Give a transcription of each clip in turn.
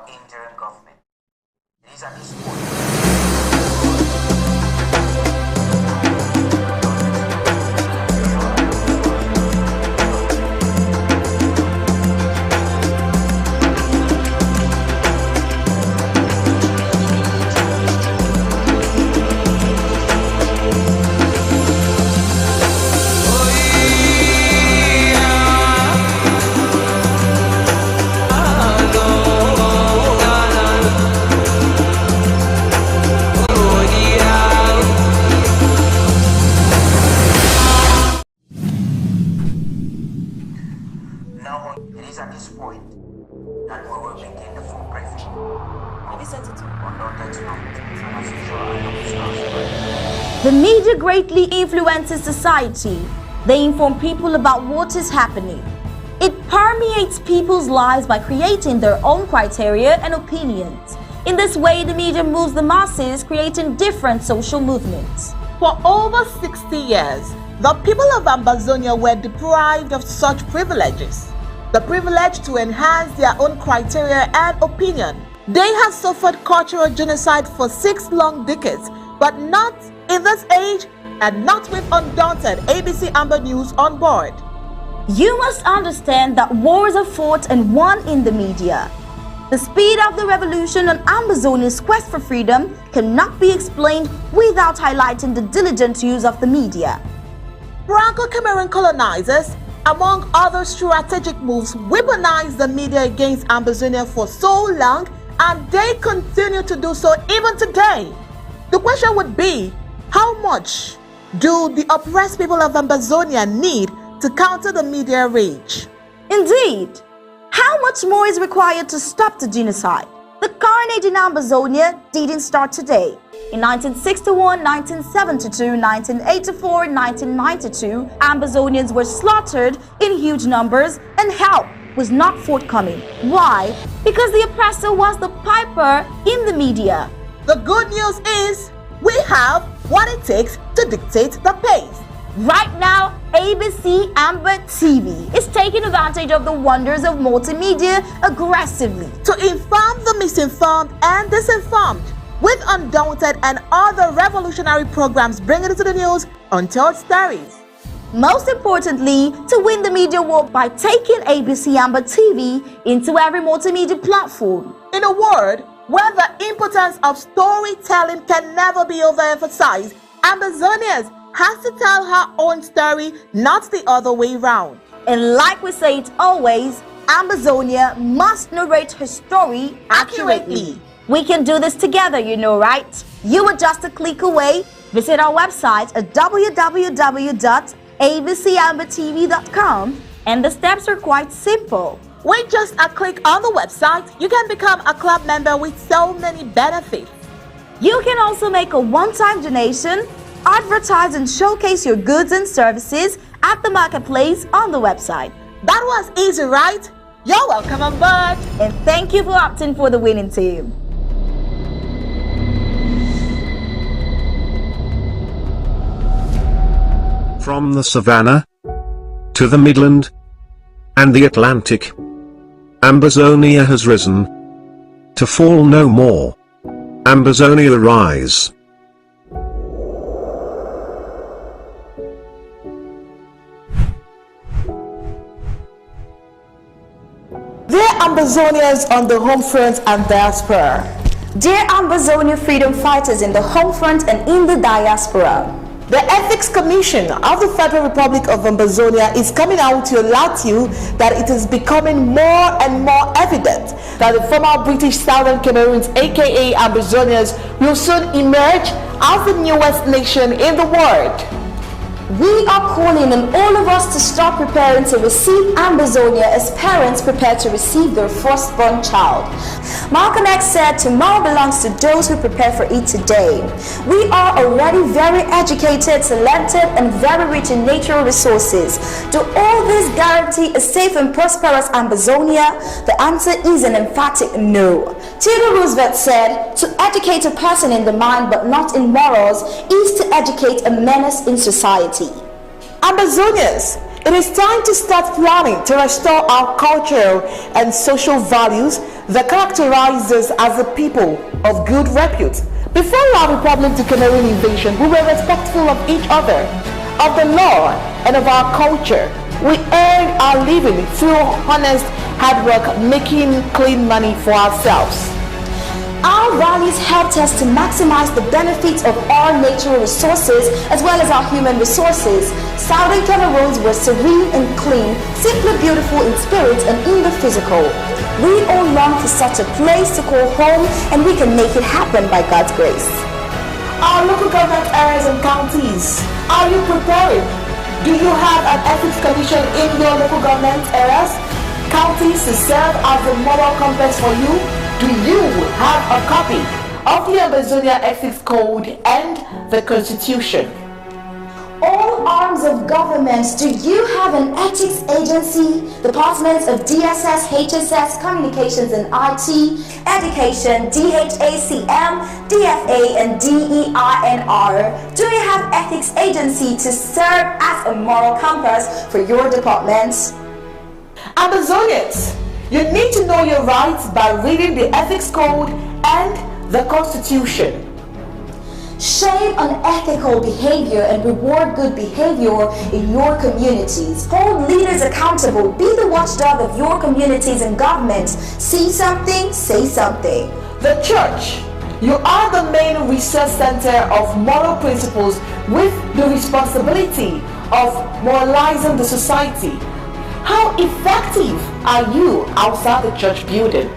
interim government. It is at this point. It is at this point that we will begin the full briefing. Have you sent it to me? Undaunted tonight, and as usual, I am discussing. The media greatly influences society. They inform people about what is happening. It permeates people's lives by creating their own criteria and opinions. In this way, the media moves the masses, creating different social movements. For over 60 years, the people of Ambazonia were deprived of such privileges. The privilege to enhance their own criteria and opinion. They have suffered cultural genocide for 6 long decades, but not in this age and not with Undaunted ABC Amba News on board. You must understand that wars are fought and won in the media. The speed of the revolution on Ambazonia's quest for freedom cannot be explained without highlighting the diligent use of the media. Franco-Cameroon colonizers, among other strategic moves, weaponized the media against Ambazonia for so long, and they continue to do so even today. The question would be, how much do the oppressed people of Ambazonia need to counter the media rage? Indeed, how much more is required to stop the genocide? The carnage in Ambazonia didn't start today. In 1961, 1972, 1984, 1992, Ambazonians were slaughtered in huge numbers and help was not forthcoming. Why? Because the oppressor was the piper in the media. The good news is we have what it takes to dictate the pace. Right now, ABC Amba TV is taking advantage of the wonders of multimedia aggressively to inform the misinformed and disinformed with Undaunted and other revolutionary programs bringing it to the news untold stories. Most importantly, to win the media war by taking ABC Amba TV into every multimedia platform. In a word, where the importance of storytelling can never be overemphasized, Ambazonians has to tell her own story, not the other way round. And like we say it always, Ambazonia must narrate her story accurately. We can do this together, you know, right? You are just a click away. Visit our website at www.abcambatv.com, and the steps are quite simple. With just a click on the website, you can become a club member with so many benefits. You can also make a one-time donation, advertise and showcase your goods and services at the marketplace on the website. That was easy, right? You're welcome on board. And thank you for opting for the winning team. From the savannah to the Midland and the Atlantic, Ambazonia has risen to fall no more. Ambazonia rise. Dear Ambazonians on the home front and diaspora. Dear Ambazonia freedom fighters in the home front and in the diaspora. The Ethics Commission of the Federal Republic of Ambazonia is coming out to alert you that it is becoming more and more evident that the former British Southern Cameroons, aka Ambazonians, will soon emerge as the newest nation in the world. We are calling on all of us to start preparing to receive Ambazonia as parents prepare to receive their firstborn child. Malcolm X said, tomorrow belongs to those who prepare for it today. We are already very educated, talented, and very rich in natural resources. Do all this guarantee a safe and prosperous Ambazonia? The answer is an emphatic no. Theodore Roosevelt said, to educate a person in the mind but not in morals is to educate a menace in society. Ambazonians, it is time to start planning to restore our cultural and social values that characterized us as a people of good repute. Before our Republic Canarian invasion, we were respectful of each other, of the law, and of our culture. We earned our living through honest hard work, making clean money for ourselves. Our values helped us to maximize the benefits of our natural resources as well as our human resources. Southern Cameroons were serene and clean, simply beautiful in spirit and in the physical. We all long for such a place to call home, and we can make it happen by God's grace. Our local government areas and counties, are you prepared? Do you have an ethics commission in your local government areas, counties to serve as a moral compass for you? Do you have a copy of the Ambazonia Ethics Code and the Constitution? All arms of government, do you have an ethics agency? Departments of DSS, HSS, Communications and IT, Education, DHACM, DFA and DEINR. Do you have ethics agency to serve as a moral compass for your departments? Ambazonians, you need to know your rights by reading the Ethics Code and the Constitution. Shame unethical behavior and reward good behavior in your communities. Hold leaders accountable. Be the watchdog of your communities and governments. See something, say something. The church, you are the main research center of moral principles with the responsibility of moralizing the society. How effective are you outside the church building?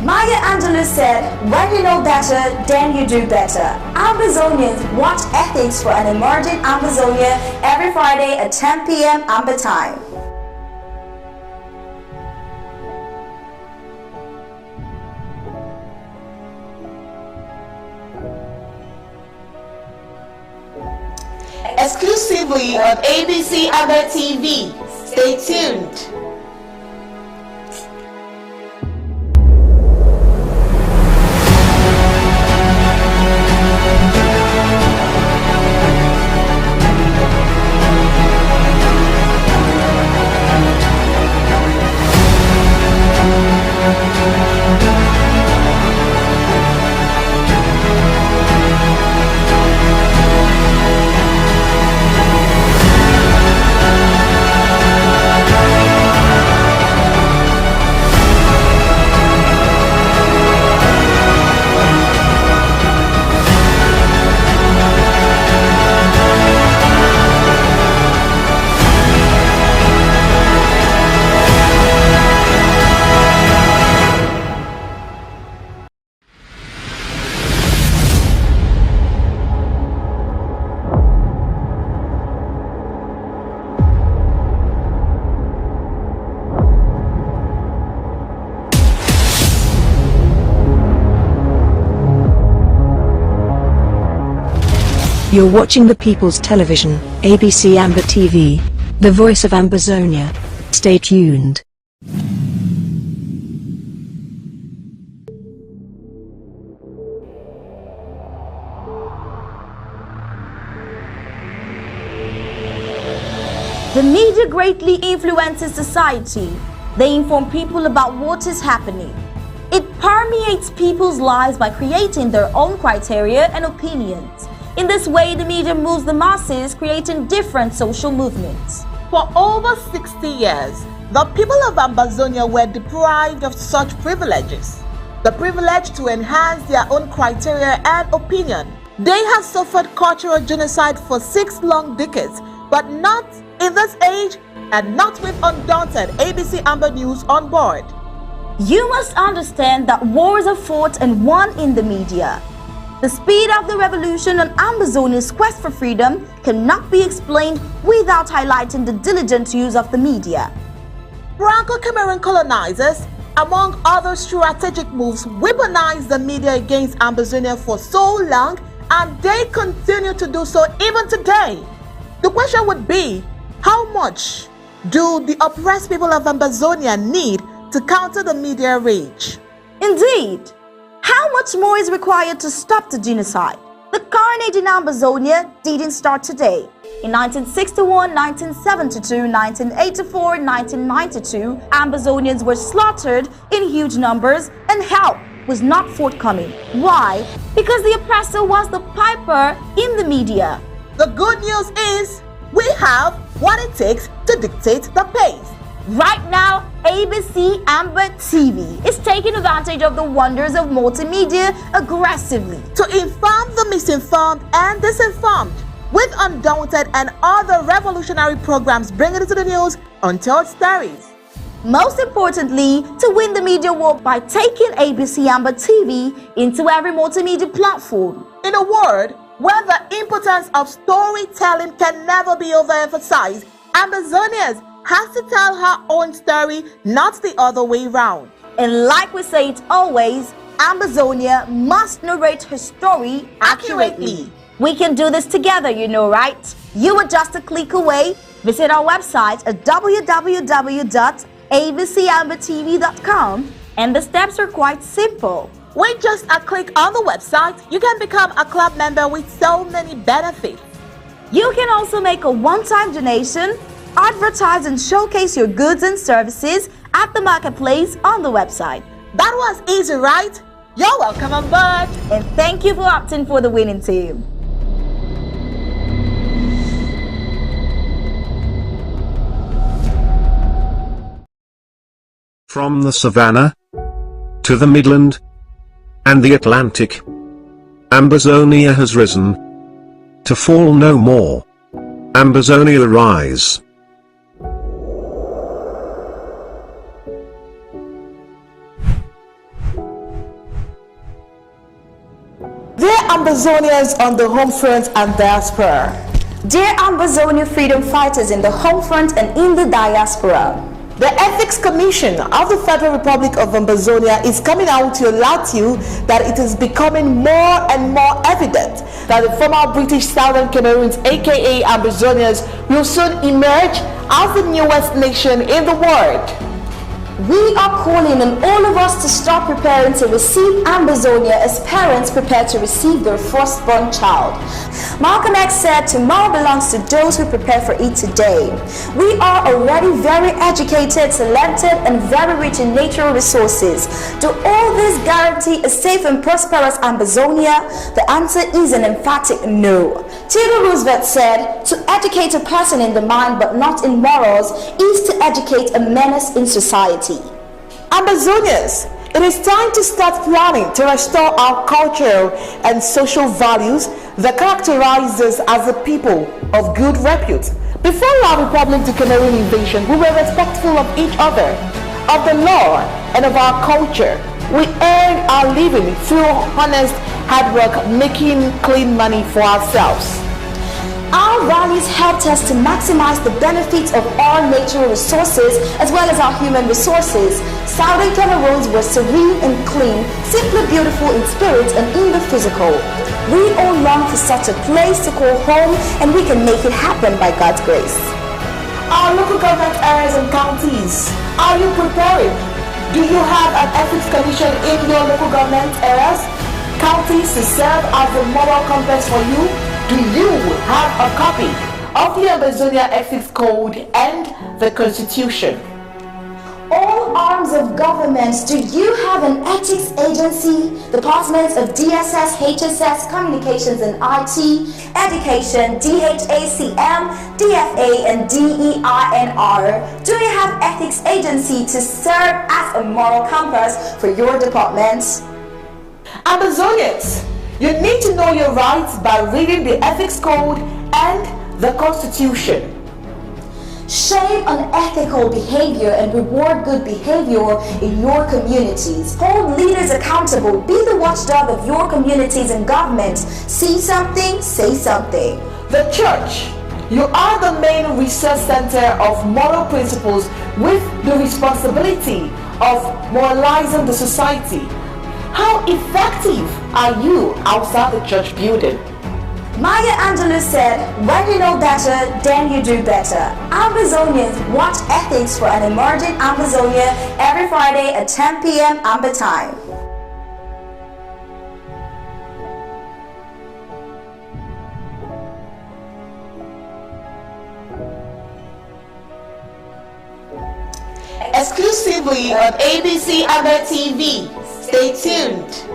Maya Angelou said, when you know better, then you do better. Ambazonians watch ethics for an emerging Ambazonia every Friday at 10 p.m. Amba time. Exclusively on ABC Amba TV. Stay tuned. You're watching the People's Television, ABC Amba TV, the voice of Ambazonia. Stay tuned. The media greatly influences society. They inform people about what is happening. It permeates people's lives by creating their own criteria and opinions. In this way, the media moves the masses, creating different social movements. For over 60 years, the people of Ambazonia were deprived of such privileges. The privilege to enhance their own criteria and opinion. They have suffered cultural genocide for 6 long decades, but not in this age and not with Undaunted ABC Amba News on board. You must understand that wars are fought and won in the media. The speed of the revolution on Ambazonia's quest for freedom cannot be explained without highlighting the diligent use of the media. Franco-Cameroon colonizers, among other strategic moves, weaponized the media against Ambazonia for so long, and they continue to do so even today. The question would be, how much do the oppressed people of Ambazonia need to counter the media rage? Indeed. How much more is required to stop the genocide? The carnage in Ambazonia didn't start today. In 1961, 1972, 1984, 1992, Ambazonians were slaughtered in huge numbers and help was not forthcoming. Why? Because the oppressor was the piper in the media. The good news is we have what it takes to dictate the pace. Right now, ABC Amba TV is taking advantage of the wonders of multimedia aggressively to inform the misinformed and disinformed with Undaunted and other revolutionary programs bringing into the news untold stories. Most importantly, to win the media war by taking ABC Amba TV into every multimedia platform. In a word, where the importance of storytelling can never be overemphasized, Ambazonians has to tell her own story, not the other way round. And like we say it always, Ambazonia must narrate her story accurately. We can do this together, you know, right? You are just a click away. Visit our website at www.abcambatv.com, and the steps are quite simple. With just a click on the website, you can become a club member with so many benefits. You can also make a one-time donation, advertise and showcase your goods and services at the marketplace on the website. That was easy, right? You're welcome on board. And thank you for opting for the winning team. From the Savannah to the Midland and the Atlantic, Ambazonia has risen to fall no more. Ambazonia rise. Dear Ambazonians on the home front and diaspora. Dear Ambazonia freedom fighters in the home front and in the diaspora. The Ethics Commission of the Federal Republic of Ambazonia is coming out to alert you that it is becoming more and more evident that the former British Southern Cameroons, aka Ambazonians, will soon emerge as the newest nation in the world. We are calling on all of us to start preparing to receive Ambazonia as parents prepare to receive their firstborn child. Malcolm X said, "Tomorrow belongs to those who prepare for it today." We are already very educated, talented, and very rich in natural resources. Do all this guarantee a safe and prosperous Ambazonia? The answer is an emphatic no. Theodore Roosevelt said, "To educate a person in the mind but not in morals is to educate a menace in society." Ambazonians, it is time to start planning to restore our cultural and social values that characterize us as a people of good repute. Before our Republic to Cameroon invasion, we were respectful of each other, of the law, and of our culture. We earned our living through honest hard work, making clean money for ourselves. Our values helped us to maximize the benefits of our natural resources as well as our human resources. Southern Cameroons were serene and clean, simply beautiful in spirit and in the physical. We all long for such a place to call home, and we can make it happen by God's grace. Our local government areas and counties, are you preparing? Do you have an ethics commission in your local government areas, counties to serve as a moral compass for you? Do you have a copy of the Ambazonia Ethics Code and the Constitution? All arms of government, do you have an ethics agency? Departments of DSS, HSS, Communications and IT, Education, DHACM, DFA and DEINR. Do you have ethics agency to serve as a moral compass for your departments? Ambazonians, you need to know your rights by reading the Ethics Code and the Constitution. Shame unethical behavior and reward good behavior in your communities. Hold leaders accountable. Be the watchdog of your communities and governments. See something, say something. The church, you are the main research center of moral principles with the responsibility of moralizing the society. How effective are you outside the church building? Maya Angelou said, "When you know better, then you do better." Ambazonians, watch ethics for an emerging Ambazonia every Friday at 10 p.m. Amba time. exclusively on ABC Amba TV. Stay tuned.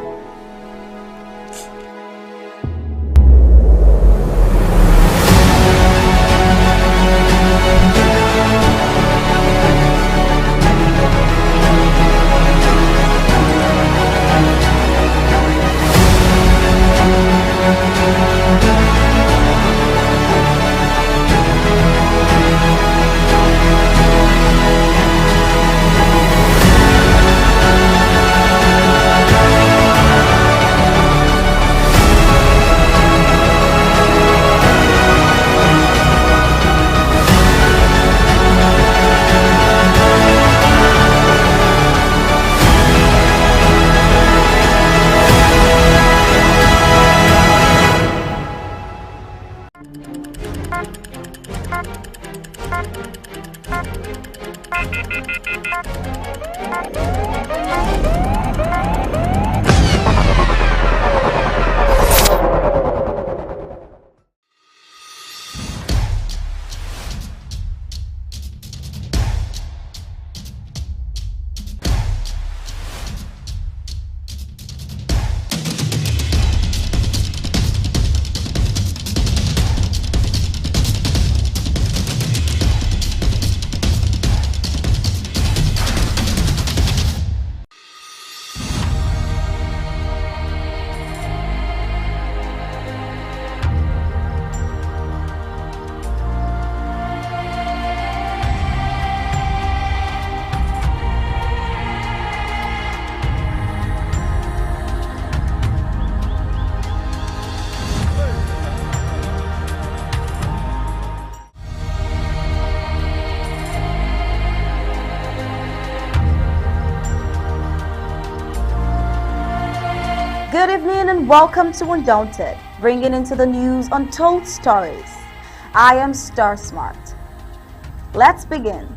Good evening and welcome to Undaunted, bringing into the news untold stories. I am Star Smart. Let's begin.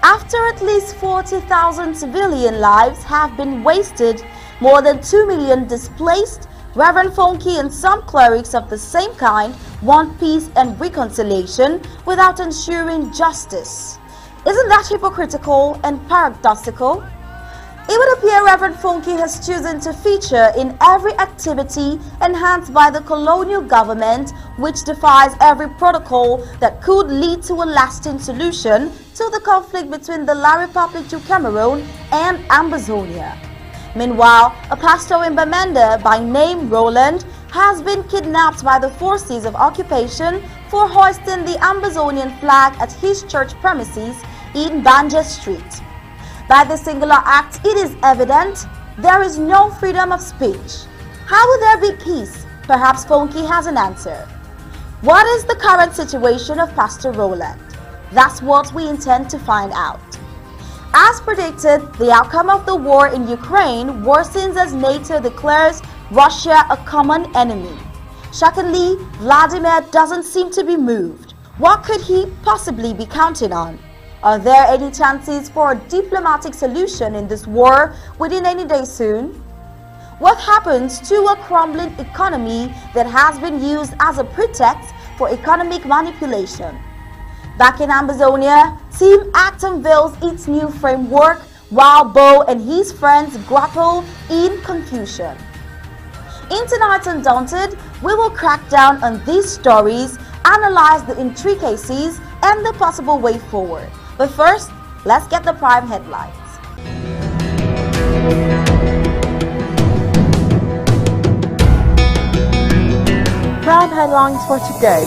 After at least 40,000 civilian lives have been wasted, more than 2 million displaced, Reverend Funke and some clerics of the same kind want peace and reconciliation without ensuring justice. Isn't that hypocritical and paradoxical? It would appear Reverend Funke has chosen to feature in every activity enhanced by the colonial government, which defies every protocol that could lead to a lasting solution to the conflict between the La Republic du Cameroon and Ambazonia. Meanwhile, a pastor in Bamenda by name Roland has been kidnapped by the forces of occupation for hoisting the Ambazonian flag at his church premises in Banja Street. By this singular act, it is evident there is no freedom of speech. How will there be peace? Perhaps Funke has an answer. What is the current situation of Pastor Roland? That's what we intend to find out. As predicted, the outcome of the war in Ukraine worsens as NATO declares Russia a common enemy. Shockingly, Vladimir doesn't seem to be moved. What could he possibly be counting on? Are there any chances for a diplomatic solution in this war within any day soon? What happens to a crumbling economy that has been used as a pretext for economic manipulation? Back in Ambazonia, Team ACT unveils its new framework while Bo and his friends grapple in confusion. In tonight's Undaunted, we will crack down on these stories, analyze the intricacies, and the possible way forward. But first, let's get the prime headlines. Prime headlines for today.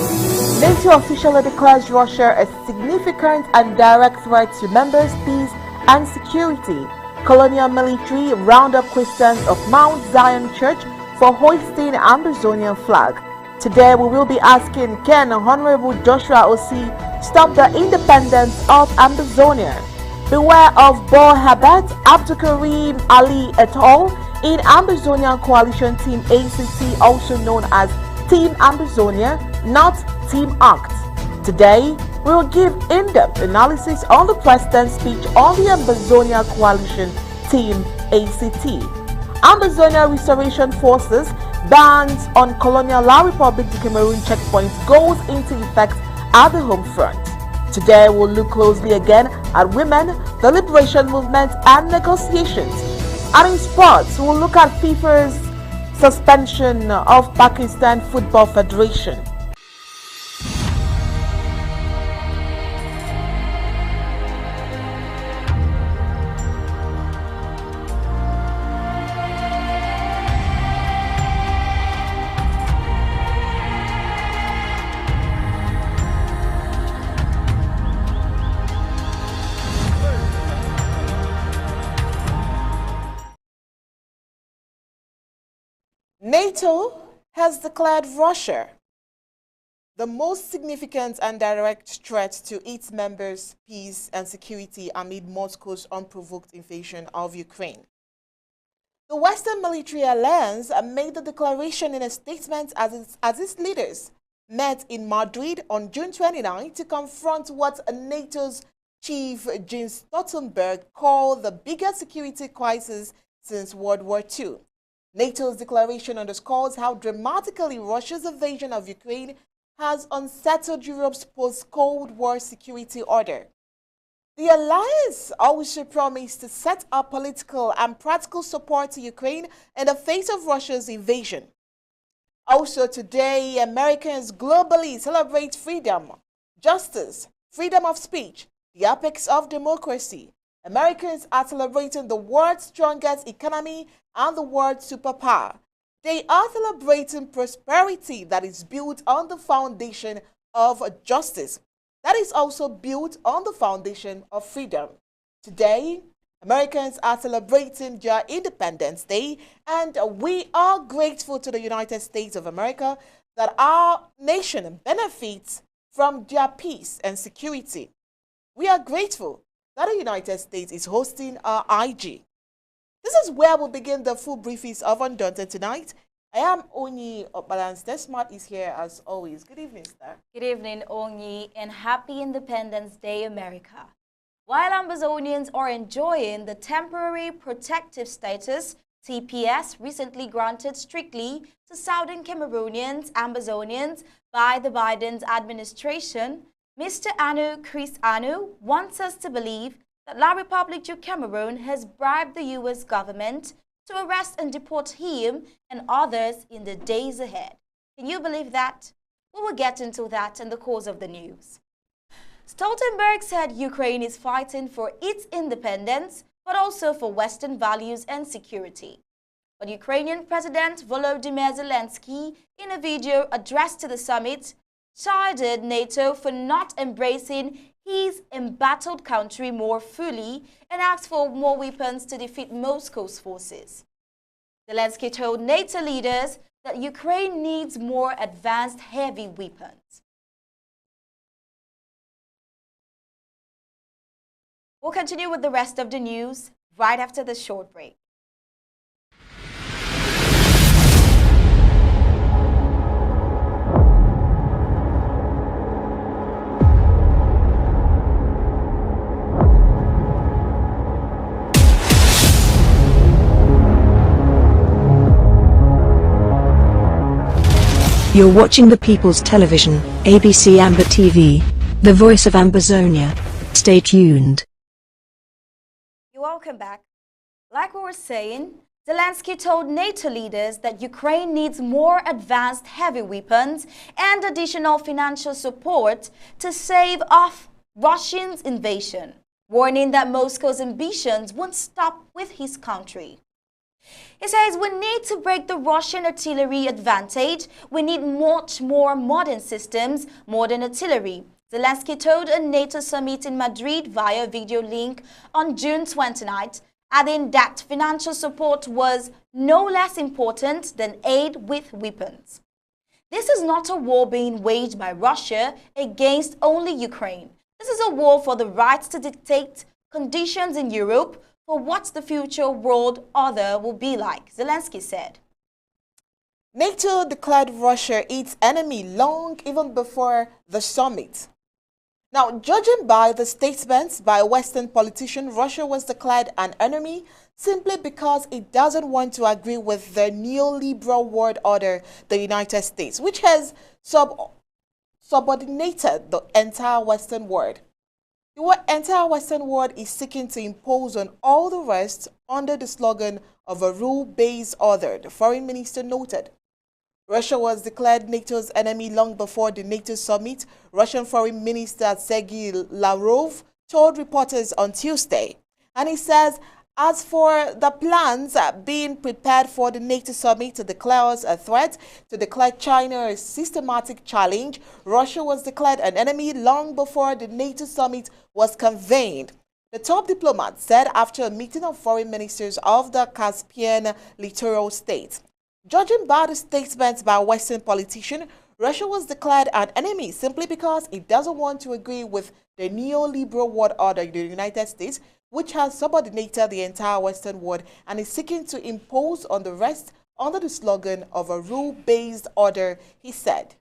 NATO officially declares Russia a significant and direct threat to members' peace and security. Colonial military round up Christians of Mount Zion Church for hoisting Ambazonian flag. Today we will be asking, can Honorable Joshua Osi stop the independence of Ambazonia? Beware of Bo Herbert, Abdul Karim Ali et al. in Ambazonian Coalition Team ACT, also known as Team Ambazonia, not Team ACT. Today, we will give in-depth analysis on the President's speech on the Ambazonia Coalition Team ACT. Ambazonia Restoration Forces bans on colonial La Republic de Cameroon checkpoints goes into effect at the home front. Today, we'll look closely again at women, the liberation movement, and negotiations. And in sports, we'll look at FIFA's suspension of Pakistan Football Federation. NATO has declared Russia the most significant and direct threat to its members' peace and security amid Moscow's unprovoked invasion of Ukraine. The Western Military Alliance made the declaration in a statement as its leaders met in Madrid on June 29 to confront what NATO's chief Jens Stoltenberg called the biggest security crisis since World War II. NATO's declaration underscores how dramatically Russia's invasion of Ukraine has unsettled Europe's post-Cold War security order. The alliance also promised to set up political and practical support to Ukraine in the face of Russia's invasion. Also today, Americans globally celebrate freedom, justice, freedom of speech, the apex of democracy. Americans are celebrating the world's strongest economy and the world's superpower. They are celebrating prosperity that is built on the foundation of justice, that is also built on the foundation of freedom. Today, Americans are celebrating their Independence Day, and we are grateful to the United States of America that our nation benefits from their peace and security. We are grateful that the United States is hosting our IG. This is where we'll begin the full briefings of Undaunted tonight. I am Onyi Obalance. Desmart is here as always. Good evening, sir. Good evening, Onyi, and happy Independence Day, America. While Ambazonians are enjoying the temporary protective status TPS recently granted strictly to Southern Cameroonians, Ambazonians by the Biden administration, Mr. Chris Anu wants us to believe that La Republique du Cameroon has bribed the U.S. government to arrest and deport him and others in the days ahead. Can you believe that? We will get into that in the course of the news. Stoltenberg said Ukraine is fighting for its independence, but also for Western values and security. But Ukrainian President Volodymyr Zelensky, in a video addressed to the summit, chided NATO for not embracing his embattled country more fully and asked for more weapons to defeat Moscow's forces. Zelensky told NATO leaders that Ukraine needs more advanced heavy weapons. We'll continue with the rest of the news right after this short break. You're watching the People's Television, ABC Amba TV, the voice of Ambazonia. Stay tuned. You're welcome back. Like we were saying, Zelensky told NATO leaders that Ukraine needs more advanced heavy weapons and additional financial support to stave off Russia's invasion, warning that Moscow's ambitions won't stop with his country. He says we need to break the Russian artillery advantage. We need much more modern systems, modern artillery. Zelensky told a NATO summit in Madrid via video link on June 29th, adding that financial support was no less important than aid with weapons. This is not a war being waged by Russia against only Ukraine. This is a war for the right to dictate conditions in Europe, for what the future world order will be like, Zelensky said. NATO declared Russia its enemy long even before the summit. Now, judging by the statements by Western politicians, Russia was declared an enemy simply because it doesn't want to agree with the neoliberal world order, the United States, which has subordinated the entire Western world. The entire Western world is seeking to impose on all the rest under the slogan of a rule-based order, the foreign minister noted. Russia was declared NATO's enemy long before the NATO summit, Russian Foreign Minister Sergei Lavrov told reporters on Tuesday. And he says, as for the plans being prepared for the NATO summit to declare us a threat, to declare China a systematic challenge, Russia was declared an enemy long before the NATO summit was convened. The top diplomat said after a meeting of foreign ministers of the Caspian littoral states. Judging by the statements by Western politicians, Russia was declared an enemy simply because it doesn't want to agree with the neoliberal world order in the United States, which has subordinated the entire Western world and is seeking to impose on the rest under the slogan of a rule-based order, he said.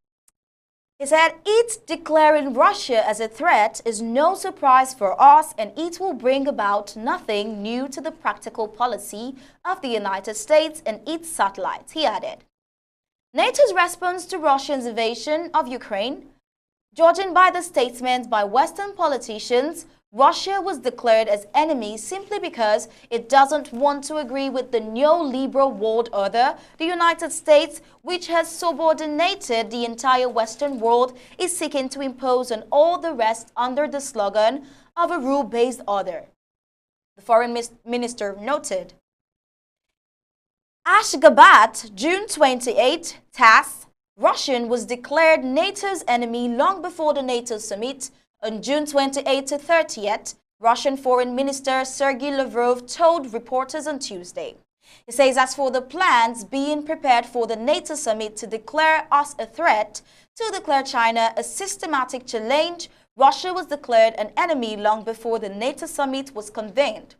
He said, it declaring Russia as a threat is no surprise for us, and it will bring about nothing new to the practical policy of the United States and its satellites, he added. NATO's response to Russia's invasion of Ukraine. Judging by the statements by Western politicians, Russia was declared as enemy simply because it doesn't want to agree with the neoliberal world order. The United States, which has subordinated the entire Western world, is seeking to impose on all the rest under the slogan of a rule-based order, the foreign minister noted. Ashgabat, June 28, TASS, Russian was declared NATO's enemy long before the NATO summit. On June 28 to 30th, Russian Foreign Minister Sergei Lavrov told reporters on Tuesday. He says as for the plans being prepared for the NATO summit to declare us a threat, to declare China a systematic challenge, Russia was declared an enemy long before the NATO summit was convened.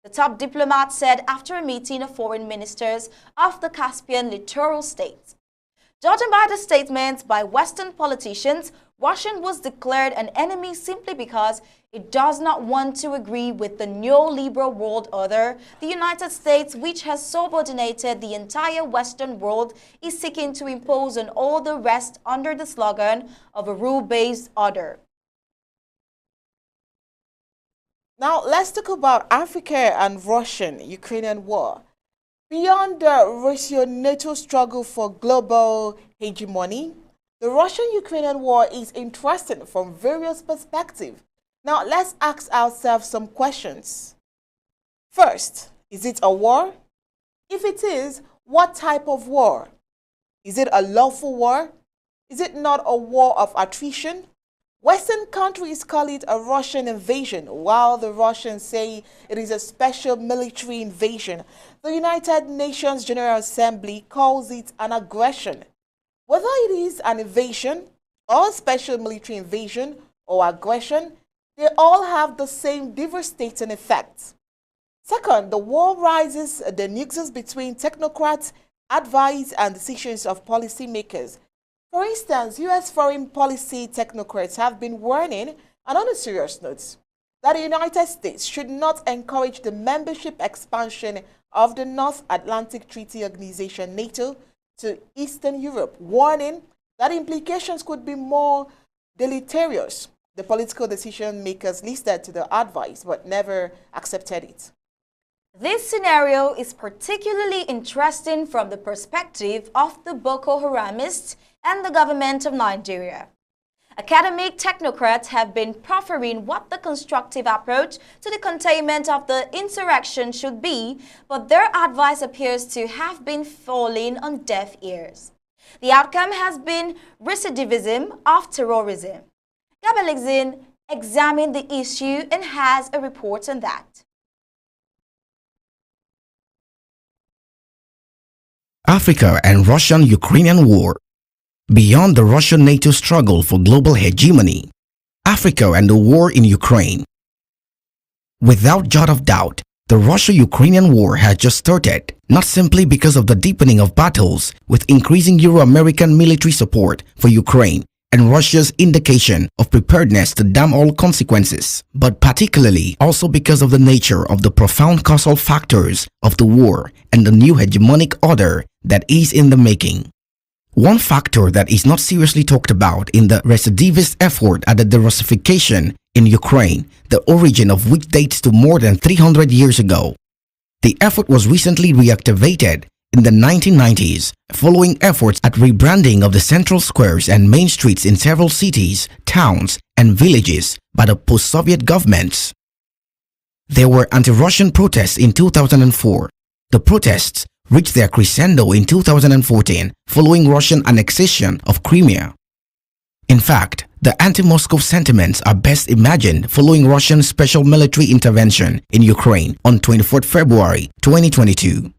The top diplomat said after a meeting of foreign ministers of the Caspian littoral states. Judging by the statements by Western politicians, Russia was declared an enemy simply because it does not want to agree with the neoliberal world order. The United States, which has subordinated the entire Western world, is seeking to impose on all the rest under the slogan of a rule-based order. Now, let's talk about Africa and Russian-Ukrainian war. Beyond the Russia-NATO struggle for global hegemony, the Russian-Ukrainian war is interesting from various perspectives. Now, let's ask ourselves some questions. First, is it a war? If it is, what type of war? Is it a lawful war? Is it not a war of attrition? Western countries call it a Russian invasion, while the Russians say it is a special military invasion. The United Nations General Assembly calls it an aggression. Whether it is an invasion or special military invasion or aggression, they all have the same devastating effects. Second, the war raises the nexus between technocrats, advice, and decisions of policymakers. For instance, U.S. foreign policy technocrats have been warning, and on a serious note, that the United States should not encourage the membership expansion of the North Atlantic Treaty Organization, NATO, to Eastern Europe, warning that implications could be more deleterious. The political decision makers listened to the advice but never accepted it. This scenario is particularly interesting from the perspective of the Boko Haramists and the government of Nigeria. Academic technocrats have been proffering what the constructive approach to the containment of the insurrection should be, but their advice appears to have been falling on deaf ears. The outcome has been recidivism of terrorism. Gabelixin examined the issue and has a report on that. Africa and Russian-Ukrainian war. Beyond the Russian-NATO struggle for global hegemony, Africa and the war in Ukraine. Without jot of doubt, The Russia-Ukrainian war has just started, not simply because of the deepening of battles with increasing Euro-American military support for Ukraine and Russia's indication of preparedness to dam all consequences, but particularly also because of the nature of the profound causal factors of the war and the new hegemonic order that is in the making. One factor that is not seriously talked about in the recidivist effort at the derussification in Ukraine, the origin of which dates to more than 300 years ago. The effort was recently reactivated in the 1990s following efforts at rebranding of the central squares and main streets in several cities, towns, and villages by the post-Soviet governments. There were anti-Russian protests in 2004. The protests reached their crescendo in 2014 following Russian annexation of Crimea. In fact, the anti-Moscow sentiments are best imagined following Russian special military intervention in Ukraine on 24 February 2022.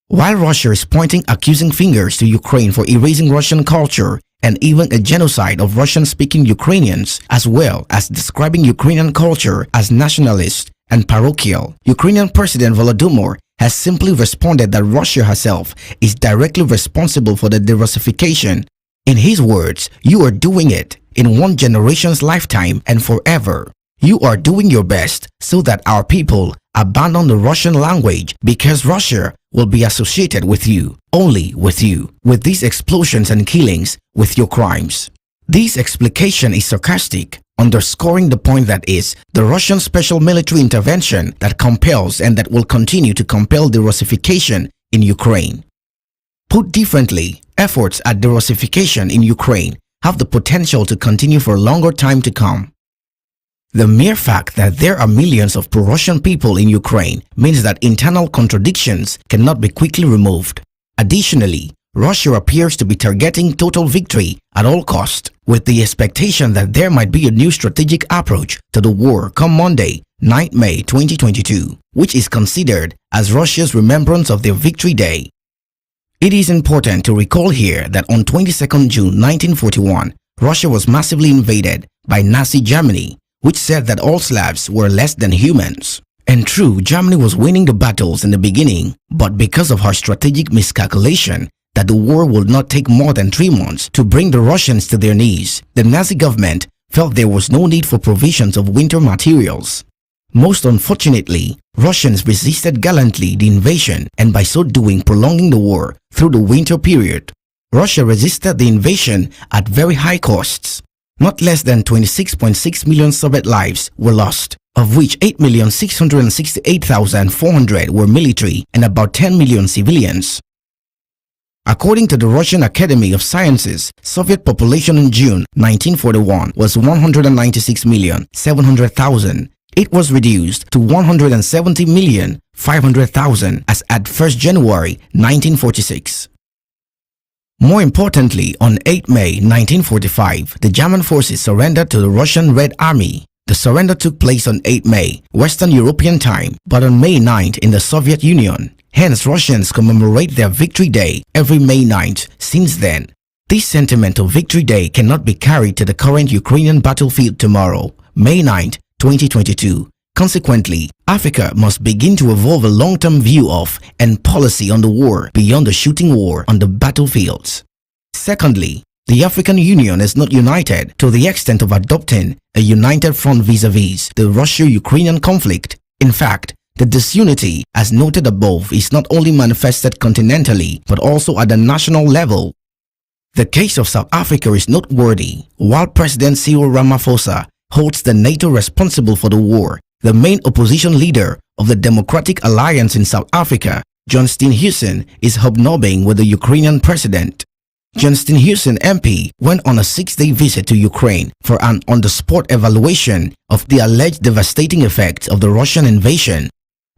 While Russia is pointing accusing fingers to Ukraine for erasing Russian culture and even a genocide of Russian-speaking Ukrainians, as well as describing Ukrainian culture as nationalist and parochial, Ukrainian President Volodymyr has simply responded that Russia herself is directly responsible for the derussification. In his words, "You are doing it in one generation's lifetime and forever. You are doing your best so that our people abandon the Russian language because Russia will be associated with you, only with you, with these explosions and killings, with your crimes." This explication is sarcastic, underscoring the point that is the Russian special military intervention that compels and that will continue to compel the Russification in Ukraine. Put differently, efforts at derussification in Ukraine have the potential to continue for a longer time to come. The mere fact that there are millions of pro-Russian people in Ukraine means that internal contradictions cannot be quickly removed. Additionally, Russia appears to be targeting total victory at all costs, with the expectation that there might be a new strategic approach to the war come Monday, 9 May 2022, which is considered as Russia's remembrance of their Victory Day. It is important to recall here that on 22nd June 1941, Russia was massively invaded by Nazi Germany, which said that all Slavs were less than humans. And true, Germany was winning the battles in the beginning, but because of her strategic miscalculation that the war would not take more than 3 months to bring the Russians to their knees, the Nazi government felt there was no need for provisions of winter materials. Most unfortunately, Russians resisted gallantly the invasion and by so doing prolonging the war through the winter period. Russia resisted the invasion at very high costs. Not less than 26.6 million Soviet lives were lost, of which 8,668,400 were military and about 10 million civilians. According to the Russian Academy of Sciences, Soviet population in June 1941 was 196,700,000. It was reduced to 170,500,000 as at 1st January 1946. More importantly, on 8 May 1945, the German forces surrendered to the Russian Red Army. The surrender took place on 8 May, Western European time, but on May 9th in the Soviet Union. Hence, Russians commemorate their Victory Day every May 9th since then. This sentiment of Victory Day cannot be carried to the current Ukrainian battlefield tomorrow, May 9th, 2022. Consequently, Africa must begin to evolve a long-term view of and policy on the war beyond the shooting war on the battlefields. Secondly, the African Union is not united to the extent of adopting a united front vis-a-vis the Russia-Ukrainian conflict. In fact, the disunity, as noted above, is not only manifested continentally but also at the national level. The case of South Africa is noteworthy. While President Cyril Ramaphosa holds the NATO responsible for the war, the main opposition leader of the Democratic Alliance in South Africa, John Steenhuisen, is hobnobbing with the Ukrainian president. John Steenhuisen MP went on a 6-day visit to Ukraine for an on-the-spot evaluation of the alleged devastating effects of the Russian invasion.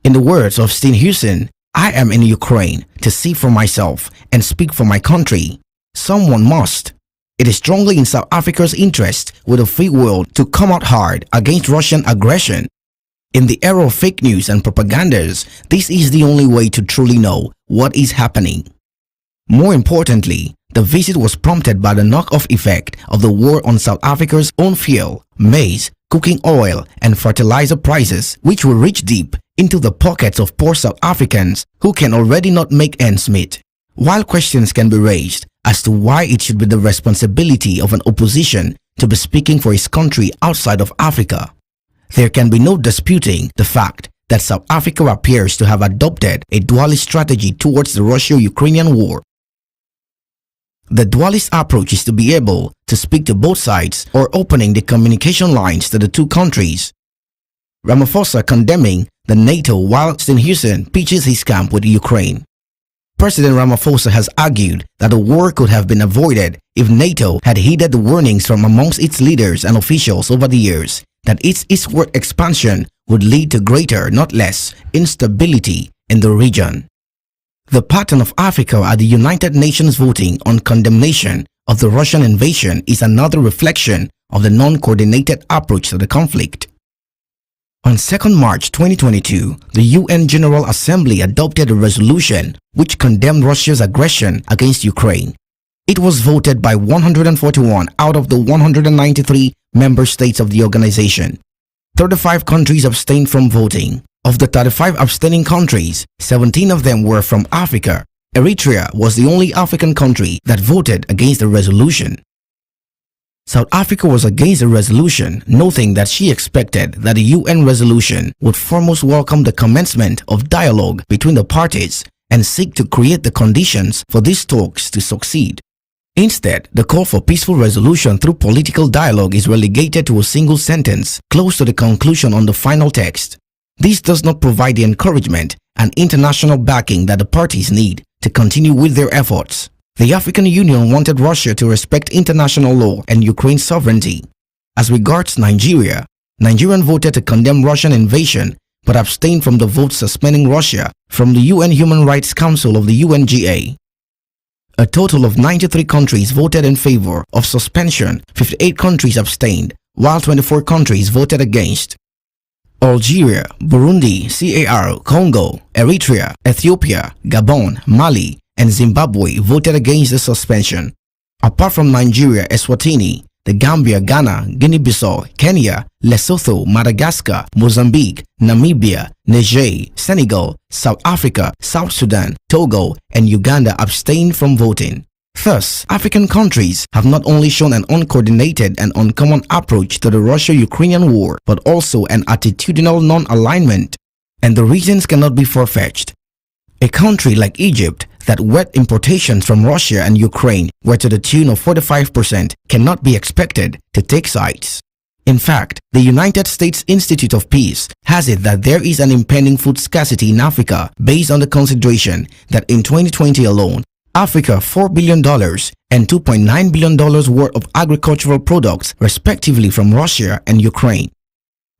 In the words of Steenhuisen, "I am in Ukraine to see for myself and speak for my country. Someone must. It is strongly in South Africa's interest with the free world to come out hard against Russian aggression. In the era of fake news and propagandas, this is the only way to truly know what is happening." More importantly, the visit was prompted by the knock-off effect of the war on South Africa's own fuel, maize, cooking oil, and fertilizer prices, which will reach deep into the pockets of poor South Africans who can already not make ends meet. While questions can be raised as to why it should be the responsibility of an opposition to be speaking for his country outside of Africa, there can be no disputing the fact that South Africa appears to have adopted a dualist strategy towards the Russia-Ukrainian war. The dualist approach is to be able to speak to both sides or opening the communication lines to the two countries. Ramaphosa condemning the NATO while Steenhuisen pitches his camp with Ukraine. President Ramaphosa has argued that the war could have been avoided if NATO had heeded the warnings from amongst its leaders and officials over the years that its eastward expansion would lead to greater, not less, instability in the region. The pattern of Africa at the United Nations voting on condemnation of the Russian invasion is another reflection of the non-coordinated approach to the conflict. On 2 March 2022, the UN General Assembly adopted a resolution which condemned Russia's aggression against Ukraine. It was voted by 141 out of the 193 member states of the organization. 35 countries abstained from voting. Of the 35 abstaining countries, 17 of them were from Africa. Eritrea was the only African country that voted against the resolution. South Africa was against the resolution, noting that she expected that the UN resolution would foremost welcome the commencement of dialogue between the parties and seek to create the conditions for these talks to succeed. Instead, the call for peaceful resolution through political dialogue is relegated to a single sentence close to the conclusion on the final text. This does not provide the encouragement and international backing that the parties need to continue with their efforts. The African Union wanted Russia to respect international law and Ukraine's sovereignty. As regards Nigeria, Nigerians voted to condemn Russian invasion but abstained from the vote suspending Russia from the UN Human Rights Council of the UNGA. A total of 93 countries voted in favor of suspension, 58 countries abstained, while 24 countries voted against. Algeria, Burundi, CAR, Congo, Eritrea, Ethiopia, Gabon, Mali, and Zimbabwe voted against the suspension. Apart from Nigeria, Eswatini, the Gambia, Ghana, Guinea-Bissau, Kenya, Lesotho, Madagascar, Mozambique, Namibia, Niger, Senegal, South Africa, South Sudan, Togo, and Uganda abstained from voting. Thus, African countries have not only shown an uncoordinated and uncommon approach to the Russia-Ukrainian war, but also an attitudinal non-alignment. And the reasons cannot be far-fetched. A country like Egypt that wet importations from Russia and Ukraine were to the tune of 45% cannot be expected to take sides. In fact, the United States Institute of Peace has it that there is an impending food scarcity in Africa based on the consideration that in 2020 alone, Africa $4 billion and $2.9 billion worth of agricultural products respectively from Russia and Ukraine.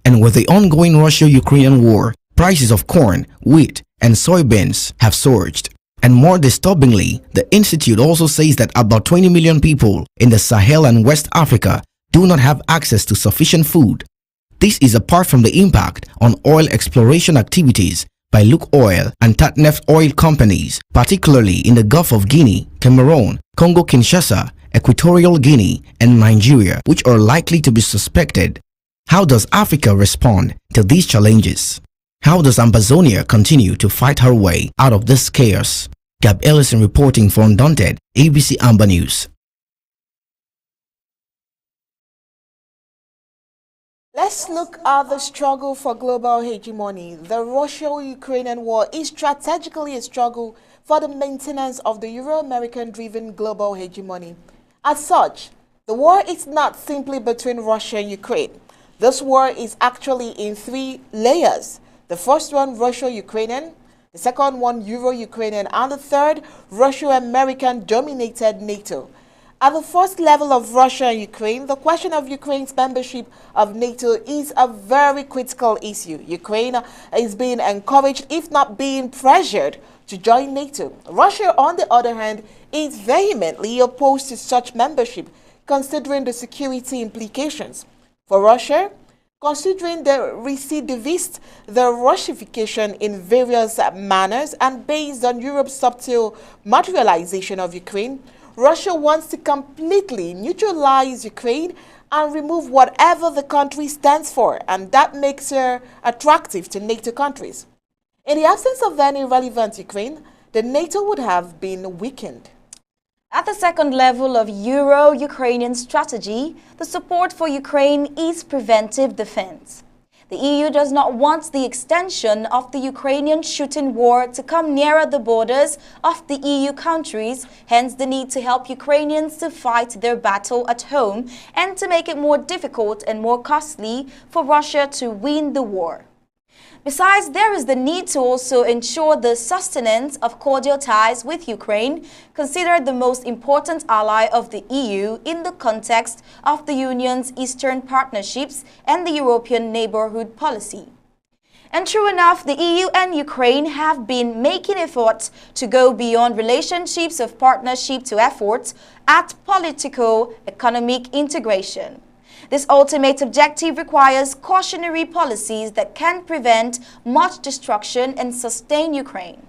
And with the ongoing Russia-Ukrainian war, prices of corn, wheat, and soybeans have surged. And more disturbingly, the institute also says that about 20 million people in the Sahel and West Africa do not have access to sufficient food. This is apart from the impact on oil exploration activities by Luke Oil and Tatneft oil companies, particularly in the Gulf of Guinea, Cameroon, Congo-Kinshasa, Equatorial Guinea, and Nigeria, which are likely to be suspected. How does Africa respond to these challenges? How does Ambazonia continue to fight her way out of this chaos? Gab Ellison reporting for Undaunted, ABC Amba News. Let's look at the struggle for global hegemony. The Russia-Ukrainian war is strategically a struggle for the maintenance of the Euro-American-driven global hegemony. As such, the war is not simply between Russia and Ukraine. This war is actually in three layers. The first one, Russia-Ukrainian, the second one, Euro-Ukrainian, and the third, Russia-American-dominated NATO. At the first level of Russia and Ukraine, the question of Ukraine's membership of NATO is a very critical issue. Ukraine is being encouraged, if not being pressured, to join NATO. Russia, on the other hand, is vehemently opposed to such membership, considering the security implications. For Russia, considering the recidivist, the Russification in various manners, and based on Europe's subtle materialization of Ukraine, Russia wants to completely neutralize Ukraine and remove whatever the country stands for, and that makes her attractive to NATO countries. In the absence of any relevant Ukraine, the NATO would have been weakened. At the second level of Euro-Ukrainian strategy, the support for Ukraine is preventive defense. The EU does not want the extension of the Ukrainian shooting war to come nearer the borders of the EU countries, hence the need to help Ukrainians to fight their battle at home and to make it more difficult and more costly for Russia to win the war. Besides, there is the need to also ensure the sustenance of cordial ties with Ukraine, considered the most important ally of the EU in the context of the Union's Eastern partnerships and the European neighborhood policy. And true enough, the EU and Ukraine have been making efforts to go beyond relationships of partnership to efforts at politico-economic integration. This ultimate objective requires cautionary policies that can prevent much destruction and sustain Ukraine.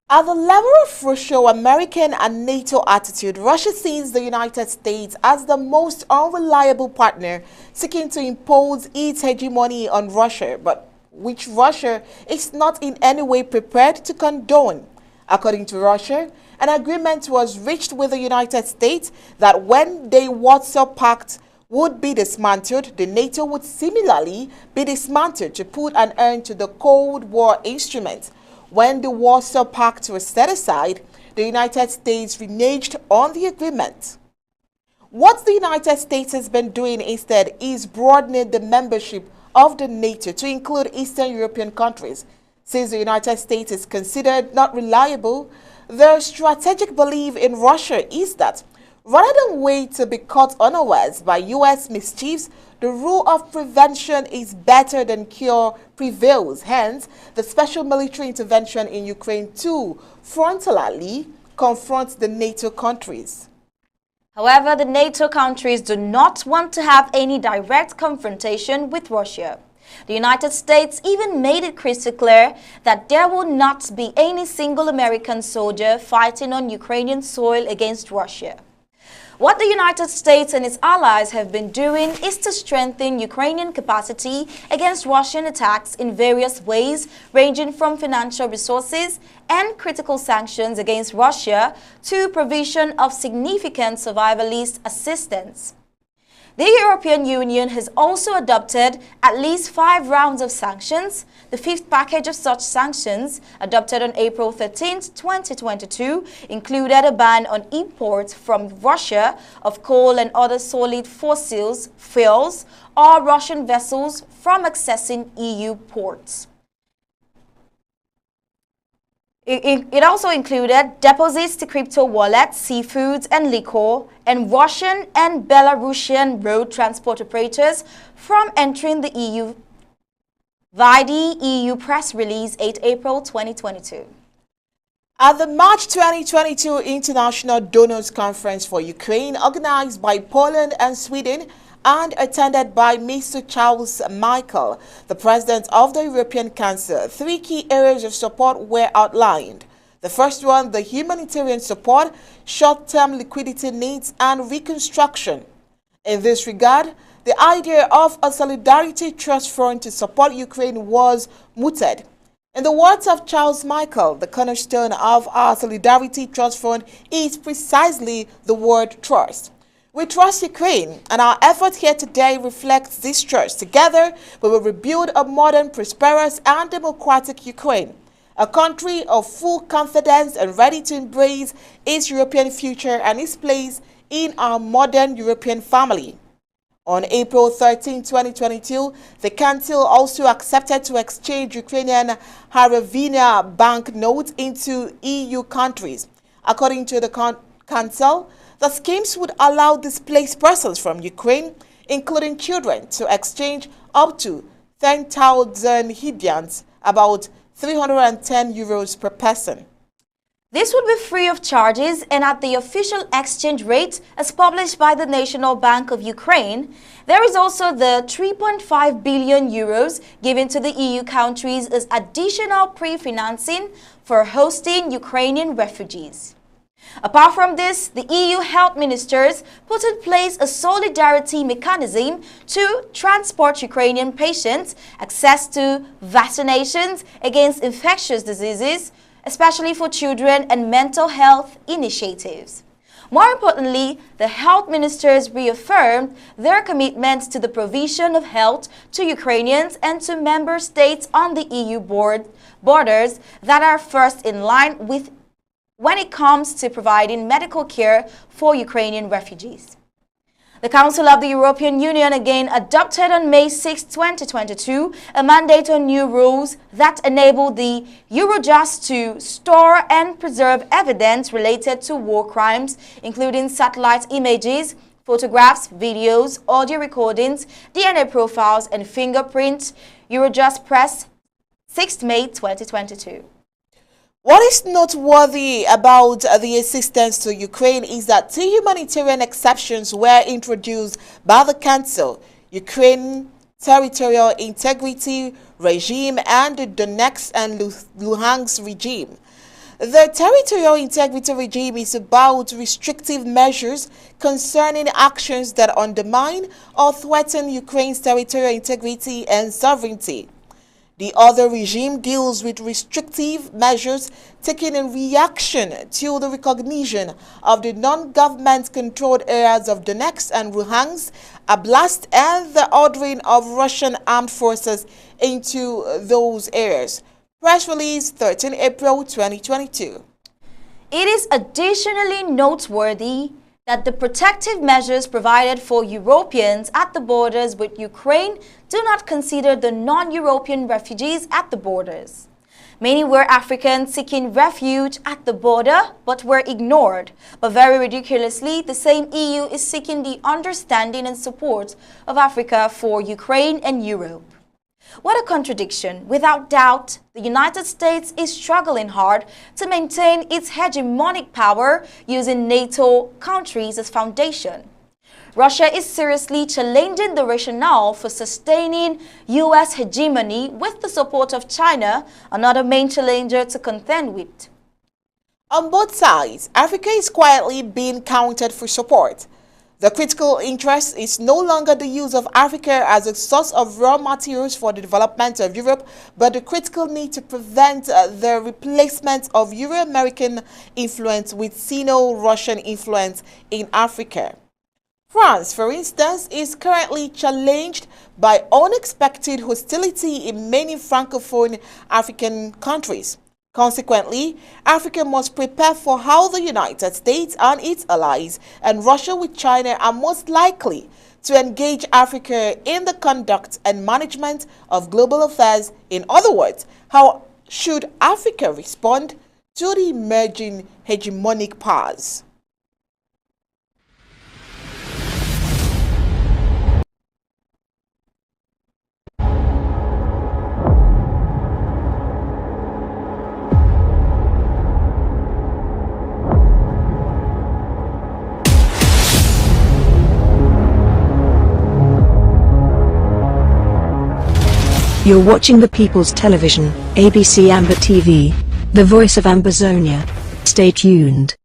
At the level of Russo-American and NATO attitude, Russia sees the United States as the most unreliable partner seeking to impose its hegemony on Russia, but which Russia is not in any way prepared to condone. According to Russia, an agreement was reached with the United States that when the Warsaw Pact would be dismantled, the NATO would similarly be dismantled to put an end to the Cold War instrument. When the Warsaw Pact was set aside, the United States reneged on the agreement. What the United States has been doing instead is broadening the membership of the NATO to include Eastern European countries. Since the United States is considered not reliable, their strategic belief in Russia is that rather than wait to be caught unawares by U.S. mischiefs, the rule of prevention is better than cure prevails. Hence, the special military intervention in Ukraine too frontally confronts the NATO countries. However, the NATO countries do not want to have any direct confrontation with Russia. The United States even made it crystal clear that there will not be any single American soldier fighting on Ukrainian soil against Russia. What the United States and its allies have been doing is to strengthen Ukrainian capacity against Russian attacks in various ways, ranging from financial resources and critical sanctions against Russia to provision of significant survivalist assistance. The European Union has also adopted at least 5 rounds of sanctions. The 5th package of such sanctions, adopted on April 13, 2022, included a ban on imports from Russia of coal and other solid fossils fuels or Russian vessels from accessing EU ports. It also included deposits to crypto wallets, seafoods and liquor, and Russian and Belarusian road transport operators from entering the EU via the EU press release 8 April 2022. At the March 2022 International Donors Conference for Ukraine, organized by Poland and Sweden, and attended by Mr. Charles Michael, the President of the European Council, 3 key areas of support were outlined. The first one, the humanitarian support, short-term liquidity needs, and reconstruction. In this regard, the idea of a solidarity trust fund to support Ukraine was mooted. In the words of Charles Michael, the cornerstone of our solidarity trust fund is precisely the word trust. We trust Ukraine, and our effort here today reflects this trust. Together, we will rebuild a modern, prosperous, and democratic Ukraine, a country of full confidence and ready to embrace its European future and its place in our modern European family. On April 13, 2022, the Council also accepted to exchange Ukrainian hryvnia banknotes into EU countries. According to the Council, the schemes would allow displaced persons from Ukraine, including children, to exchange up to 10,000 hryvnias, about €310 per person. This would be free of charges and at the official exchange rate as published by the National Bank of Ukraine. There is also the €3.5 billion given to the EU countries as additional pre-financing for hosting Ukrainian refugees. Apart from this, the EU health ministers put in place a solidarity mechanism to transport Ukrainian patients access to vaccinations against infectious diseases, especially for children, and mental health initiatives. More importantly, the health ministers reaffirmed their commitment to the provision of health to Ukrainians and to member states on the EU borders that are first in line with when it comes to providing medical care for Ukrainian refugees. The Council of the European Union again adopted on May 6, 2022, a mandate on new rules that enable the Eurojust to store and preserve evidence related to war crimes, including satellite images, photographs, videos, audio recordings, DNA profiles, and fingerprints. Eurojust Press, 6 May 2022. What is noteworthy about the assistance to Ukraine is that two humanitarian exceptions were introduced by the Council: Ukraine Territorial Integrity Regime and the Donetsk and Luhansk regime. The Territorial Integrity Regime is about restrictive measures concerning actions that undermine or threaten Ukraine's territorial integrity and sovereignty. The other regime deals with restrictive measures taken in reaction to the recognition of the non-government controlled areas of Donetsk and Luhansk Oblast and the ordering of Russian armed forces into those areas. Press release 13 April 2022. It is additionally noteworthy that the protective measures provided for Europeans at the borders with Ukraine do not consider the non-European refugees at the borders. Many were Africans seeking refuge at the border but were ignored. But very ridiculously, the same EU is seeking the understanding and support of Africa for Ukraine and Europe. What a contradiction. Without doubt, the United States is struggling hard to maintain its hegemonic power using NATO countries as foundation. Russia is seriously challenging the rationale for sustaining U.S. hegemony with the support of China, another main challenger to contend with. On both sides, Africa is quietly being counted for support. The critical interest is no longer the use of Africa as a source of raw materials for the development of Europe, but the critical need to prevent the replacement of Euro-American influence with Sino-Russian influence in Africa. France, for instance, is currently challenged by unexpected hostility in many Francophone African countries. Consequently, Africa must prepare for how the United States and its allies and Russia with China are most likely to engage Africa in the conduct and management of global affairs. In other words, how should Africa respond to the emerging hegemonic powers? You're watching the People's Television, ABC Amba TV, the voice of Ambazonia. Stay tuned.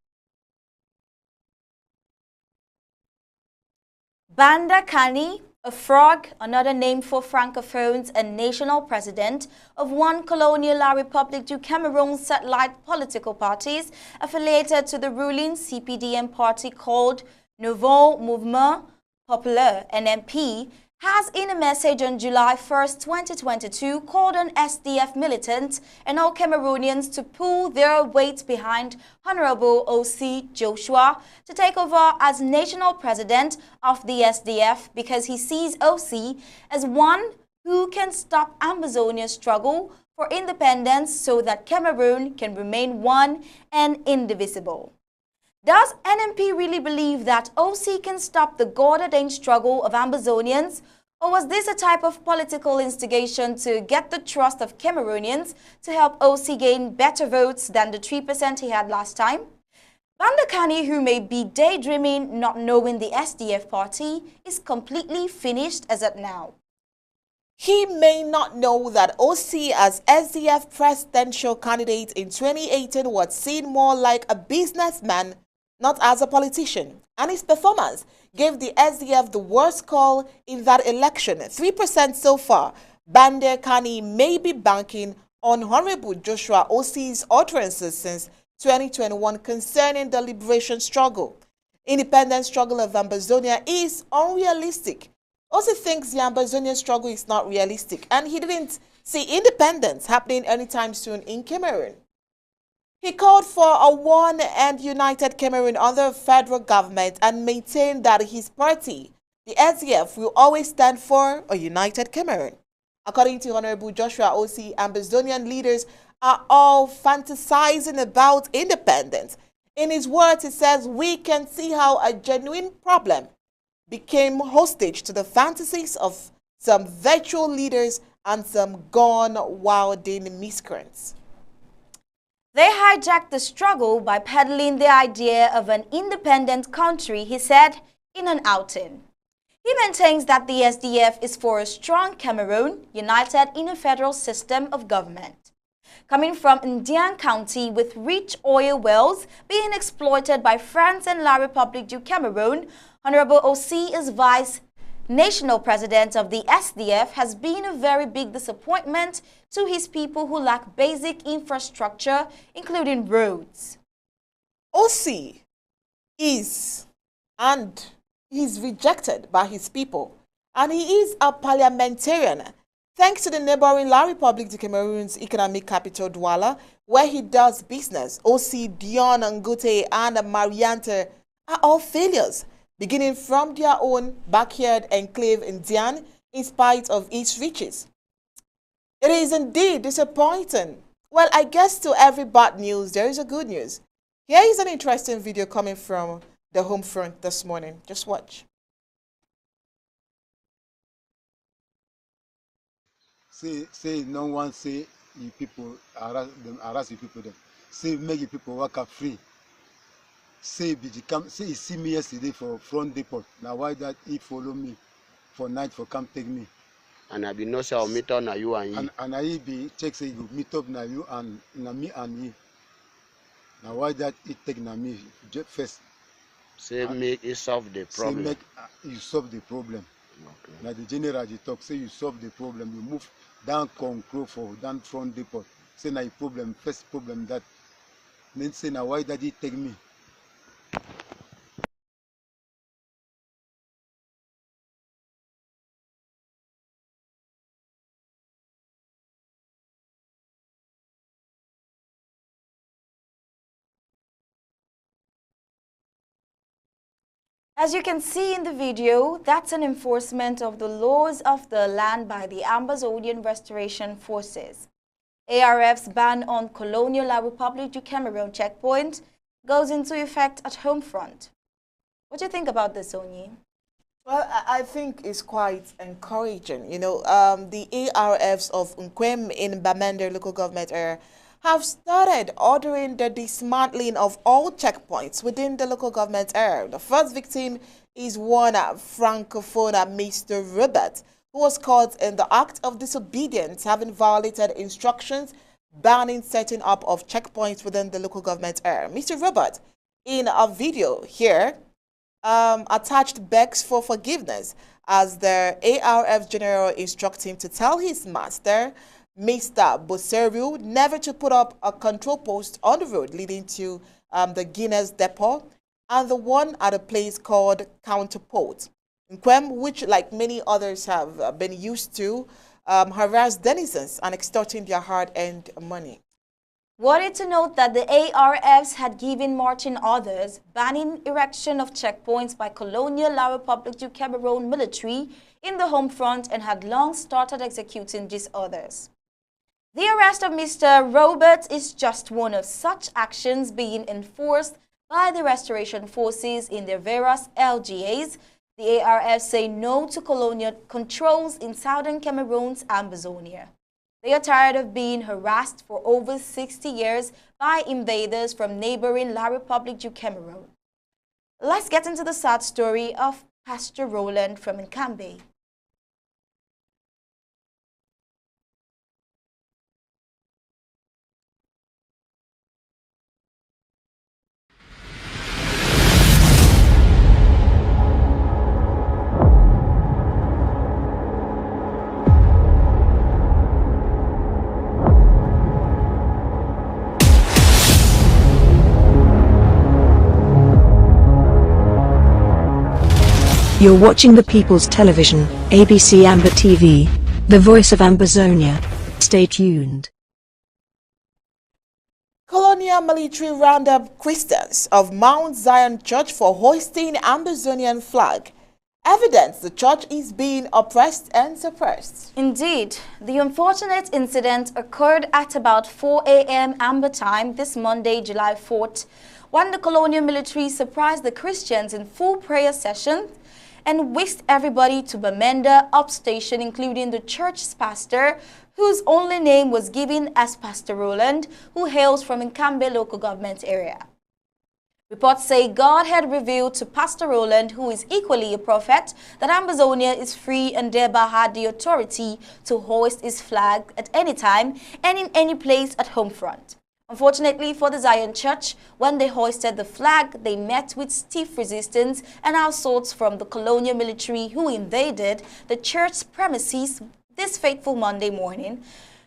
Banda Kani, a frog, another name for Francophones and national president of one colonial La République du Cameroon satellite political parties affiliated to the ruling CPDM party called Nouveau Mouvement Populaire NMP, has in a message on July 1, 2022, called on SDF militants and all Cameroonians to pull their weight behind Honorable O.C. Joshua to take over as national president of the SDF because he sees O.C. as one who can stop Ambazonia's struggle for independence so that Cameroon can remain one and indivisible. Does NMP really believe that OC can stop the God-ordained struggle of Ambazonians? Or was this a type of political instigation to get the trust of Cameroonians to help OC gain better votes than the 3% he had last time? Bandakani, who may be daydreaming, not knowing the SDF party, is completely finished as at now. He may not know that OC as SDF presidential candidate in 2018 was seen more like a businessman, not as a politician, and his performance gave the SDF the worst call in that election, 3% so far. Bande Kani may be banking on Honorable Joshua OC's utterances since 2021 concerning the liberation struggle. Independent struggle of Ambazonia is unrealistic. Also thinks the Ambazonia struggle is not realistic, and he didn't see independence happening anytime soon in Cameroon. He called for a one and united Cameroon under federal government and maintained that his party, the SDF, will always stand for a united Cameroon. According to Honorable Joshua OC, Ambazonian leaders are all fantasizing about independence. In his words, he says, "We can see how a genuine problem became hostage to the fantasies of some virtual leaders and some gone-wilding miscreants." They hijacked the struggle by peddling the idea of an independent country, he said in an outing. He maintains that the SDF is for a strong Cameroon, united in a federal system of government. Coming from Indian County with rich oil wells being exploited by France and La République du Cameroun, Honorable OC is vice national president of the SDF has been a very big disappointment to his people who lack basic infrastructure, including roads. OC is and is rejected by his people, and he is a parliamentarian thanks to the neighboring La République du Cameroon's economic capital Douala, where he does business. OC, Dion, Ngute, and Mariante are all failures, beginning from their own backyard enclave in Dian, in spite of its riches. It is indeed disappointing. Well, I guess to every bad news, there is a good news. Here is an interesting video coming from the home front this morning. Just watch. Say no one say you people harass you people them. Say make you people work up free. Say you see me yesterday for front depot. Now why that he follow me for night for come take me? And I be no say I'll meet on you and you. And I be check say you meet up now you and na me and you. Now why that he take na me first? Say make it solve the problem. Say make you solve the problem. Okay. Now the general you talk say you solve the problem. You move down Concro for down front depot. Say na problem first problem that. Then say now why that he take me? As you can see in the video, that's an enforcement of the laws of the land by the Ambazonian Restoration Forces. ARF's ban on colonial La République du Cameroun checkpoint goes into effect at home front. What do you think about this, Onyi? Well, I think it's quite encouraging. You know, the ARFs of Nkwem in Bamenda local government area have started ordering the dismantling of all checkpoints within the local government area. The first victim is one Francophone, Mr. Robert, who was caught in the act of disobedience, having violated instructions banning setting up of checkpoints within the local government area. Mr. Robert, in a video here, attached begs for forgiveness as the ARF general instructs him to tell his master, Mr. Boseru, never to put up a control post on the road leading to the Guinness depot and the one at a place called Counterport. Nkwem, which like many others have been used to, harass denizens and extorting their hard-earned money. Worried to note that the ARFs had given marching orders banning erection of checkpoints by colonial La République du Cameroun military in the home front and had long started executing these orders. The arrest of Mr. Robert is just one of such actions being enforced by the restoration forces in their various LGAs. The ARF say no to colonial controls in southern Cameroon's Ambazonia. They are tired of being harassed for over 60 years by invaders from neighboring La République du Cameroun. Let's get into the sad story of Pastor Roland from Nkambe. You're watching the People's Television, ABC Amba TV, the voice of Ambazonia. Stay tuned. Colonial military round up Christians of Mount Zion Church for hoisting Ambazonian flag. Evidence the church is being oppressed and suppressed. Indeed, the unfortunate incident occurred at about 4 a.m. Amba time this Monday, July 4th, when the colonial military surprised the Christians in full prayer session and whisked everybody to Bamenda upstation, including the church's pastor, whose only name was given as Pastor Roland, who hails from Nkambe local government area. Reports say God had revealed to Pastor Roland, who is equally a prophet, that Ambazonia is free and thereby had the authority to hoist his flag at any time and in any place at home front. Unfortunately for the Zion Church, when they hoisted the flag, they met with stiff resistance and assaults from the colonial military who invaded the church's premises this fateful Monday morning.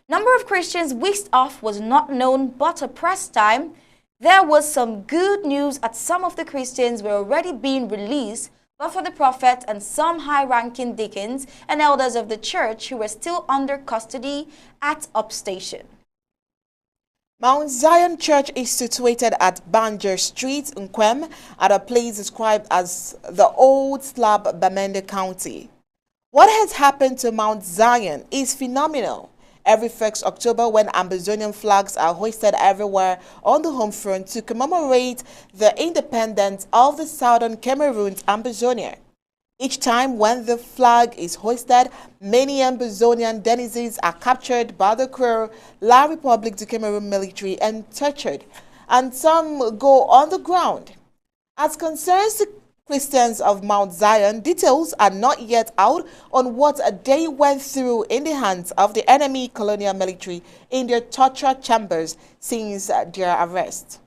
Number of Christians whisked off was not known, but at press time, there was some good news as some of the Christians were already being released, but for the prophet and some high-ranking deacons and elders of the church who were still under custody at upstation. Mount Zion Church is situated at Banjer Street, Nkwem, at a place described as the Old Slab, Bamenda County. What has happened to Mount Zion is phenomenal. Every 1st October, when Ambazonian flags are hoisted everywhere on the home front to commemorate the independence of the southern Cameroon's Ambazonia. Each time when the flag is hoisted, many Ambazonian denizens are captured by the Crew, La Republique du Cameroon military and tortured, and some go on the ground. As concerns the Christians of Mount Zion, details are not yet out on what they went through in the hands of the enemy colonial military in their torture chambers since their arrest.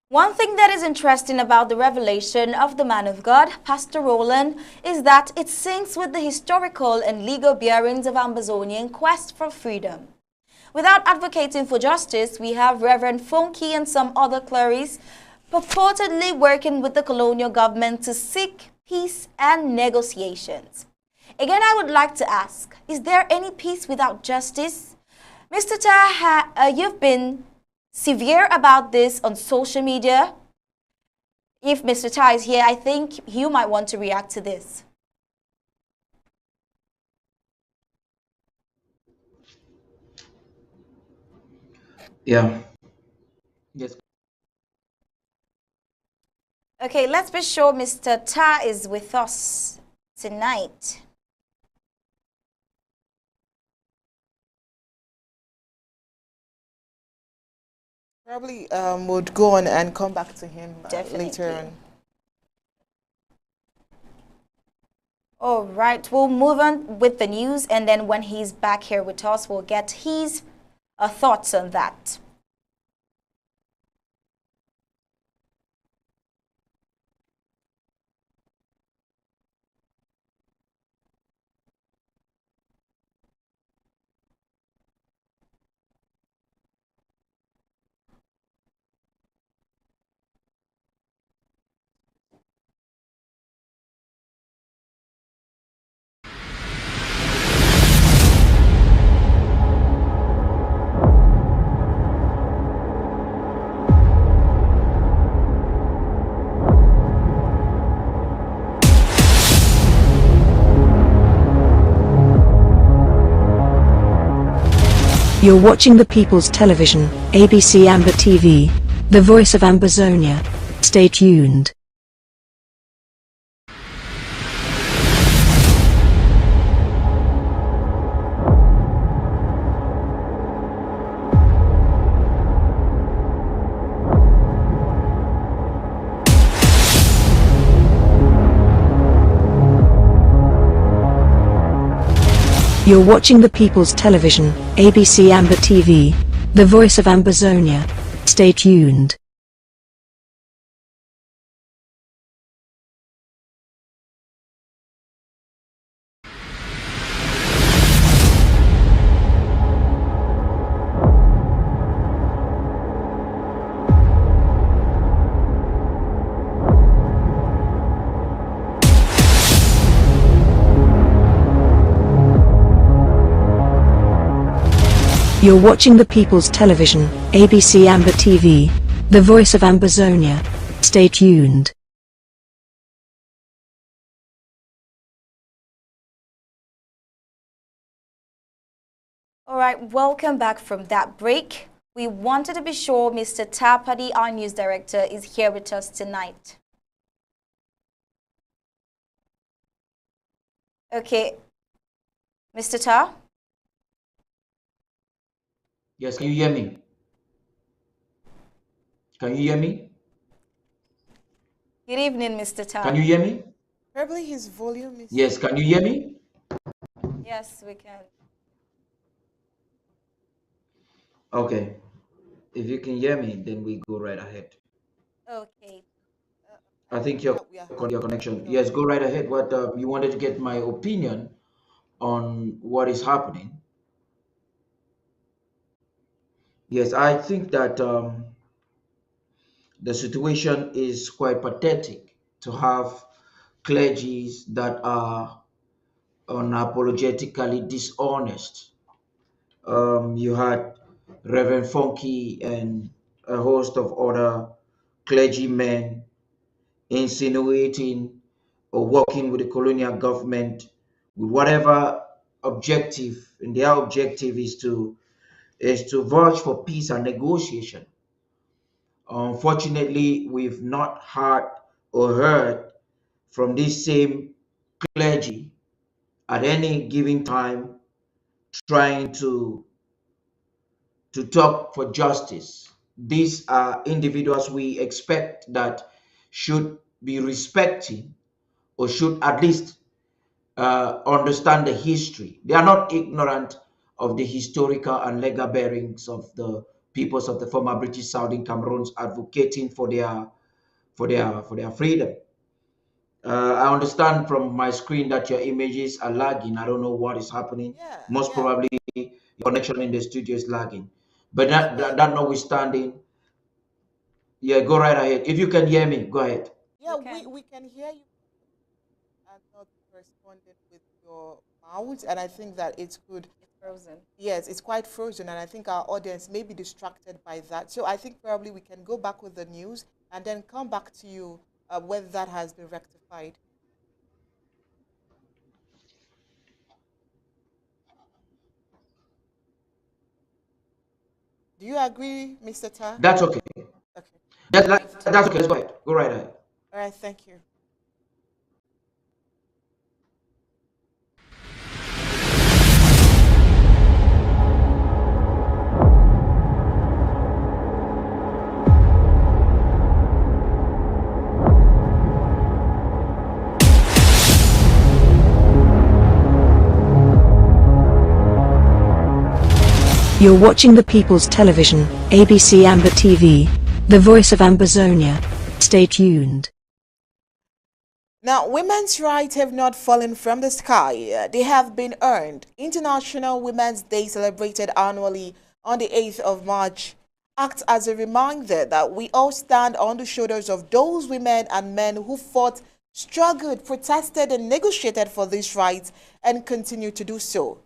One thing that is interesting about the revelation of the man of God, Pastor Roland, is that it syncs with the historical and legal bearings of Ambazonia in quest for freedom. Without advocating for justice, we have Reverend Funky and some other clerics purportedly working with the colonial government to seek peace and negotiations. Again, I would like to ask, is there any peace without justice? Mr. Ta, you've been severe about this on social media. If Mr. Ta is here, I think you might want to react to this. Yeah. Yes. Okay, let's be sure Mr. Ta is with us tonight. Probably would go on and come back to him later on. All right, we'll move on with the news, and then when he's back here with us, we'll get his thoughts on that. You're watching the People's Television, ABC Amba TV, the voice of Ambazonia. Stay tuned. You're watching the People's Television, ABC Amba TV, the voice of Ambazonia. Stay tuned. You're watching the People's Television, ABC Amba TV, the voice of Ambazonia. Stay tuned. All right, welcome back from that break. We wanted to be sure Mr. Tapadi, our news director, is here with us tonight. Okay, Mr. Ta? Yes, can you hear me? Can you hear me? Good evening, Mr. Ta. Can you hear me? Probably his volume is... Yes, can you hear me? Yes, we can. Okay. If you can hear me, then we go right ahead. Okay. I think your that we are having connection. no. Yes, go right ahead. What you wanted to get my opinion on what is happening? Yes, I think that the situation is quite pathetic to have clergies that are unapologetically dishonest. You had Reverend Funky and a host of other clergymen insinuating or working with the colonial government with whatever objective, and their objective is to vouch for peace and negotiation. Unfortunately, we've not heard or heard from this same clergy at any given time trying to talk for justice. These are individuals we expect that should be respecting or should at least understand the history. They are not ignorant of the historical and legal bearings of the peoples of the former British Southern Cameroons advocating for their freedom. I understand from my screen that your images are lagging. I don't know what is happening. Most Yeah. probably your connection in the studio is lagging. But Yes, that notwithstanding, yeah, go right ahead. If you can hear me, go ahead. yeah, we can hear you and not corresponding with your mouth, and I think that it's good. It's frozen. Yes, it's quite frozen, and I think our audience may be distracted by that. So I think probably we can go back with the news and then come back to you whether that has been rectified. Do you agree, Mr. Ta? That's okay. Okay. That's okay. Let's go ahead. Go right ahead. All right, thank you. You're watching the People's Television, ABC Amba TV, the voice of Ambazonia. Stay tuned. Now, women's rights have not fallen from the sky. They have been earned. International Women's Day, celebrated annually on the 8th of March, acts as a reminder that we all stand on the shoulders of those women and men who fought, struggled, protested, and negotiated for these rights and continue to do so.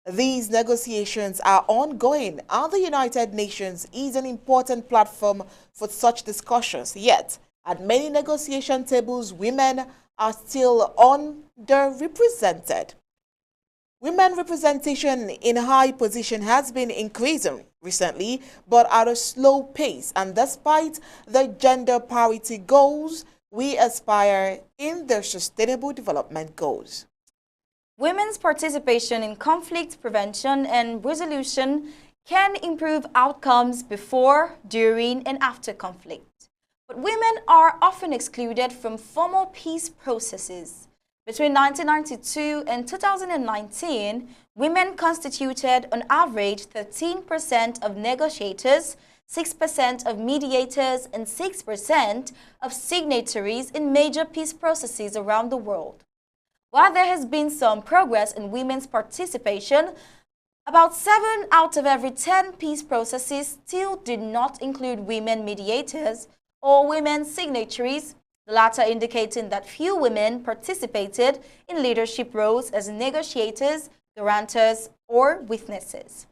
These negotiations are ongoing, and the United Nations is an important platform for such discussions. Yet, at many negotiation tables, women are still underrepresented. Women representation in high position has been increasing recently, but at a slow pace, and despite the gender parity goals we aspire in the Sustainable Development Goals. Women's participation in conflict prevention and resolution can improve outcomes before, during, and after conflict. But women are often excluded from formal peace processes. Between 1992 and 2019, women constituted on average 13% of negotiators, 6% of mediators, and 6% of signatories in major peace processes around the world. While there has been some progress in women's participation, about 7 out of every 10 peace processes still did not include women mediators or women signatories, the latter indicating that few women participated in leadership roles as negotiators, guarantors, or witnesses.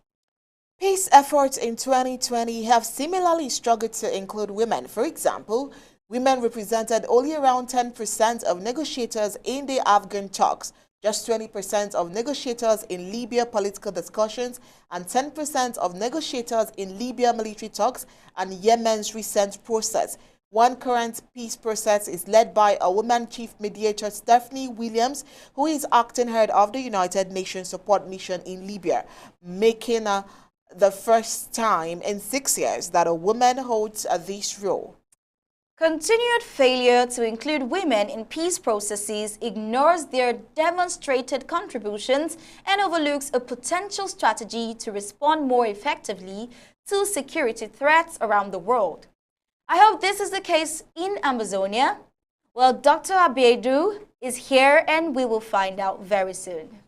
Peace efforts in 2020 have similarly struggled to include women. For example, women represented only around 10% of negotiators in the Afghan talks, just 20% of negotiators in Libya political discussions, and 10% of negotiators in Libya military talks and Yemen's recent process. One current peace process is led by a woman chief mediator, Stephanie Williams, who is acting head of the United Nations support mission in Libya, making the first time in 6 years that a woman holds this role. Continued failure to include women in peace processes ignores their demonstrated contributions and overlooks a potential strategy to respond more effectively to security threats around the world. I hope this is the case in Amazonia. Well, Dr. Abiedu is here and we will find out very soon.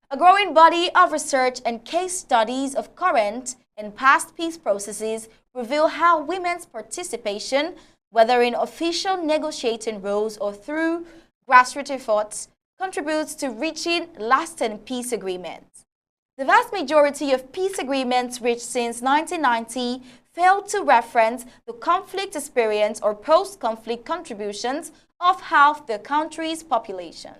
A growing body of research and case studies of current and past peace processes reveal how women's participation, whether in official negotiating roles or through grassroots efforts, contributes to reaching lasting peace agreements. The vast majority of peace agreements reached since 1990 failed to reference the conflict experience or post-conflict contributions of half the country's population.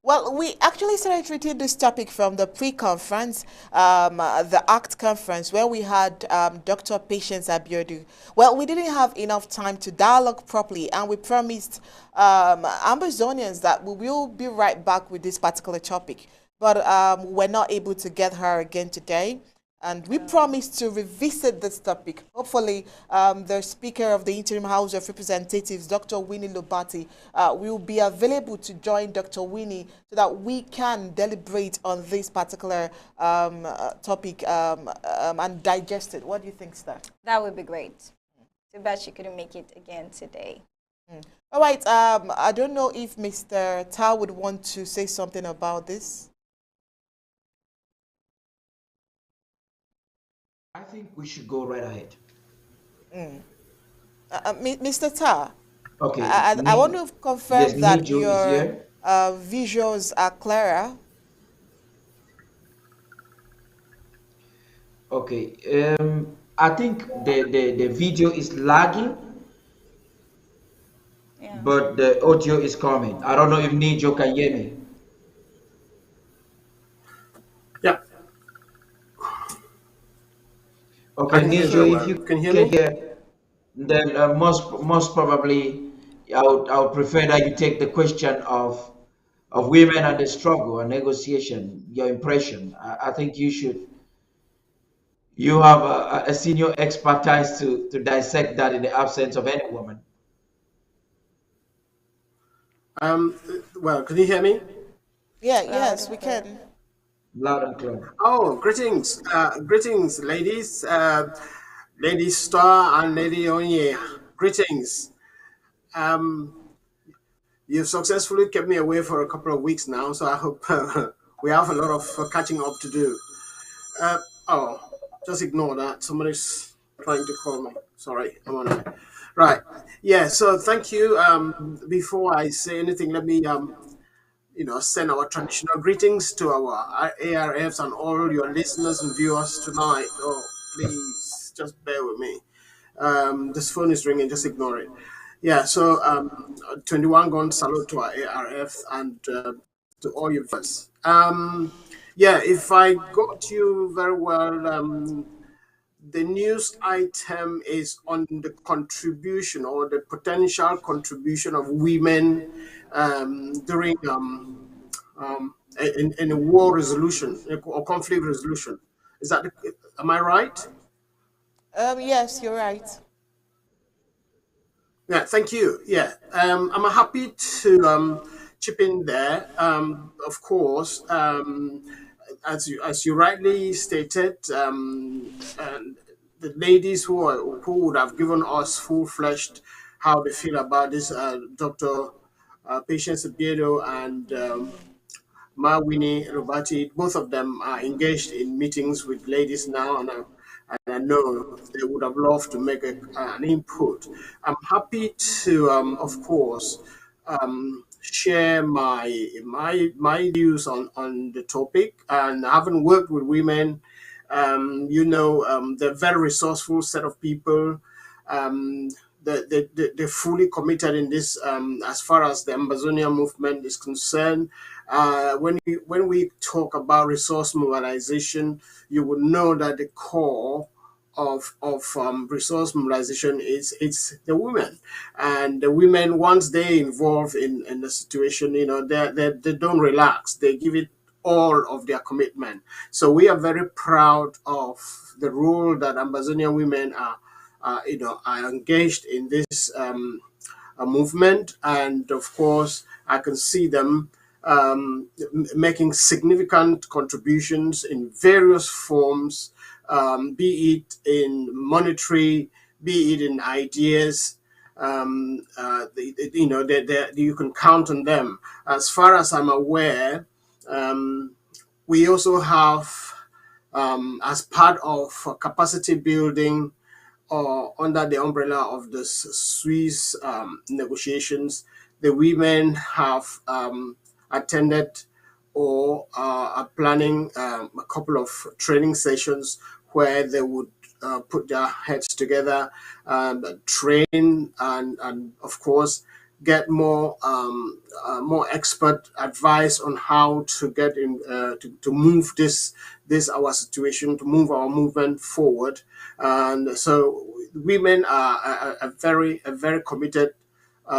Well, we actually started treating this topic from the pre-conference, the ACT conference, where we had Dr. Patience Abiodu. Well, we didn't have enough time to dialogue properly, and we promised Ambazonians that we will be right back with this particular topic. But we're not able to get her again today. And we promised to revisit this topic. Hopefully, the Speaker of the Interim House of Representatives, Dr. Winnie Lobati, will be available to join Dr. Winnie so that we can deliberate on this particular topic and digest it. What do you think, Star? That would be great. Too bad she couldn't make it again today. All right. I don't know if Mr. Ta would want to say something about this. I think we should go right ahead. Mr. Ta, Okay. I want to confirm yes, that Nijo your visuals are clearer. Okay. I think the video is lagging, but the audio is coming. I don't know if Nijo can hear me. Yeah. Okay, Nijo, if you can you can hear me? hear, then most probably I would prefer that you take the question of women and the struggle and negotiation. Your impression. I think you have a senior expertise to dissect that in the absence of any woman. Well, can you hear me? Yeah, yes, we can. Loud and clear. Oh, greetings, greetings, ladies, Lady Star and Lady Onye. Greetings. You've successfully kept me away for a couple of weeks now, so I hope we have a lot of catching up to do. Oh, just ignore that. Somebody's trying to call me. Sorry, I'm on it. Right. Yeah. So thank you. Before I say anything, let me send our traditional greetings to our ARFs and all your listeners and viewers tonight. Oh, please, just bear with me. This phone is ringing, just ignore it. Yeah, so 21 gun salute to our ARF and to all your viewers. Yeah, if I got you very well, the news item is on the contribution or the potential contribution of women during in a war resolution or conflict resolution. Is that am I right? Yes, you're right. Yeah, thank you. Yeah, I'm happy to chip in there. Of course, as you rightly stated, and the ladies who would have given us full-fledged how they feel about this, Dr. Patience Abiedo and Winnie Robati, both of them are engaged in meetings with ladies now, and I know they would have loved to make an input. I'm happy to, of course, share my views on the topic. And having worked with women, they're very resourceful set of people. Um, they're fully committed in this, as far as the Ambazonia movement is concerned. When we talk about resource mobilization, you would know that the core of resource mobilization is it's the women, and the women, once they involve in the situation, they don't relax. They give it all of their commitment. So we are very proud of the role that Amazonian women are engaged in this movement, and of course, I can see them making significant contributions in various forms, be it in monetary, be it in ideas. You can count on them. As far as I'm aware, we also have, as part of capacity building, or under the umbrella of the Swiss negotiations, the women have attended or are planning a couple of training sessions where they would put their heads together and train, and of course get more expert advice on how to get in to move this our situation, to move our movement forward. And so women are a very committed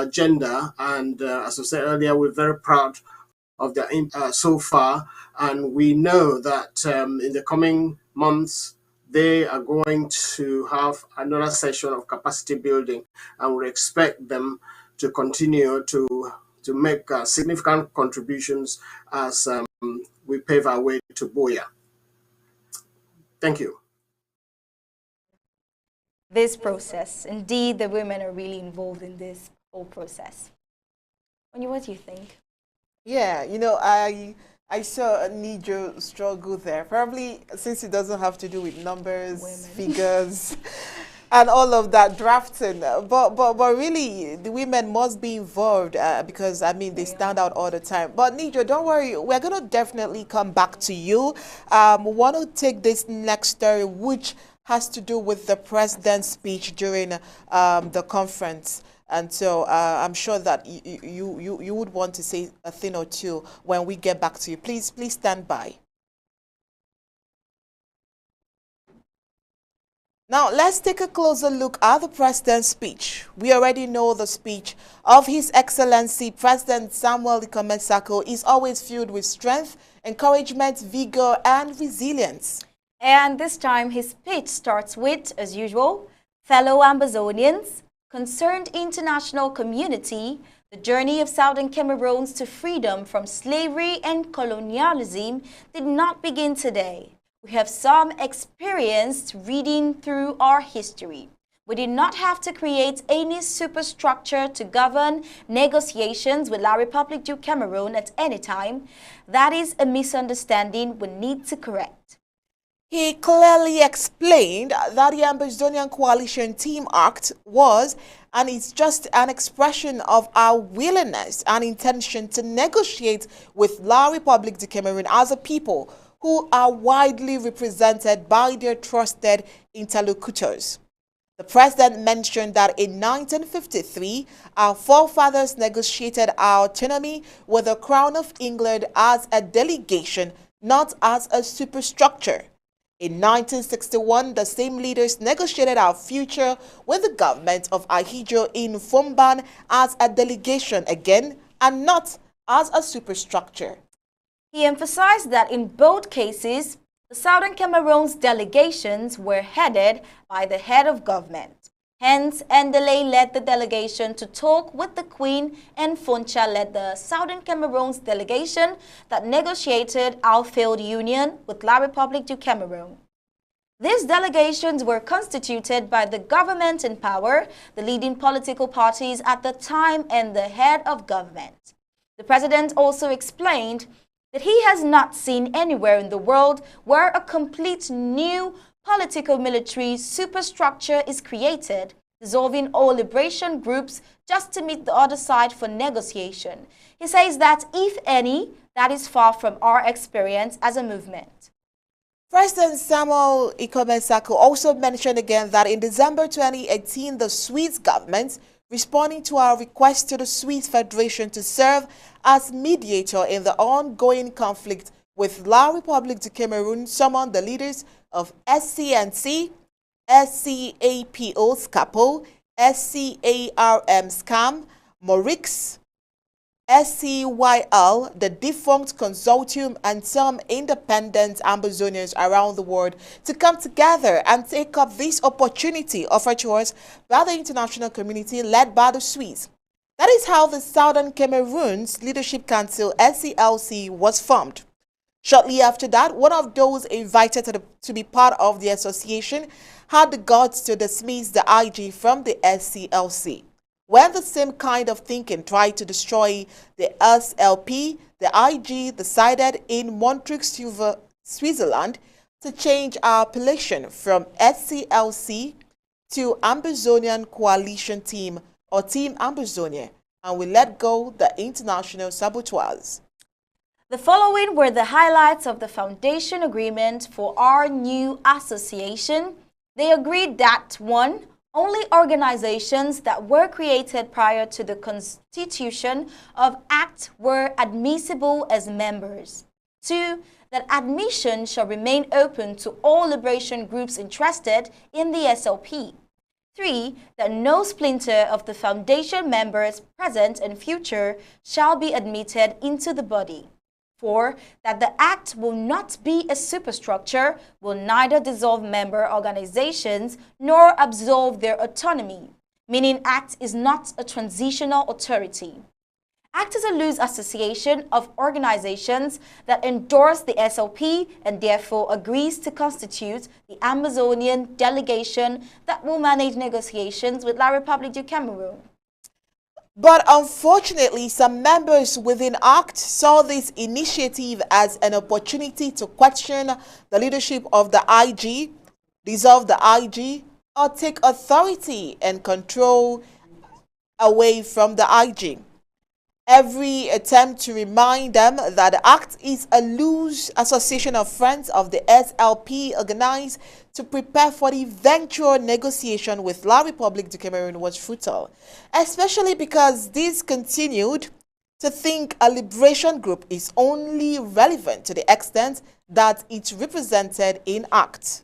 gender, and as I said earlier, we're very proud of their so far, and we know that in the coming months they are going to have another session of capacity building, and we expect them to continue to make significant contributions as we pave our way to Boya. Thank you. This process, indeed, the women are really involved in this whole process. What do you think? Yeah, I saw Nijo struggle there. Probably since it doesn't have to do with numbers, figures, and all of that drafting. But really, the women must be involved because I mean they stand out all the time. But Nijo, don't worry, we're gonna definitely come back to you. We want to take this next story, which has to do with the president's speech during the conference. And so I'm sure that you would want to say a thing or two when we get back to you. Please stand by. Now, let's take a closer look at the president's speech. We already know the speech of His Excellency President Samuel Ikome Sako is always filled with strength, encouragement, vigor, and resilience. And this time, his speech starts with, as usual, fellow Ambazonians, concerned international community, the journey of Southern Cameroons to freedom from slavery and colonialism did not begin today. We have some experience reading through our history. We did not have to create any superstructure to govern negotiations with La République du Cameroun at any time. That is a misunderstanding we need to correct. He clearly explained that the Ambazonian Coalition Team Act was and is just an expression of our willingness and intention to negotiate with La République du Cameroun as a people who are widely represented by their trusted interlocutors. The president mentioned that in 1953, our forefathers negotiated our autonomy with the Crown of England as a delegation, not as a superstructure. In 1961, the same leaders negotiated our future with the government of Ahijo in Fumban as a delegation again and not as a superstructure. He emphasized that in both cases, the Southern Cameroon's delegations were headed by the head of government. Hence, Ndele led the delegation to talk with the Queen, and Foncha led the Southern Cameroon's delegation that negotiated our failed union with La République du Cameroun. These delegations were constituted by the government in power, the leading political parties at the time, and the head of government. The president also explained that he has not seen anywhere in the world where a complete new political military superstructure is created, dissolving all liberation groups just to meet the other side for negotiation. He says that, if any, that is far from our experience as a movement. President Samuel Ikome-Sako also mentioned again that in December 2018, the Swiss government, responding to our request to the Swiss Federation to serve as mediator in the ongoing conflict with La République du Cameroun, summoned the leaders of SCNC, SCAPO SCAPO, SCARM SCAM, Morix, SCYL, the defunct consortium, and some independent Ambazonians around the world to come together and take up this opportunity offered to us by the international community led by the Swiss. That is how the Southern Cameroon's Leadership Council, SCLC, was formed. Shortly after that, one of those invited to be part of the association had the guts to dismiss the IG from the SCLC. When the same kind of thinking tried to destroy the SLP, the IG decided in Montreux, Switzerland, to change our appellation from SCLC to Ambazonian Coalition Team or Team Ambazonia, and we let go the international saboteurs. The following were the highlights of the foundation agreement for our new association. They agreed that 1. Only organizations that were created prior to the constitution of ACT were admissible as members. 2. That admission shall remain open to all liberation groups interested in the SLP. 3. That no splinter of the foundation members present and future shall be admitted into the body. 4. That the Act will not be a superstructure, will neither dissolve member organizations nor absolve their autonomy, meaning Act is not a transitional authority. Act is a loose association of organizations that endorse the SLP and therefore agrees to constitute the Amazonian delegation that will manage negotiations with La République du Cameroun. But unfortunately, some members within ACT saw this initiative as an opportunity to question the leadership of the IG, dissolve the IG, or take authority and control away from the IG. Every attempt to remind them that the ACT is a loose association of friends of the SLP organized to prepare for the eventual negotiation with La République du Cameroun was futile, especially because these continued to think a liberation group is only relevant to the extent that it's represented in ACT.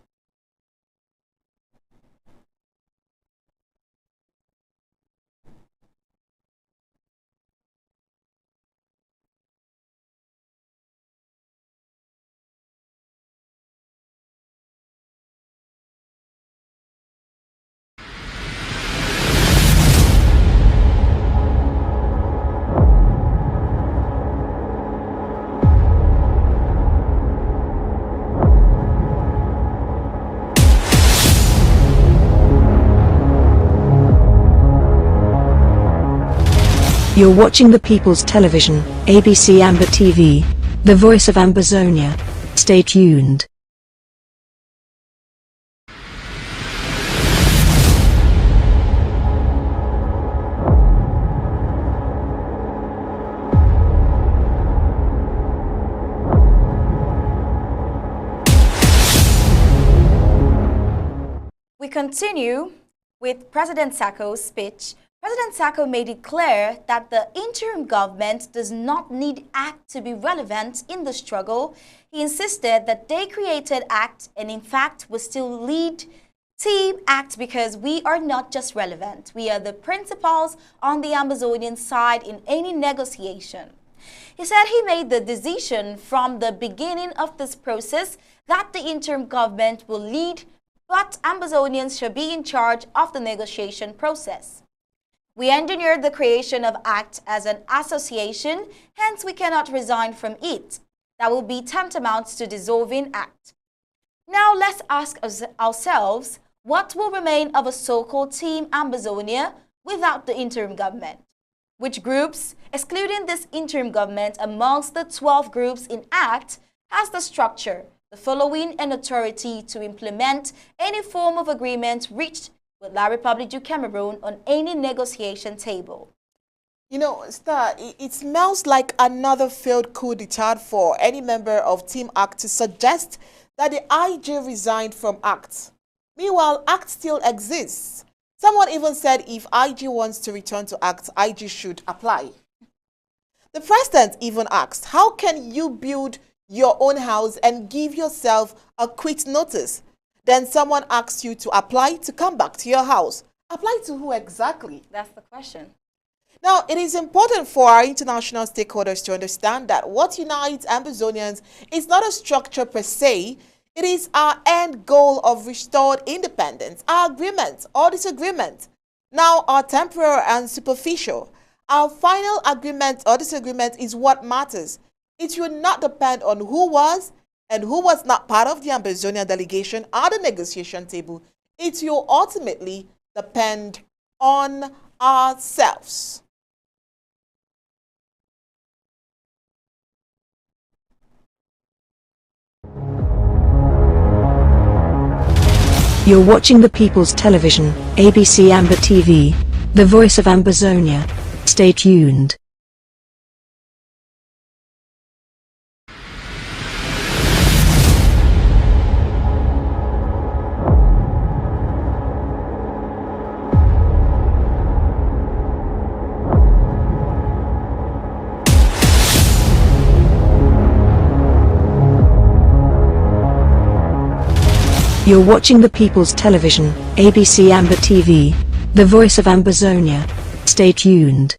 You're watching the People's Television, ABC Amba TV, the voice of Ambazonia. Stay tuned. We continue with President Sako's speech. President Sako made it clear that the interim government does not need ACT to be relevant in the struggle. He insisted that they created ACT and in fact will still lead Team ACT because we are not just relevant. We are the principals on the Amazonian side in any negotiation. He said he made the decision from the beginning of this process that the interim government will lead, but Ambazonians shall be in charge of the negotiation process. We engineered the creation of ACT as an association, hence we cannot resign from it. That will be tantamount to dissolving ACT. Now let's ask ourselves, what will remain of a so-called Team Ambazonia without the interim government? Which groups, excluding this interim government amongst the 12 groups in ACT, has the structure, the following and authority to implement any form of agreement reached with La République du Cameroun on any negotiation table? You know, Star, it smells like another failed coup d'etat for any member of Team ACT to suggest that the IG resigned from ACT. Meanwhile, ACT still exists. Someone even said if IG wants to return to ACT, IG should apply. The president even asked, how can you build your own house and give yourself a quit notice? Then someone asks you to apply to come back to your house. Apply to who exactly? That's the question. Now, it is important for our international stakeholders to understand that what unites Ambazonians is not a structure per se. It is our end goal of restored independence. Our agreement or disagreement now are temporary and superficial. Our final agreement or disagreement is what matters. It will not depend on who was and who was not part of the Ambazonia delegation at the negotiation table. It will ultimately depend on ourselves. You're watching the People's Television, ABC Amba TV, the voice of Ambazonia. Stay tuned. You're watching the People's Television, ABC Amba TV, the voice of Ambazonia. Stay tuned.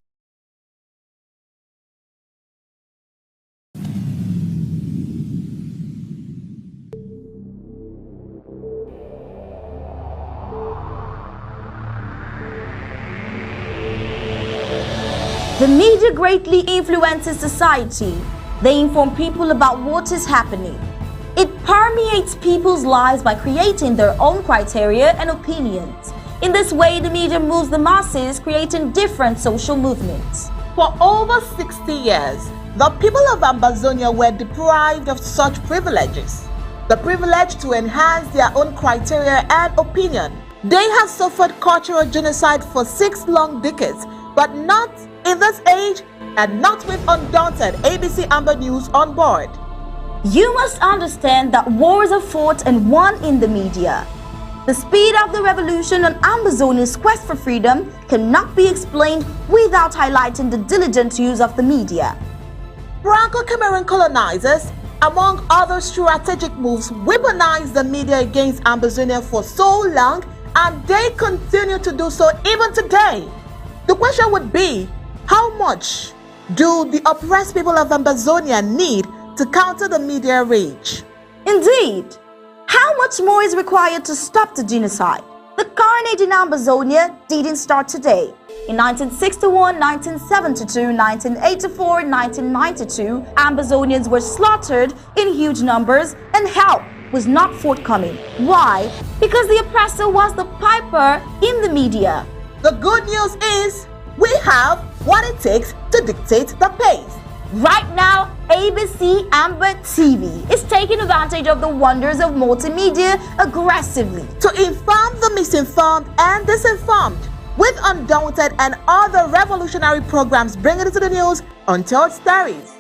The media greatly influences society. They inform people about what is happening. It permeates people's lives by creating their own criteria and opinions. In this way, the media moves the masses, creating different social movements. For over 60 years, the people of Ambazonia were deprived of such privileges. The privilege to enhance their own criteria and opinion. They have suffered cultural genocide for 6 long decades, but not in this age and not with Undaunted ABC Amba News on board. You must understand that wars are fought and won in the media. The speed of the revolution on Ambazonia's quest for freedom cannot be explained without highlighting the diligent use of the media. Franco-Cameroon colonizers, among other strategic moves, weaponized the media against Ambazonia for so long, and they continue to do so even today. The question would be, how much do the oppressed people of Ambazonia need to counter the media rage? Indeed, how much more is required to stop the genocide? The carnage in Ambazonia didn't start today. In 1961, 1972, 1984, 1992, Ambazonians were slaughtered in huge numbers and help was not forthcoming. Why? Because the oppressor was the piper in the media. The good news is we have what it takes to dictate the pace. Right now, ABC Amba TV is taking advantage of the wonders of multimedia aggressively to inform the misinformed and disinformed with Undaunted and other revolutionary programs bringing it to the news untold stories.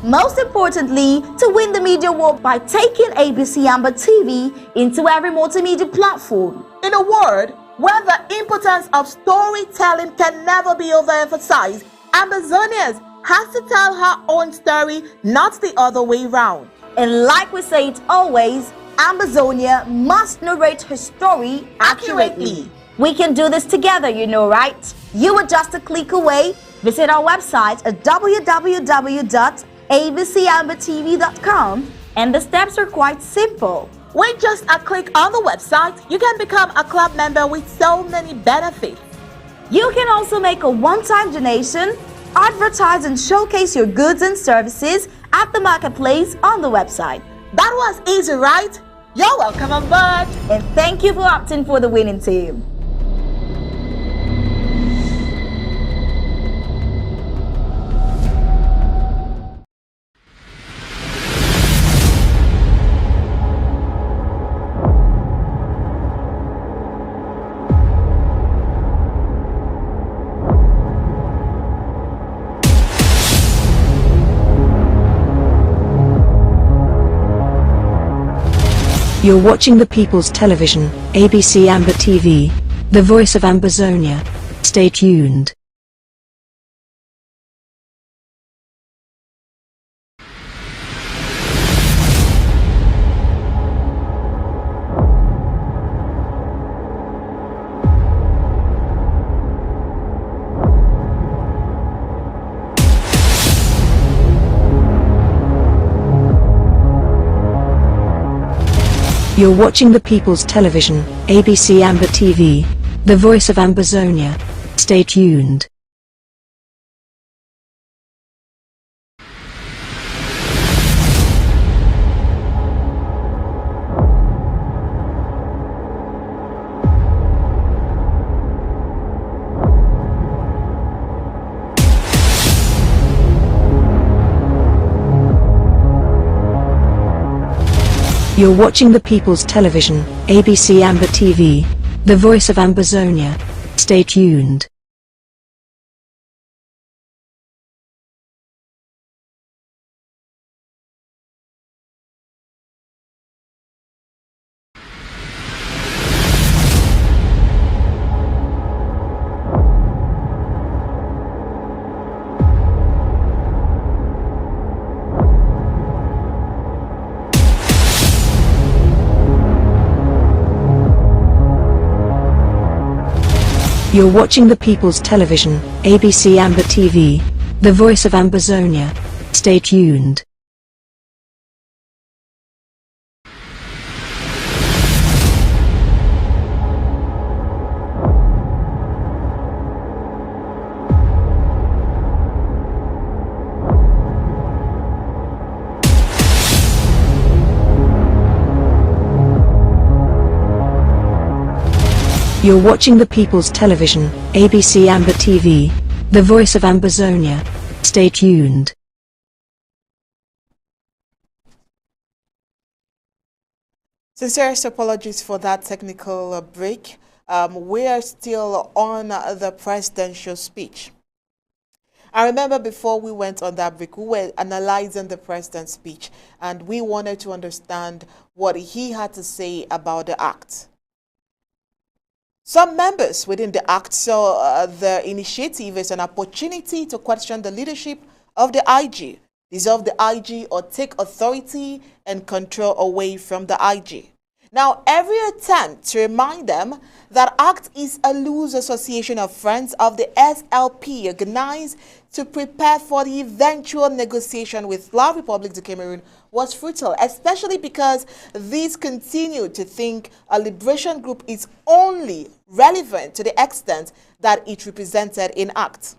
Most importantly, to win the media war by taking ABC Amba TV into every multimedia platform. In a word, where the importance of storytelling can never be overemphasized, Ambazonians has to tell her own story, not the other way round. And like we say it always, Ambazonia must narrate her story accurately. We can do this together, you know, right? You are just a click away. Visit our website at www.abcambatv.com, and the steps are quite simple. With just a click on the website, you can become a club member with so many benefits. You can also make a one-time donation, advertise and showcase your goods and services at the marketplace on the website. That was easy, right? You're welcome on board. And thank you for opting for the winning team. You're watching the People's Television, ABC Amba TV, the voice of Ambazonia. Stay tuned. You're watching the People's Television, ABC Amba TV, the voice of Ambazonia. Stay tuned. You're watching the People's Television, ABC Amba TV, the voice of Ambazonia. Stay tuned. You're watching the People's Television, ABC Amba TV, the voice of Ambazonia. Stay tuned. You're watching the People's Television, ABC Amba TV, the voice of Ambazonia. Stay tuned. Sincerest apologies for that technical break. We are still on the presidential speech. I remember before we went on that break, we were analyzing the president's speech and we wanted to understand what he had to say about the act. Some members within the act saw the initiative as an opportunity to question the leadership of the IG, dissolve the IG or take authority and control away from the IG. Now, every attempt to remind them that ACT is a loose association of friends of the SLP organized to prepare for the eventual negotiation with La République du Cameroon was futile, especially because these continue to think a liberation group is only relevant to the extent that it represented in ACT.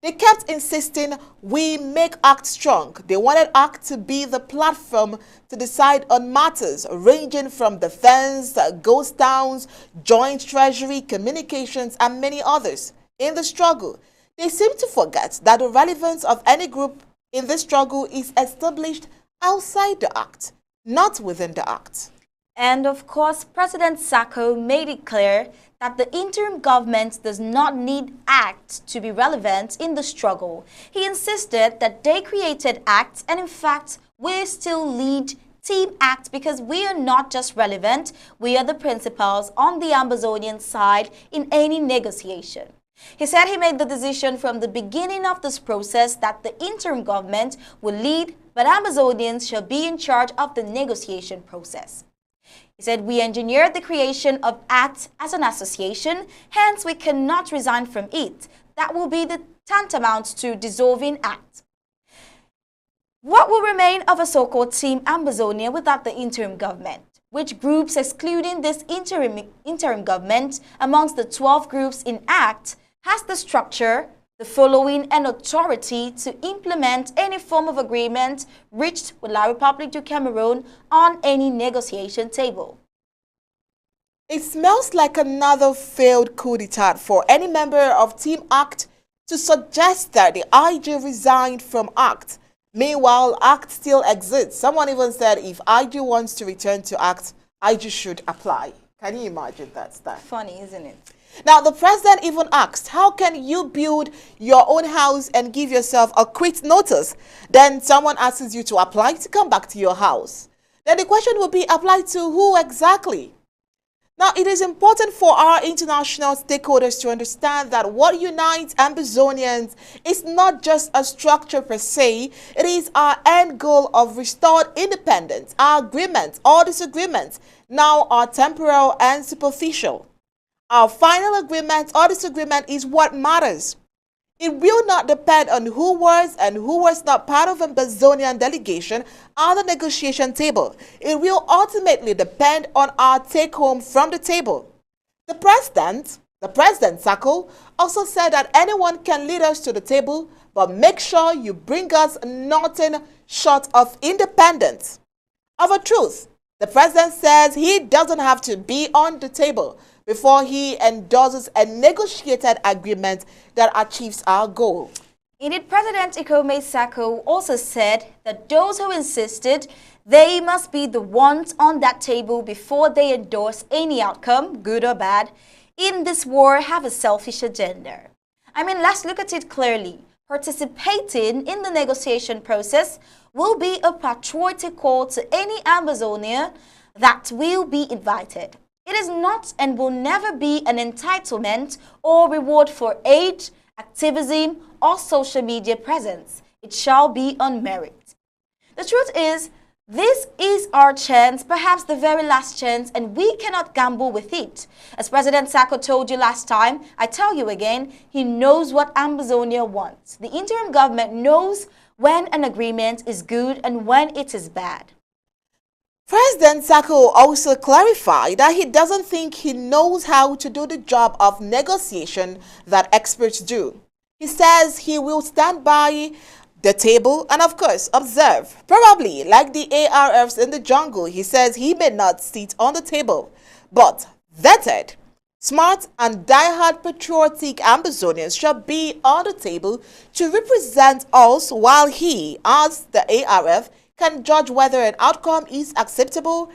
They kept insisting, we make ACT strong. They wanted ACT to be the platform to decide on matters ranging from defense, ghost towns, joint treasury, communications, and many others. In the struggle, they seem to forget that the relevance of any group in this struggle is established outside the ACT, not within the ACT. And of course, President Sako made it clear that the interim government does not need ACT to be relevant in the struggle. He insisted that they created ACT, and in fact, we still lead Team ACT because we are not just relevant, we are the principals on the Ambazonian side in any negotiation. He said he made the decision from the beginning of this process that the interim government will lead, but Ambazonians shall be in charge of the negotiation process. He said, we engineered the creation of ACT as an association, hence we cannot resign from it. That will be the tantamount to dissolving ACT. What will remain of a so-called Team Ambazonia without the interim government? Which groups, excluding this interim government, amongst the 12 groups in ACT, has the structure, the following, and authority to implement any form of agreement reached with La République du Cameroon on any negotiation table? It smells like another failed coup d'etat for any member of Team ACT to suggest that the IG resigned from ACT. Meanwhile, ACT still exists. Someone even said if IG wants to return to ACT, IG should apply. Can you imagine that stuff? Funny, isn't it? Now, the president even asked, how can you build your own house and give yourself a quit notice? Then someone asks you to apply to come back to your house. then the question will be applied to who exactly? Now, it is important for our international stakeholders to understand that what unites Ambazonians is not just a structure per se, it is our end goal of restored independence. Our agreements or disagreements now are temporal and superficial. Our final agreement or disagreement is what matters. It will not depend on who was and who was not part of a Ambazonian delegation on the negotiation table. It will ultimately depend on our take home from the table. The President Sako, also said that anyone can lead us to the table, but make sure you bring us nothing short of independence. Of a truth, the President says he doesn't have to be on the table before he endorses a negotiated agreement that achieves our goal. Indeed, President Ikome Sako also said that those who insisted they must be the ones on that table before they endorse any outcome, good or bad, in this war have a selfish agenda. I mean, let's look at it clearly. Participating in the negotiation process will be a patriotic call to any Ambazonia that will be invited. It is not and will never be an entitlement or reward for aid, activism, or social media presence. It shall be on merit. The truth is, this is our chance, perhaps the very last chance, and we cannot gamble with it. As President Sako told you last time, I tell you again, he knows what Ambazonia wants. The interim government knows when an agreement is good and when it is bad. President Sako also clarified that he doesn't think he knows how to do the job of negotiation that experts do. He says he will stand by the table and, of course, observe. Probably like the ARFs in the jungle, he says he may not sit on the table, but vetted, smart and diehard patriotic Ambazonians shall be on the table to represent us while he, as the ARF, can judge whether an outcome is acceptable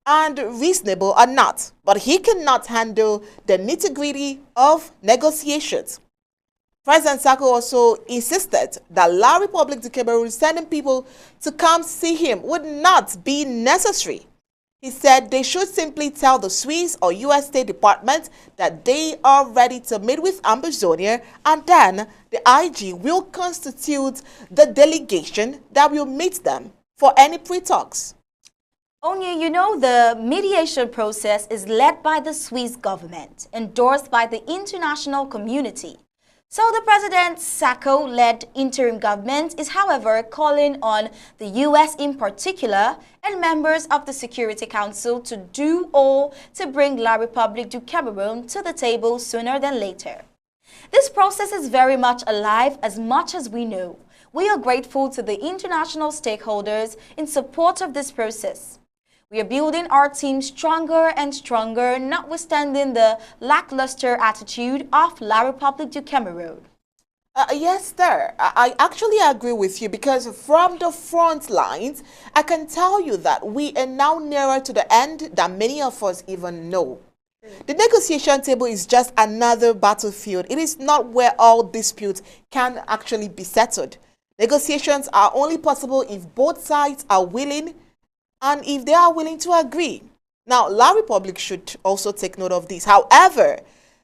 and reasonable or not, but he cannot handle the nitty-gritty of negotiations. President Sako also insisted that La République du Cameroon sending people to come see him would not be necessary. He said they should simply tell the Swiss or US State Department that they are ready to meet with Ambazonia, and then the IG will constitute the delegation that will meet them for any pre-talks. Only you know the mediation process is led by the Swiss government, endorsed by the international community. So the President Sako-led interim government is, however, calling on the US in particular and members of the Security Council to do all to bring La République du Cameroun to the table sooner than later. This process is very much alive as much as we know. We are grateful to the international stakeholders in support of this process. We are building our team stronger and stronger, notwithstanding the lackluster attitude of La République du Cameroun. Yes, sir. I actually agree with you because from the front lines, I can tell you that we are now nearer to the end than many of us even know. The negotiation table is just another battlefield. It is not where all disputes can actually be settled. Negotiations are only possible if both sides are willing and if they are willing to agree. Now, La République should also take note of this. However,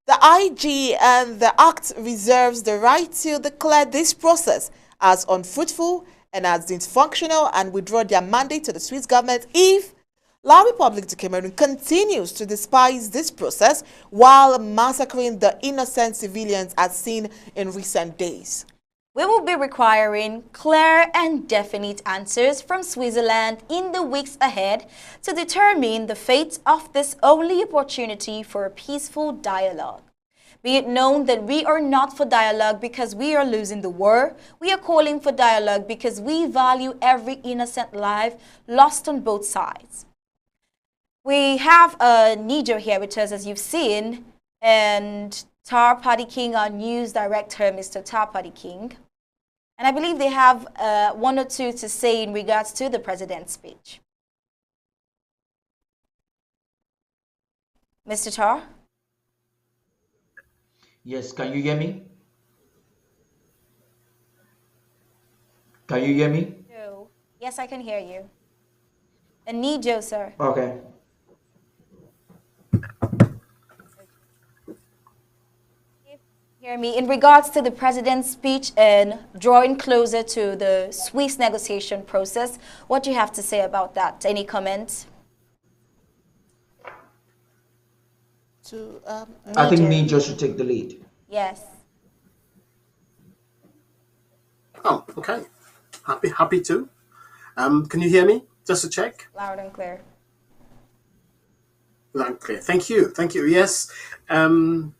the IG and the Act reserves the right to declare this process as unfruitful and as dysfunctional and withdraw their mandate to the Swiss government if La République du Cameroun continues to despise this process while massacring the innocent civilians as seen in recent days. We will be requiring clear and definite answers from Switzerland in the weeks ahead to determine the fate of this only opportunity for a peaceful dialogue. Be it known that we are not for dialogue because we are losing the war. We are calling for dialogue because we value every innocent life lost on both sides. We have a Niger here with us, as you've seen, and Tar Party King, our news director, Mr. Tar Party King. And I believe they have one or two to say in regards to the president's speech. Mr. Tar? Yes, can you hear me? Can you hear me? No. Yes, I can hear you. And Nijo, sir. Okay. Hear me. In regards to the president's speech and drawing closer to the Swiss negotiation process, what do you have to say about that? Any comments? To I think Nijo. Nijo should take the lead. Yes. Oh, okay. Happy to. Can you hear me? Just to check. Loud and clear. Loud and clear. Thank you. Yes. I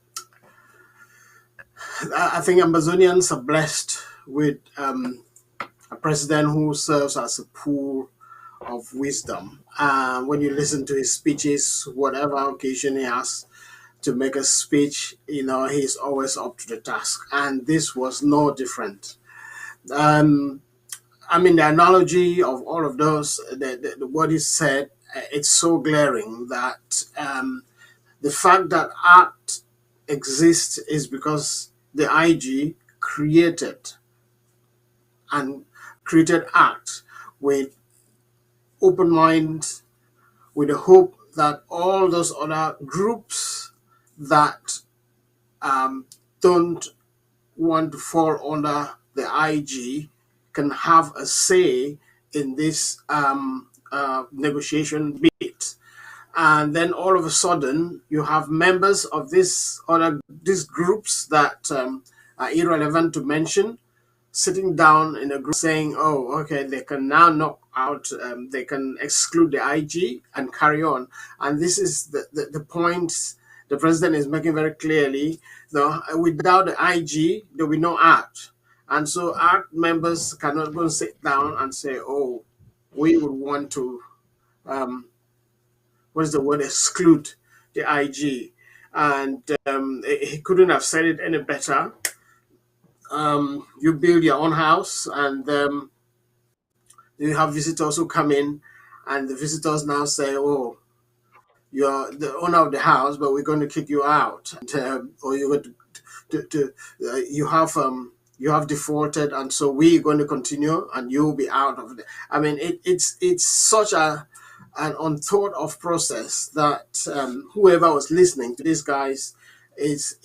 think Ambazonians are blessed with a president who serves as a pool of wisdom. When you listen to his speeches, whatever occasion he has to make a speech, he's always up to the task. And this was no different. The analogy of all of those, what he said, it's so glaring that the fact that art exists is because the IG created art with open minds, with the hope that all those other groups that don't want to fall under the IG can have a say in this negotiation bit. And then all of a sudden, you have members of these groups that are irrelevant to mention, sitting down in a group saying, "Oh, okay, they can now knock out, they can exclude the IG and carry on." And this is the point the president is making very clearly. Without the IG, there will be no art. And so art members cannot go and sit down and say, "Oh, we would want to, exclude the IG." And he couldn't have said it any better. You build your own house, and you have visitors who come in, and the visitors now say, "Oh, you're the owner of the house, but we're going to kick you out," and, or you're going you have defaulted, and so we're going to continue, and you'll be out of it. It's such an unthought of process that whoever was listening to these guys, it's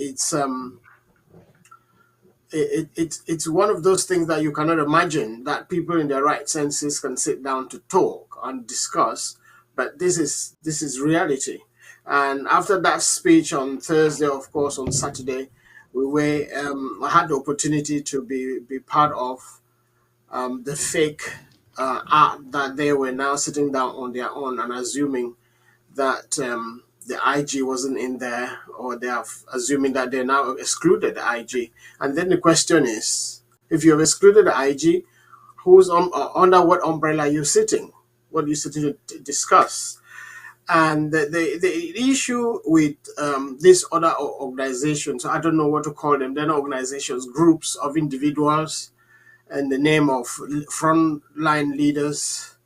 one of those things that you cannot imagine that people in their right senses can sit down to talk and discuss. But this is reality. And after that speech on Thursday, of course, on Saturday, I had the opportunity to be part of the fake art that they were now sitting down on their own and assuming that the IG wasn't in there, or they are assuming that they now excluded the IG. And then the question is, if you have excluded the IG, who's under what umbrella are you sitting? What are you sitting to discuss? And the issue with these other organizations, I don't know what to call them, they're not organizations, groups of individuals in the name of frontline leaders,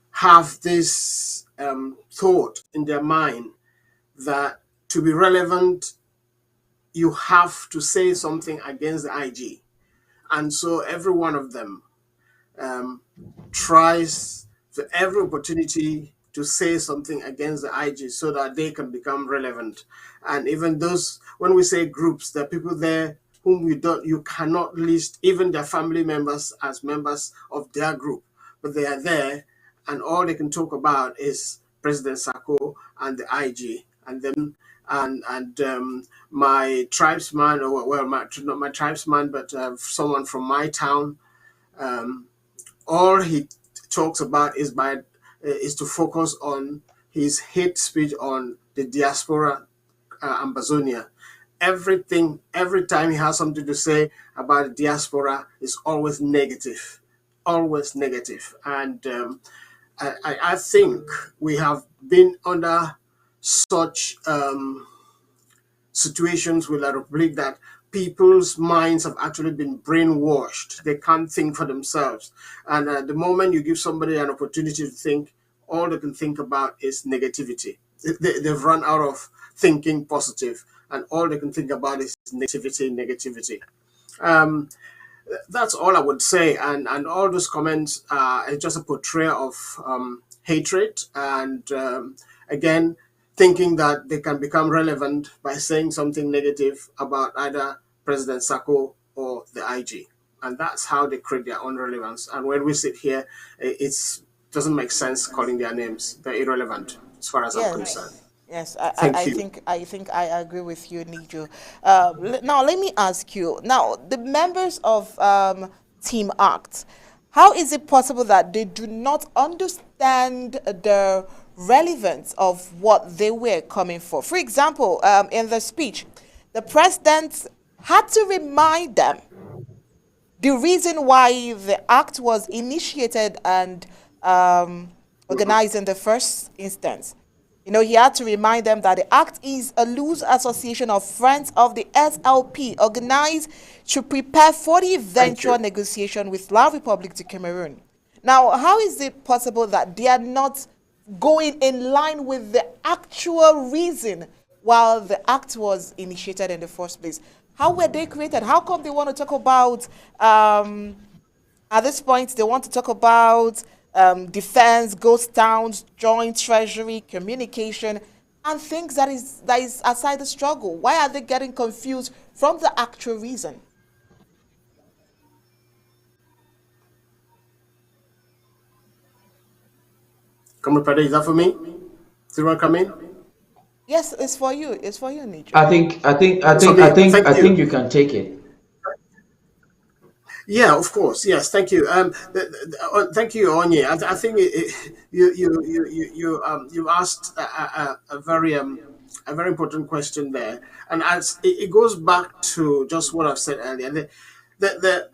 have this thought in their mind that to be relevant, you have to say something against the IG. And so every one of them tries for every opportunity to say something against the IG so that they can become relevant. And even those, when we say groups, there are people there whom you cannot list even their family members as members of their group, but they are there, and all they can talk about is President Sako and the IG. And then my tribesman, or well, not my tribesman, but someone from my town, all he talks about is to focus on his hate speech on the diaspora, Ambazonia. Every time he has something to say about the diaspora, is always negative. And I think we have been under such situations with La Republique that people's minds have actually been brainwashed. They can't think for themselves. And the moment you give somebody an opportunity to think, all they can think about is negativity. They've run out of thinking positive, and all they can think about is negativity. That's all I would say. And all those comments are just a portrayal of hatred and again thinking that they can become relevant by saying something negative about either President Sako or the IG, and that's how they create their own relevance. And when we sit here, it's doesn't make sense calling their names. They're irrelevant as far as I'm concerned. Yes, yes, I, I, Thank I you. think I think I agree with you, Nijo. Now let me ask you. Now the members of Team Act, how is it possible that they do not understand the relevance of what they were coming for? For example, in the speech, the president had to remind them the reason why the act was initiated and organized in the first instance. You know, he had to remind them that the act is a loose association of friends of the SLP organized to prepare for the Thank eventual you. negotiation with La Republic de Cameroon. Now, how is it possible that they are not going in line with the actual reason while the act was initiated in the first place? How were they created? How come they want to talk about, at this point, they want to talk about defense, ghost towns, joint treasury, communication, and things that is aside the struggle? Why are they getting confused from the actual reason? Comrade Pade, is that for me? Does anyone come in? Yes, it's for you. It's for you, Nijo. It's for me. Thank I think you. you can take it. Yeah, of course. Yes, thank you. Thank you, Onye. I think you asked a very important question there, and as it goes back to just what I've said earlier. The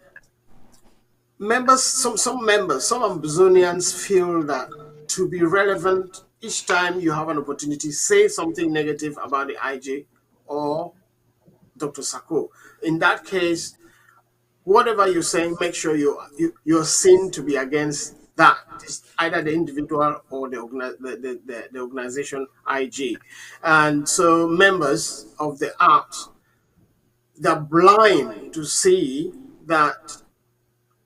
members, some members, some Ambazonians feel that to be relevant, each time you have an opportunity, say something negative about the IG or Dr. Sako. In that case, whatever you're saying, make sure you're seen to be against that, either the individual or the organization IG. And so members of the arts, they're blind to see that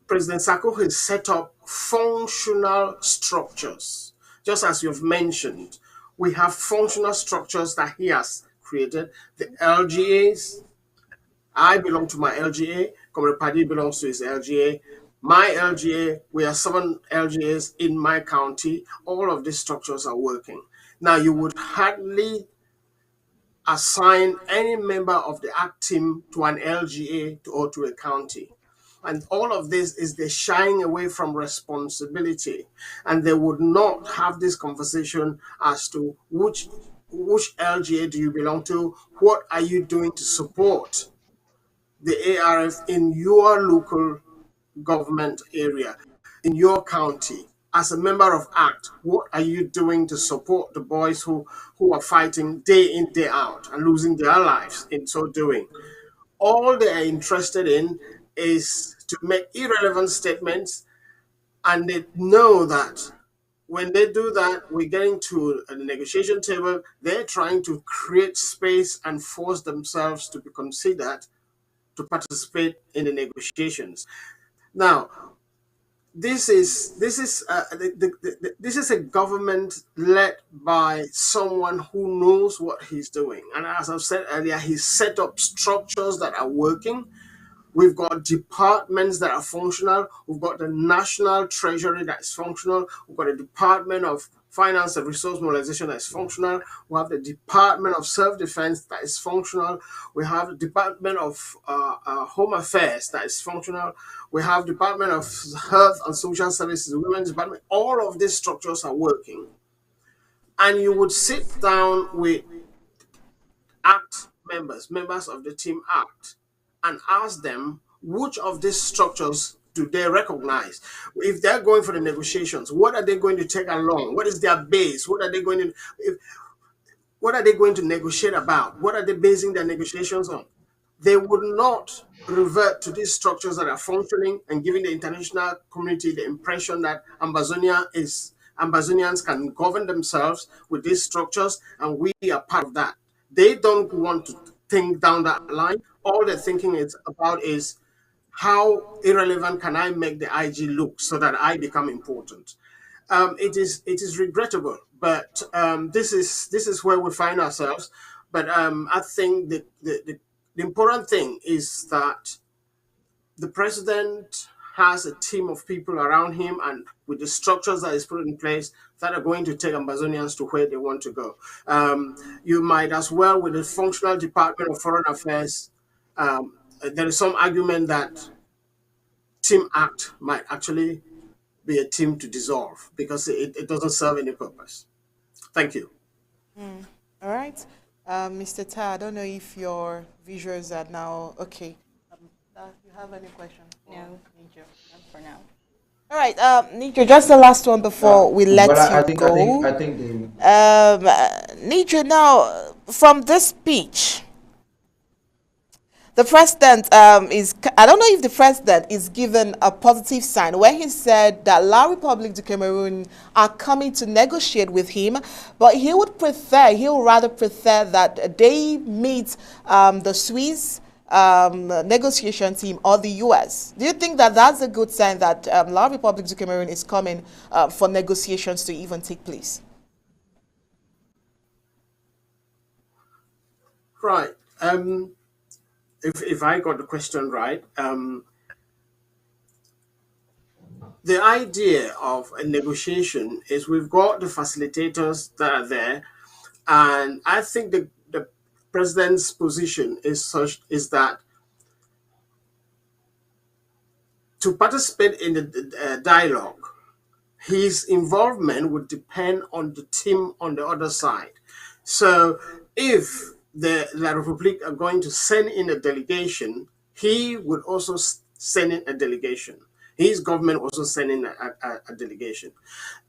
President Sako has set up functional structures. Just as you've mentioned, we have functional structures that he has created. The LGAs, I belong to my LGA, Comrade Paddy belongs to his LGA. My LGA, we are 7 LGAs in my county. All of these structures are working. Now, you would hardly assign any member of the ACT team to an LGA or to a county. And all of this is the shying away from responsibility. And they would not have this conversation as to which LGA do you belong to? What are you doing to support the ARF in your local government area, in your county? As a member of ACT, what are you doing to support the boys who are fighting day in, day out and losing their lives in so doing? All they are interested in is to make irrelevant statements, and they know that when they do that, we're getting to the negotiation table. They're trying to create space and force themselves to be considered to participate in the negotiations. Now, this is a government led by someone who knows what he's doing, and as I've said earlier, he's set up structures that are working. We've got departments that are functional. We've got the National Treasury that is functional. We've got a Department of Finance and Resource Mobilization that is functional. We have the Department of Self-Defense that is functional. We have the Department of Home Affairs that is functional. We have Department of Health and Social Services, Women's Department. All of these structures are working. And you would sit down with ACT members of the team ACT, and ask them which of these structures do they recognize. If they're going for the negotiations, what are they going to take along? What is their base? What are they going to negotiate about? What are they basing their negotiations on? They would not revert to these structures that are functioning and giving the international community the impression that Ambazonians can govern themselves with these structures, and we are part of that. They don't want to think down that line. All they're thinking is about is how irrelevant can I make the IG look so that I become important? It is regrettable, but this is where we find ourselves. But I think the important thing is that the president has a team of people around him, and with the structures that is put in place, that are going to take Ambazonians to where they want to go. You might as well, with the functional Department of Foreign Affairs, there is some argument that Team Act might actually be a team to dissolve because it doesn't serve any purpose. Thank you. All right. Mr. Ta, I don't know if your visuals are now okay. You have any question? No, Nijo, not for now. All right, Nijo, just the last one before we let you go. I think the Nijo, now from this speech, the president I don't know if the president is given a positive sign where he said that La République du Cameroon are coming to negotiate with him, but he would rather prefer that they meet the Swiss negotiation team or the US. Do you think that that's a good sign that La République du Cameroon is coming for negotiations to even take place? Right. If I got the question right, the idea of a negotiation is we've got the facilitators that are there, and I think the president's position is that to participate in the dialogue, his involvement would depend on the team on the other side. So if the La République are going to send in a delegation, he would also send in a delegation. His government also send in a delegation.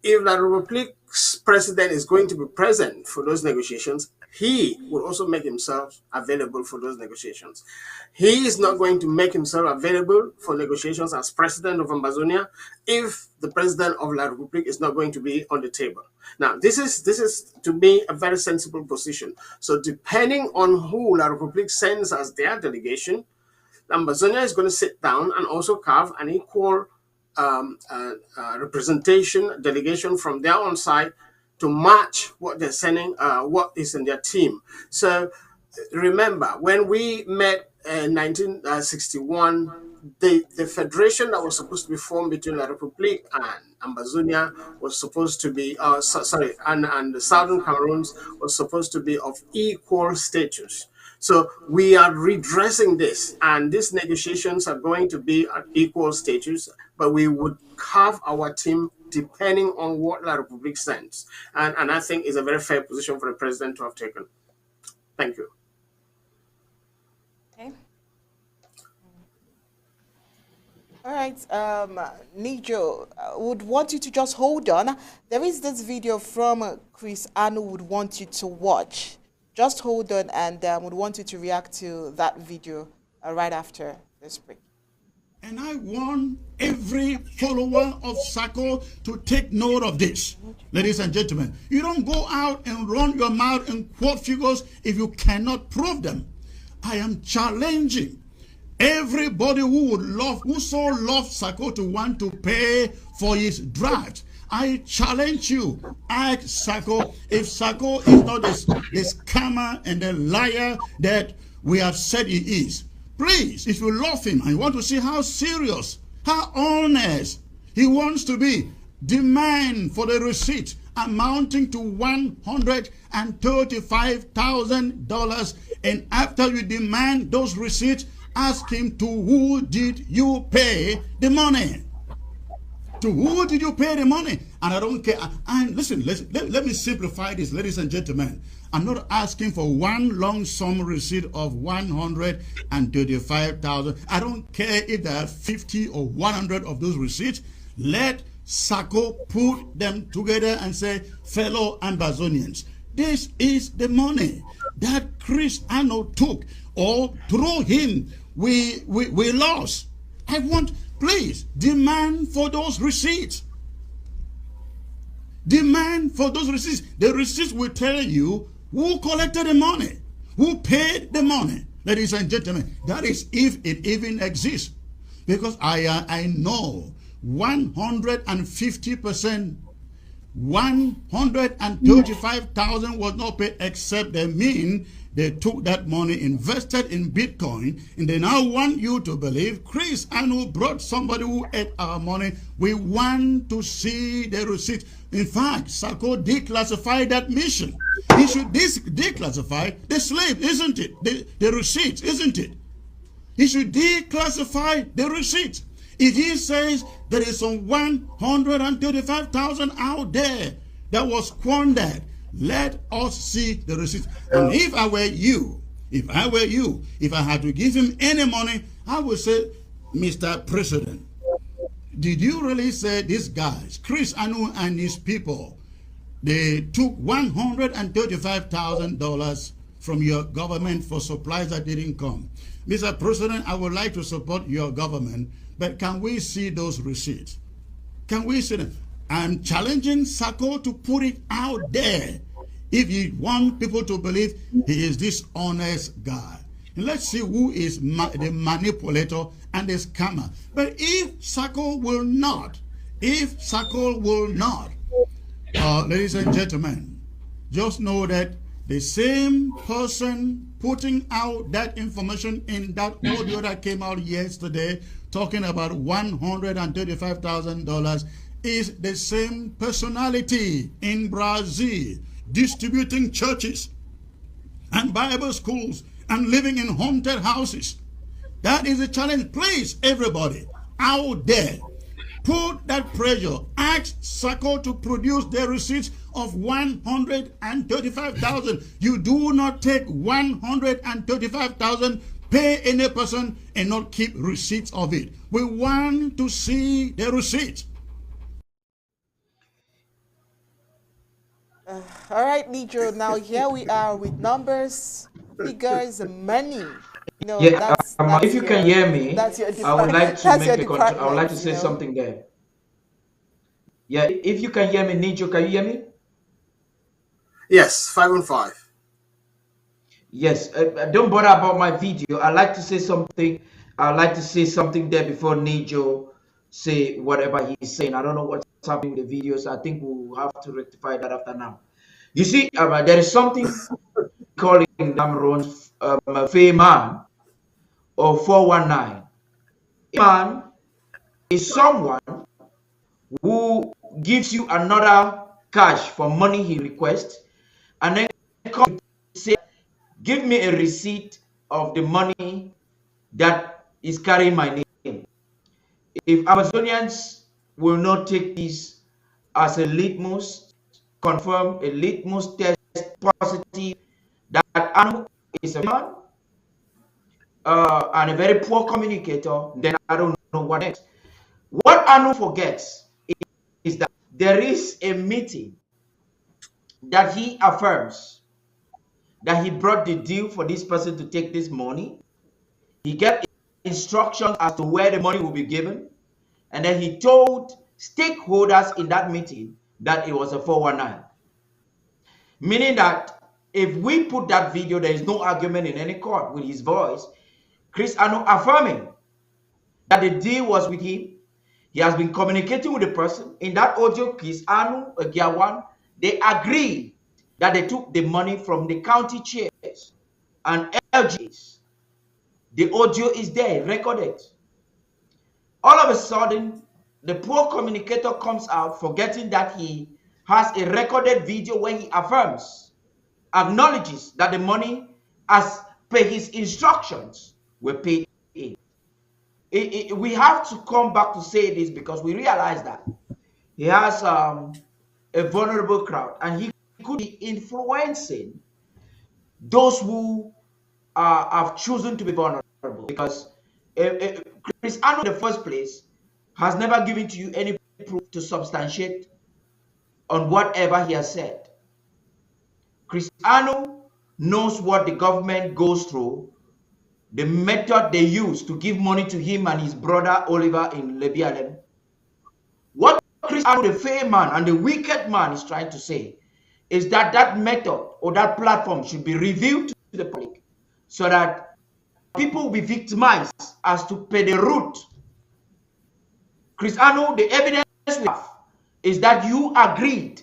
If La République's president is going to be present for those negotiations, he will also make himself available for those negotiations. He is not going to make himself available for negotiations as president of Ambazonia if the president of La République is not going to be on the table. Now, this is to me a very sensible position. So depending on who La République sends as their delegation, Ambazonia is going to sit down and also carve an equal delegation from their own side to match what they're sending, what is in their team. So remember, when we met in 1961, the federation that was supposed to be formed between La République and Ambazonia was supposed to be, and the Southern Cameroons was supposed to be of equal status. So we are redressing this, and these negotiations are going to be at equal status, but we would carve our team depending on what La République sends. And I think it's a very fair position for the president to have taken. Thank you. Okay. All right, Nijo, would want you to just hold on. There is this video from Chris Anu would want you to watch. Just hold on, and would want you to react to that video right after this break. And I want every follower of Sako to take note of this, ladies and gentlemen. You don't go out and run your mouth and quote figures if you cannot prove them. I am challenging everybody who so loves Sako to want to pay for his draft. I challenge you, ask Sako if Sako is not the scammer and the liar that we have said he is. Please, if you love him and you want to see how serious, how honest he wants to be, demand for the receipt amounting to $135,000. And after you demand those receipts, ask him to who did you pay the money? To who did you pay the money? And I don't care. And listen, let me simplify this, ladies and gentlemen. I'm not asking for one lump sum receipt of $135,000. I don't care if there are 50 or 100 of those receipts. Let Sako put them together and say, fellow Ambazonians, this is the money that Chris Ano took, or through him we lost. I want, please, demand for those receipts. Demand for those receipts. The receipts will tell you who collected the money, who paid the money. Ladies and gentlemen, that is if it even exists. because I know 150%, 135,000 was not paid, except they took that money, invested in Bitcoin, and they now want you to believe Chris Anu brought somebody who ate our money. We want to see the receipt. In fact, Sako declassified that mission. He should declassify the slave, isn't it? The receipts, isn't it? He should declassify the receipts. If he says there is some 135,000 out there that was squandered, let us see the receipts. And if I were you, if I had to give him any money, I would say, Mr. President, did you really say these guys, Chris Anu and his people, they took $135,000 from your government for supplies that didn't come? Mr. President, I would like to support your government, but can we see those receipts? Can we see them? I'm challenging Sako to put it out there if you want people to believe he is this honest guy. And let's see who is the manipulator and the scammer. But if Sako will not, ladies and gentlemen, just know that the same person putting out that information in that audio that came out yesterday talking about $135,000 is the same personality in Brazil, distributing churches and Bible schools and living in haunted houses. That is a challenge. Please, everybody out there, put that pressure. Ask Sako to produce the receipts of 135,000. You do not take 135,000, pay any person, and not keep receipts of it. We want to see the receipts. All right, Nijo. Now here we are with numbers, figures, and money. You know, Yeah, if you can hear me, I would like to I would like to say something there. Yeah, if you can hear me, Nijo, can you hear me? Yes, 5 on 5. Yes, don't bother about my video. I like to say something. I like to say something there before Nijo say whatever he's saying. I don't know what's happening with the videos. I think we'll have to rectify that after now. You see, there is something calling Damron's a fey man or 419. A man is someone who gives you another cash for money he requests, and then come say, give me a receipt of the money that is carrying my name. If Amazonians will not take this as a litmus, confirm a litmus test positive that Anu is a man and a very poor communicator, then I don't know what next. What Anu forgets is that there is a meeting that he affirms that he brought the deal for this person to take this money. He gave instructions as to where the money will be given, and then he told stakeholders in that meeting that it was a 419. Meaning that if we put that video, there is no argument in any court with his voice. Chris Anu affirming that the deal was with him. He has been communicating with the person. In that audio, Chris Anu, Giawan, they agreed that they took the money from the county chairs and LGs. The audio is there, recorded. All of a sudden, the poor communicator comes out, forgetting that he has a recorded video where he affirms, acknowledges that the money, as per his instructions, were paid in. We have to come back to say this because we realize that he has a vulnerable crowd, and he could be influencing those who have chosen to be vulnerable, because Chris Anu in the first place has never given to you any proof to substantiate on whatever he has said. Chris Anu knows what the government goes through, the method they use to give money to him and his brother Oliver in Lebialem. What Chris Anu, the fair man and the wicked man, is trying to say is that that method or that platform should be revealed to the public so that people will be victimized as to pay the root Chris Anu, the evidence we have is that you agreed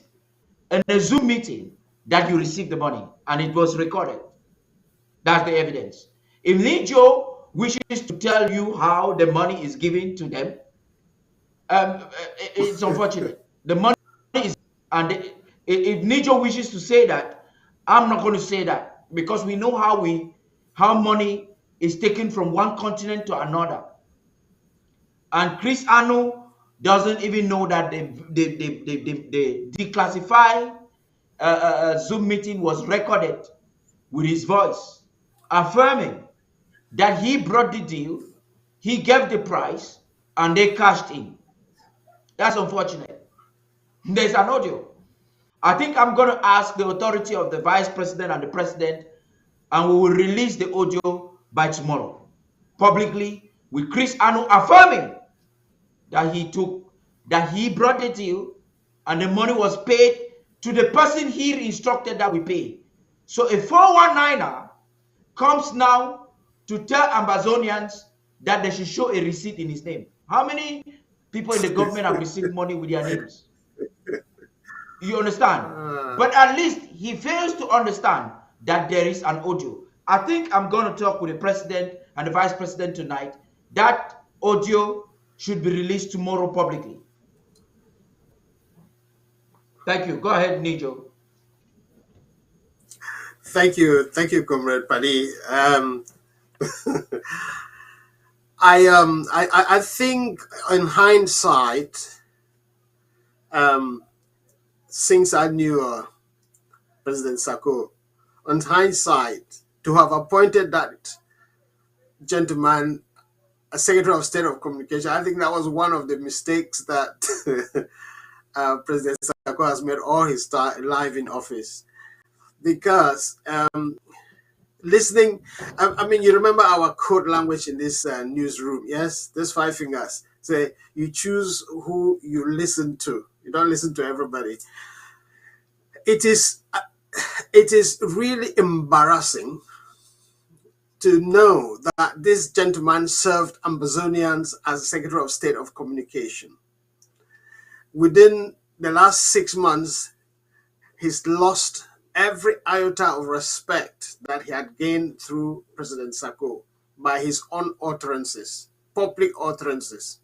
in a Zoom meeting that you received the money and it was recorded. That's the evidence. If Nijo wishes to tell you how the money is given to them, it's unfortunate. The money is, and if Nijo wishes to say that, I'm not going to say that because we know how money is taken from one continent to another. And Chris Anu doesn't even know that the declassified Zoom meeting was recorded with his voice, affirming that he brought the deal, he gave the price, and they cashed in. That's unfortunate. There's an audio. I think I'm going to ask the authority of the vice president and the president, and we will release the audio by tomorrow, publicly, with Chris Anu affirming that he brought the deal and the money was paid to the person he instructed that we pay. So a 419er comes now to tell Ambazonians that they should show a receipt in his name. How many people in the government have received money with their names? You understand? But at least he fails to understand that there is an audio. I think I'm going to talk with the president and the vice president tonight. That audio should be released tomorrow publicly. Thank you. Go ahead, Nijo. Thank you, Comrade Paddy. I think in hindsight, since I knew President Sako, in hindsight, to have appointed that gentleman as Secretary of State of Communication, I think that was one of the mistakes that President Sako has made all his life in office. Because listening, I mean, you remember our code language in this newsroom, yes? There's 5 fingers. Say, you choose who you listen to. You don't listen to everybody. It is really embarrassing to know that this gentleman served Ambazonians as Secretary of State of Communication. Within the last 6 months, he's lost every iota of respect that he had gained through President Sako by his own utterances, public utterances.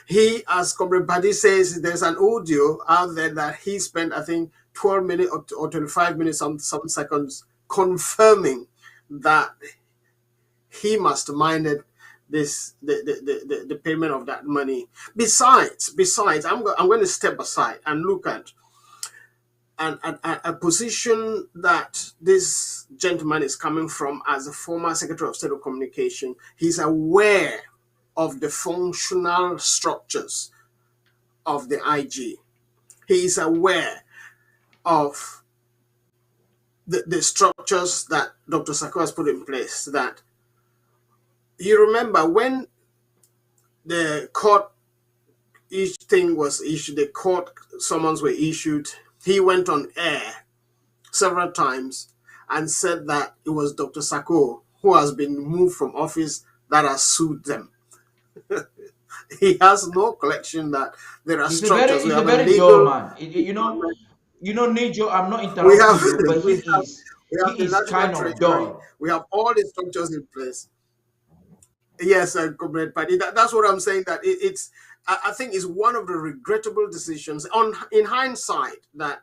He, as Comrade Paddy says, there's an audio out there that he spent, I think, 12 minutes or 25 minutes, some seconds, confirming that he masterminded the payment of that money. Besides, I'm going to step aside and look at a position that this gentleman is coming from as a former Secretary of State of Communication. He's aware of the functional structures of the IG. He is aware of the structures that Dr. Sako has put in place. That you remember when the court thing was issued, the court summons were issued, he went on air several times and said that it was Dr. Sako who has been moved from office that has sued them. He has no collection that there are structures. He's a very legal man. You know, Nijo, I'm not interrupting you, but he is kind of dull. We have all the structures in place. Yes, Comrade Paddy. That's what I'm saying. That I think it's one of the regrettable decisions in hindsight that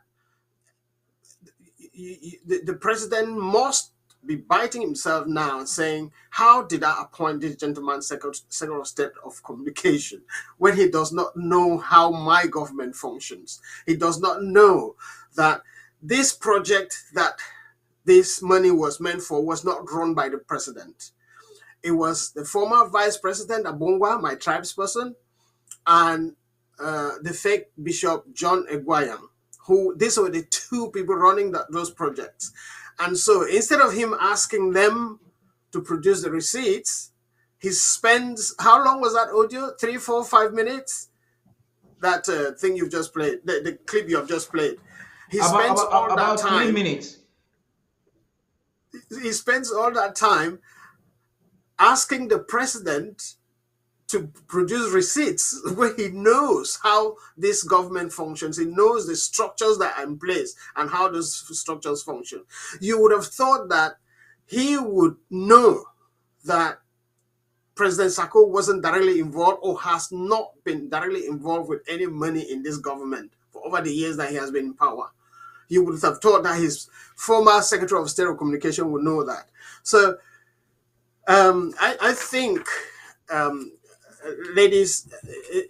the president must be biting himself now and saying, how did I appoint this gentleman Secretary of State of Communication when he does not know how my government functions? He does not know that this project that this money was meant for was not run by the president. It was the former Vice President Abongwa, my tribesperson, and the fake Bishop John Egwayam, who these were the 2 people running those projects. And so instead of him asking them to produce the receipts, he spends, how long was that audio? 3, 4, 5 minutes? That thing you've just played, the clip you have just played. He spends all that time. 3 minutes. He spends all that time asking the president to produce receipts where he knows how this government functions. He knows the structures that are in place and how those structures function. You would have thought that he would know that President Sako wasn't directly involved or has not been directly involved with any money in this government for over the years that he has been in power. You would have thought that his former Secretary of State of Communication would know that. So I think, ladies,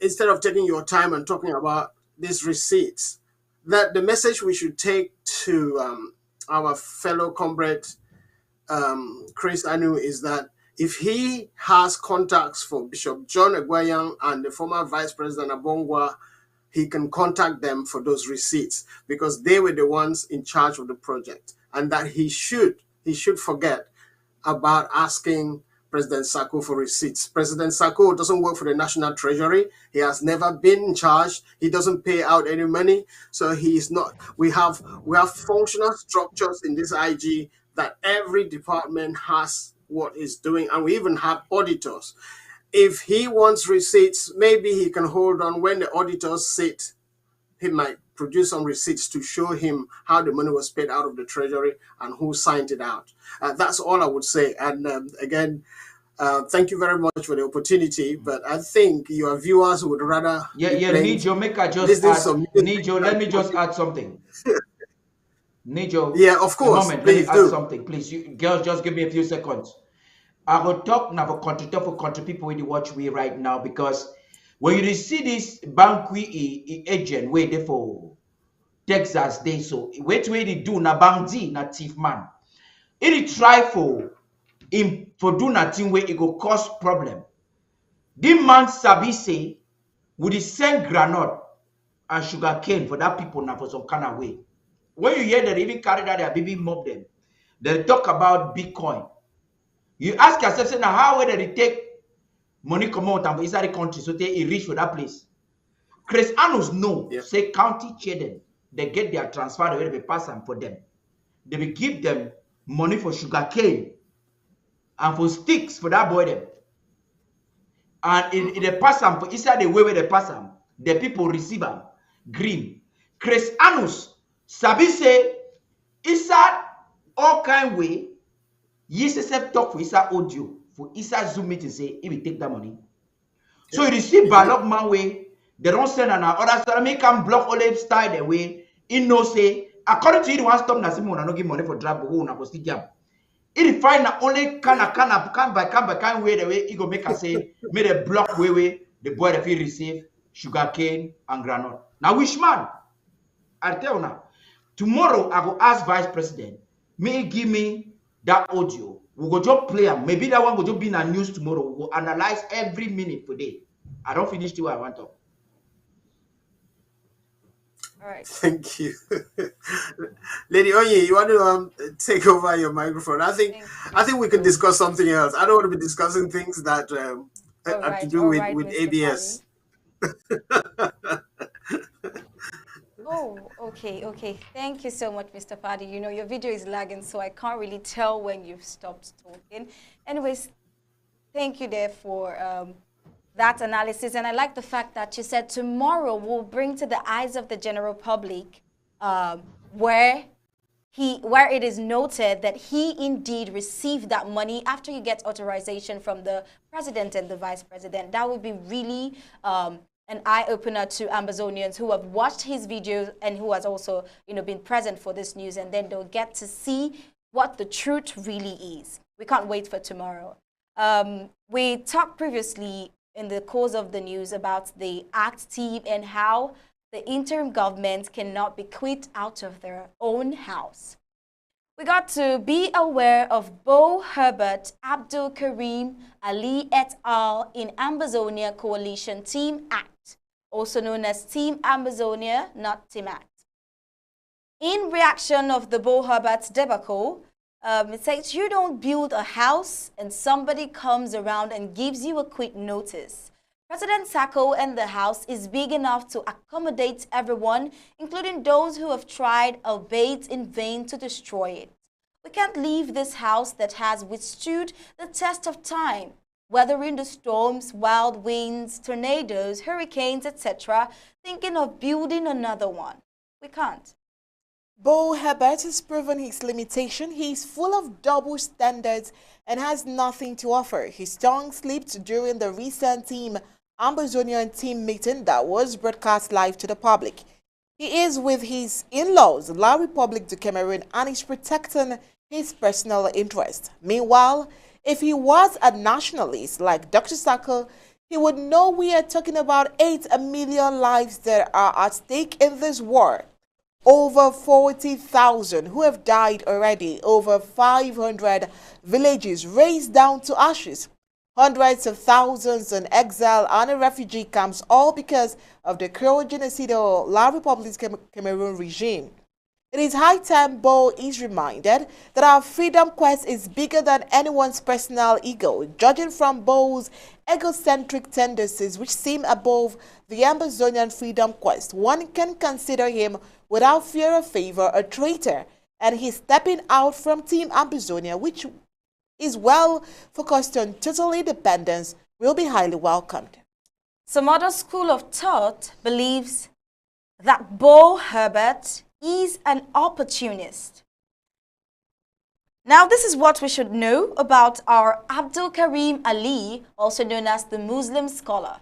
instead of taking your time and talking about these receipts, that the message we should take to our fellow comrade Chris Anu is that if he has contacts for Bishop John Egwayang and the former Vice President Abongwa, he can contact them for those receipts because they were the ones in charge of the project, and that he should forget about asking President Sako for receipts. President Sako doesn't work for the National Treasury. He has never been in charge. He doesn't pay out any money. So he is not. We have functional structures in this IG that every department has what it's doing, and we even have auditors. If he wants receipts, maybe he can hold on when the auditors sit. He might produce some receipts to show him how the money was paid out of the treasury and who signed it out. That's all I would say. And again, thank you very much for the opportunity. But I think your viewers would rather Nijo, make I just add, Nijo, let me just add something. Nijo, yeah, of course. Let me add something, please. You girls, just give me a few seconds. I will talk now for country people in the watch we right now, because when you see this banqui agent wait for Texas day, so wait where they do na bangdi na thief man. It try for him for do nothing where it go cause problem. This man sabi say would he send granite and sugar cane for that people now for some kind of way. When you hear that they even carry that their baby mob them, they talk about Bitcoin. You ask yourself, say, now how will they take money come out and inside the country so they reach for that place? Chris Anus know, say county chair they get their transfer, they will pass them for them. They will give them money for sugar cane and for sticks for that boy them. And in the pass them for inside the way where they pass them, the people receive them green. Chris Anus sabi say inside all kind way. Yes, except talk for Isa audio for Isa Zoom meeting say he will take that money. So you see ballot man way they don't send an other so make can block all them style the way he know say according to you one stop na Simon no give money for drag go na go still jam. He find na only can by way the way he go make us say make a block way the boy the feel receive sugar cane and granite. Now which man? I tell you now. Tomorrow I go ask Vice President may give me that audio, we go just play them. Maybe that one will just be in the news tomorrow. We will analyze every minute per day. I don't finish till I want to. All right. Thank you. Lady Onye, you want to take over your microphone? I think we can discuss something else. I don't want to be discussing things that have to do with ABS. Oh, okay. Thank you so much, Mr. Paddy. You know, your video is lagging, so I can't really tell when you've stopped talking. Anyways, thank you there for that analysis. And I like the fact that you said tomorrow we'll bring to the eyes of the general public where it is noted that he indeed received that money after he gets authorization from the president and the vice president. That would be really an eye-opener to Ambazonians who have watched his videos and who has also, been present for this news, and then they'll get to see what the truth really is. We can't wait for tomorrow. We talked previously in the course of the news about the ACT team and how the interim government cannot be quit out of their own house. We got to be aware of Bo Herbert, Abdul Karim, Ali et al. In Ambazonia Coalition Team Act, also known as Team Ambazonia, not Team Act. In reaction of the Bo Herbert debacle, it says you don't build a house and somebody comes around and gives you a quick notice. President Sako and the House is big enough to accommodate everyone, including those who have tried albeit in vain to destroy it. We can't leave this house that has withstood the test of time. weathering the storms, wild winds, tornadoes, hurricanes, etc., thinking of building another one. We can't. Bo Herbert has proven his limitation. He is full of double standards and has nothing to offer. His tongue slipped during the recent Team Ambazonian team meeting that was broadcast live to the public. He is with his in-laws, La Republique du Cameroon, and is protecting his personal interest. Meanwhile, if he was a nationalist like Dr. Sako, he would know we are talking about 8 million lives that are at stake in this war. Over 40,000 who have died already, over 500 villages razed down to ashes, hundreds of thousands in exile and in refugee camps, all because of the cruel genocidal La Republique Cameroon regime. It is high time Bo is reminded that our freedom quest is bigger than anyone's personal ego. Judging from Bo's egocentric tendencies, which seem above the Ambazonian freedom quest, one can consider him without fear of favor a traitor, and his stepping out from Team Ambazonia, which is well focused on total independence, will be highly welcomed. Some other school of thought believes that Bo Herbert is an opportunist. Now, this is what we should know about our Abdul Karim Ali, also known as the Muslim scholar.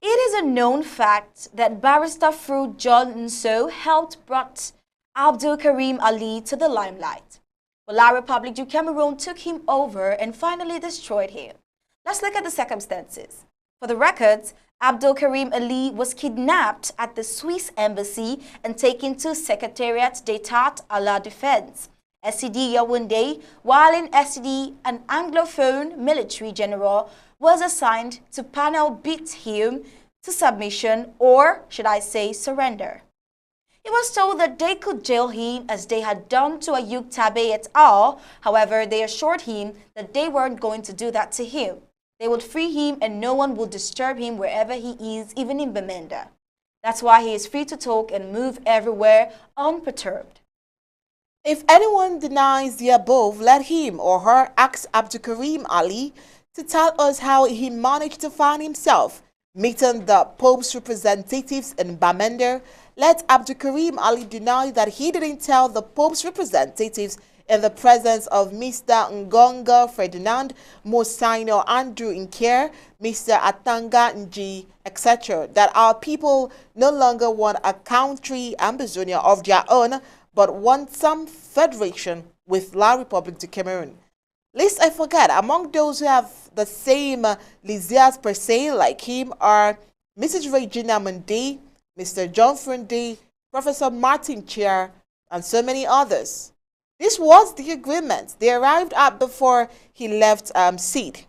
It is a known fact that Barrister Fruit John Nso helped brought Abdul Karim Ali to the limelight. But La Republique du Cameroon took him over and finally destroyed him. Let's look at the circumstances. For the records, Abdul Karim Ali was kidnapped at the Swiss embassy and taken to Secretariat d'État à la Défense, SCD Yaoundé, while in SCD, an Anglophone military general was assigned to panel beat him to submission, or should I say surrender. He was told that they could jail him as they had done to Ayuk Tabe et al. However, they assured him that they weren't going to do that to him. They would free him and no one would disturb him wherever he is, even in Bamenda. That's why he is free to talk and move everywhere unperturbed. If anyone denies the above, let him or her ask Abdul Karim Ali to tell us how he managed to find himself meeting the Pope's representatives in Bamenda. Let Abdul Karim Ali deny that he didn't tell the Pope's representatives in the presence of Mr. Ngonga Ferdinand, Mosaino Andrew Nkier, Mr. Atanga Nji, etc., that our people no longer want a country Ambazonia of their own, but want some federation with La Republique du Cameroon. Lest I forget, among those who have the same lizias per se like him are Mrs. Regina Mundi, Mr. John Fundi, Professor Martin Chair, and so many others. This was the agreement they arrived at before he left seat.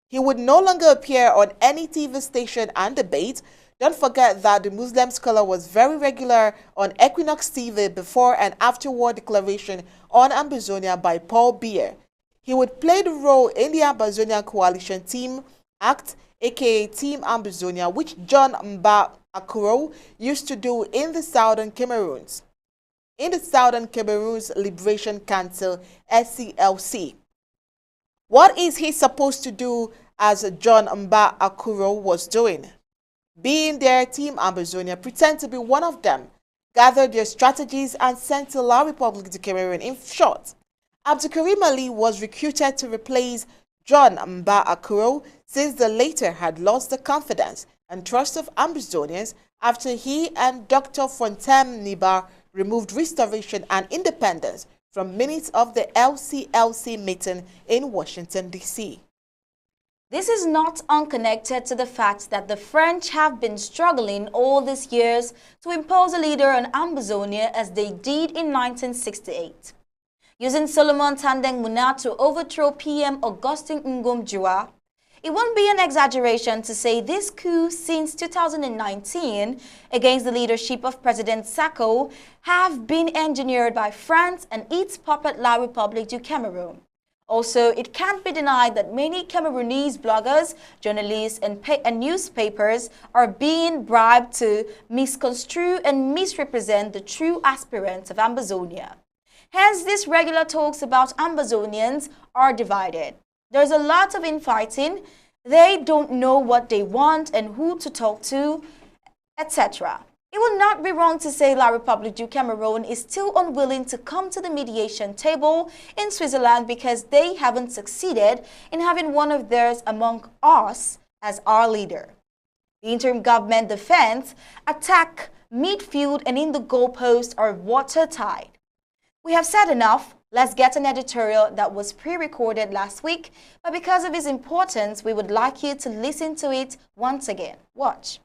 He would no longer appear on any TV station and debate. Don't forget that the Muslim scholar was very regular on Equinox TV before and after war declaration on Ambazonia by Paul Beer. He would play the role in the Ambazonia Coalition Team Act, aka Team Ambazonia, which John Amba Akuro used to do in the Southern Cameroons. In the Southern Cameroons Liberation Council, SCLC. What is he supposed to do as John Amba Akuro was doing? Being their Team Ambazonia, pretend to be one of them, gather their strategies and send to La Republique du Cameroon. In short, Abdul Karim Ali was recruited to replace John Amba Akuro since the latter had lost the confidence and trust of Ambazonians after he and Dr. Fontem Niba removed restoration and independence from minutes of the LCLC meeting in Washington, D.C. This is not unconnected to the fact that the French have been struggling all these years to impose a leader on Ambazonia as they did in 1968. Using Solomon Tandeng Muna to overthrow PM Augustin Ngom Jua, it won't be an exaggeration to say this coup since 2019 against the leadership of President Sako have been engineered by France and its puppet La Republique du Cameroon. Also, it can't be denied that many Cameroonese bloggers, journalists, and newspapers are being bribed to misconstrue and misrepresent the true aspirants of Ambazonia. Hence, these regular talks about Ambazonians are divided. There's a lot of infighting. They don't know what they want and who to talk to, etc. It would not be wrong to say La République du Cameroon is still unwilling to come to the mediation table in Switzerland because they haven't succeeded in having one of theirs among us as our leader. The interim government defense, attack, midfield and in the goalpost are watertight. We have said enough. Let's get an editorial that was pre-recorded last week, but because of its importance, we would like you to listen to it once again. Watch.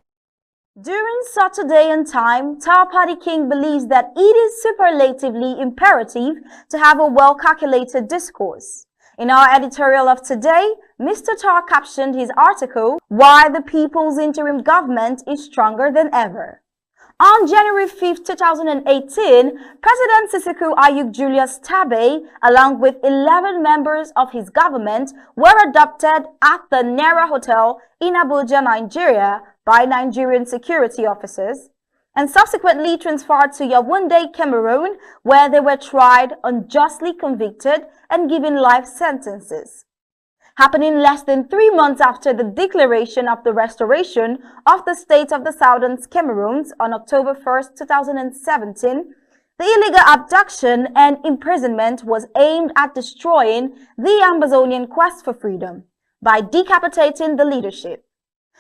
During such a day and time, Tar Party King believes that it is superlatively imperative to have a well-calculated discourse. In our editorial of today, Mr. Tar captioned his article, "Why the People's Interim Government is Stronger Than Ever." On January 5, 2018, President Sissoco Ayuk Julius Tabe, along with 11 members of his government, were adopted at the Nera Hotel in Abuja, Nigeria, by Nigerian security officers, and subsequently transferred to Yaoundé, Cameroon, where they were tried, unjustly convicted, and given life sentences. Happening less than 3 months after the declaration of the restoration of the state of the Southern Cameroons on October 1, 2017, the illegal abduction and imprisonment was aimed at destroying the Ambazonian quest for freedom by decapitating the leadership.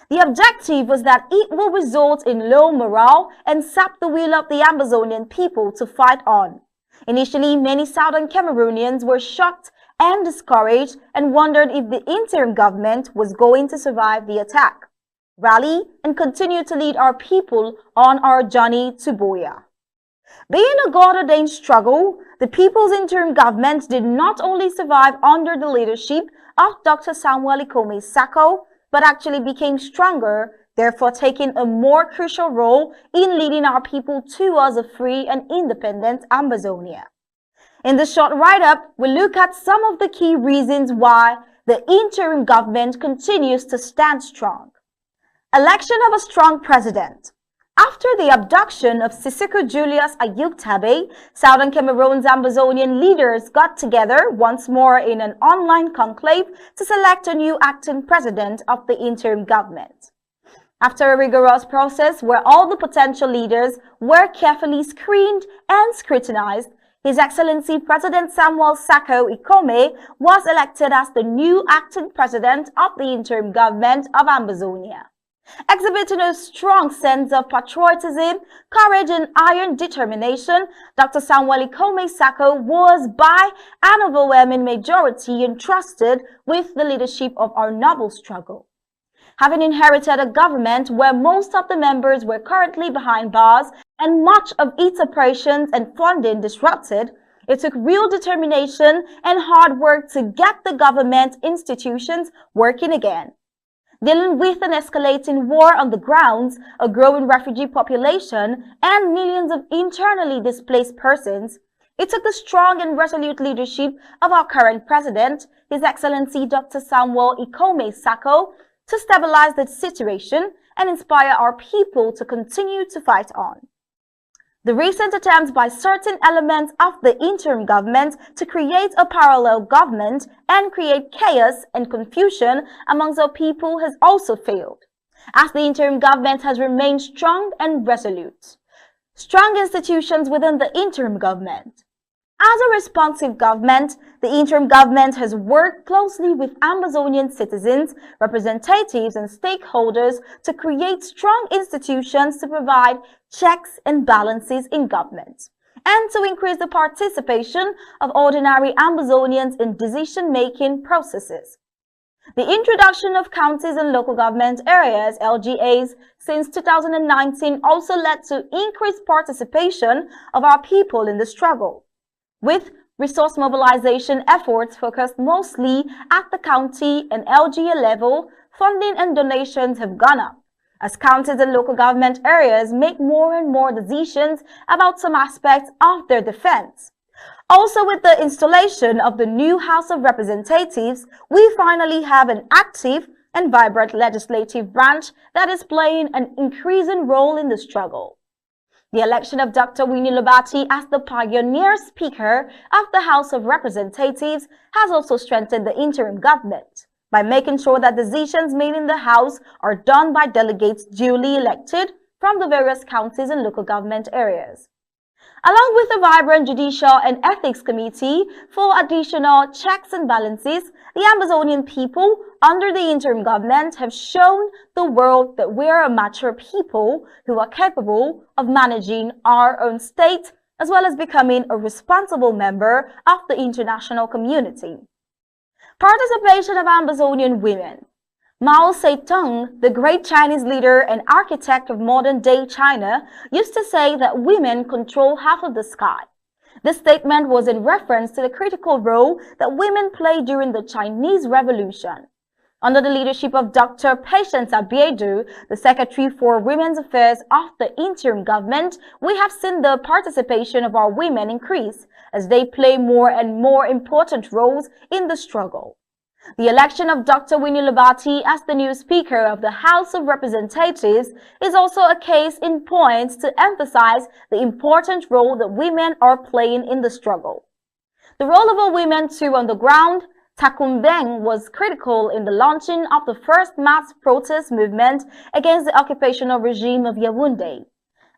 The objective was that it will result in low morale and sap the will of the Ambazonian people to fight on. Initially, many Southern Cameroonians were shocked and discouraged and wondered if the interim government was going to survive the attack, rally, and continue to lead our people on our journey to Buea. Being a God-ordained struggle, the People's Interim Government did not only survive under the leadership of Dr. Samuel Ikome Sako, but actually became stronger, therefore taking a more crucial role in leading our people towards a free and independent Ambazonia. In this short write-up, we look at some of the key reasons why the interim government continues to stand strong. Election of a strong president. After the abduction of Sissoco Julius Ayuk Tabe, Southern Cameroon's Ambazonian leaders got together once more in an online conclave to select a new acting president of the interim government. After a rigorous process where all the potential leaders were carefully screened and scrutinized, His Excellency President Samuel Sako Ikome was elected as the new acting president of the interim government of Ambazonia. Exhibiting a strong sense of patriotism, courage, and iron determination, Dr. Samuel Ikome Sako was by an overwhelming majority entrusted with the leadership of our noble struggle. Having inherited a government where most of the members were currently behind bars and much of its operations and funding disrupted, it took real determination and hard work to get the government institutions working again. Dealing with an escalating war on the grounds, a growing refugee population, and millions of internally displaced persons, it took the strong and resolute leadership of our current president, His Excellency Dr. Samuel Ikome Sako, to stabilize the situation and inspire our people to continue to fight on. The recent attempts by certain elements of the interim government to create a parallel government and create chaos and confusion amongst our people has also failed, as the interim government has remained strong and resolute. Strong institutions within the interim government. As a responsive government, the interim government has worked closely with Ambazonian citizens, representatives, and stakeholders to create strong institutions to provide checks and balances in government, and to increase the participation of ordinary Ambazonians in decision-making processes. The introduction of counties and local government areas, LGAs, since 2019 also led to increased participation of our people in the struggle, with resource mobilization efforts focused mostly at the county and LGA level. Funding and donations have gone up, as counties and local government areas make more and more decisions about some aspects of their defense. Also, with the installation of the new House of Representatives, we finally have an active and vibrant legislative branch that is playing an increasing role in the struggle. The election of Dr. Winnie Lobati as the pioneer Speaker of the House of Representatives has also strengthened the interim government by making sure that decisions made in the House are done by delegates duly elected from the various counties and local government areas. Along with a vibrant Judicial and Ethics Committee for additional checks and balances, the Ambazonian people under the interim government have shown the world that we are a mature people who are capable of managing our own state as well as becoming a responsible member of the international community. Participation of Ambazonian women. Mao Zedong, the great Chinese leader and architect of modern-day China, used to say that women control half of the sky. This statement was in reference to the critical role that women played during the Chinese Revolution. Under the leadership of Dr. Patience Abiedu, the Secretary for Women's Affairs of the interim government, we have seen the participation of our women increase as they play more and more important roles in the struggle. The election of Dr. Winnie Lobati as the new Speaker of the House of Representatives is also a case in point to emphasize the important role that women are playing in the struggle. The role of a woman too on the ground. Takumbeng was critical in the launching of the first mass protest movement against the occupational regime of Yaoundé.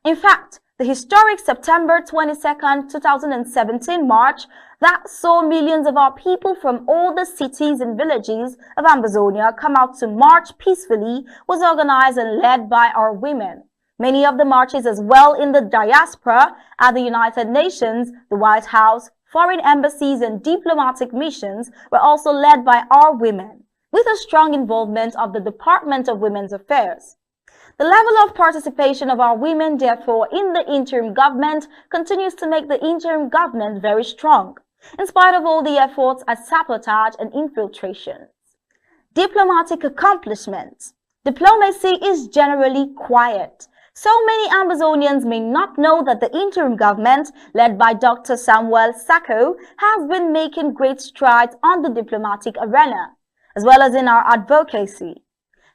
In fact, the historic September 22, 2017 march that saw millions of our people from all the cities and villages of Ambazonia come out to march peacefully was organized and led by our women. Many of the marches as well in the diaspora at the United Nations, the White House, foreign embassies and diplomatic missions were also led by our women, with a strong involvement of the Department of Women's Affairs. The level of participation of our women, therefore, in the interim government continues to make the interim government very strong, in spite of all the efforts at sabotage and infiltration. Diplomatic accomplishments. Diplomacy is generally quiet. So many Ambazonians may not know that the interim government, led by Dr. Samuel Sako, has been making great strides on the diplomatic arena, as well as in our advocacy.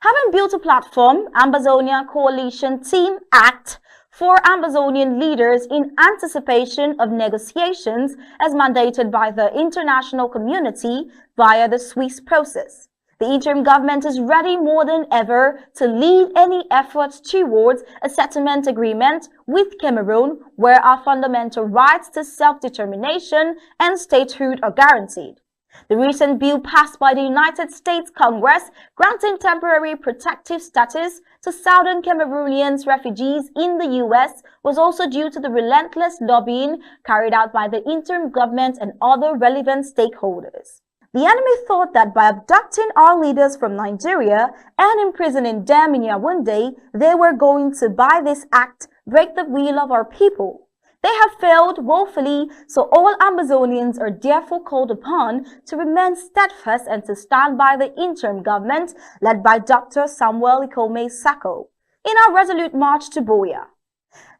Having built a platform, Ambazonia Coalition Team Act, for Ambazonian leaders in anticipation of negotiations as mandated by the international community via the Swiss process. The interim government is ready more than ever to lead any efforts towards a settlement agreement with Cameroon where our fundamental rights to self-determination and statehood are guaranteed. The recent bill passed by the United States Congress granting temporary protective status to Southern Cameroonians refugees in the U.S. was also due to the relentless lobbying carried out by the interim government and other relevant stakeholders. The enemy thought that by abducting our leaders from Nigeria and imprisoning them in Yaoundé, they were going to, by this act, break the will of our people. They have failed woefully, so all Ambazonians are therefore called upon to remain steadfast and to stand by the interim government led by Dr. Samuel Ikome Sako in our resolute march to Buea.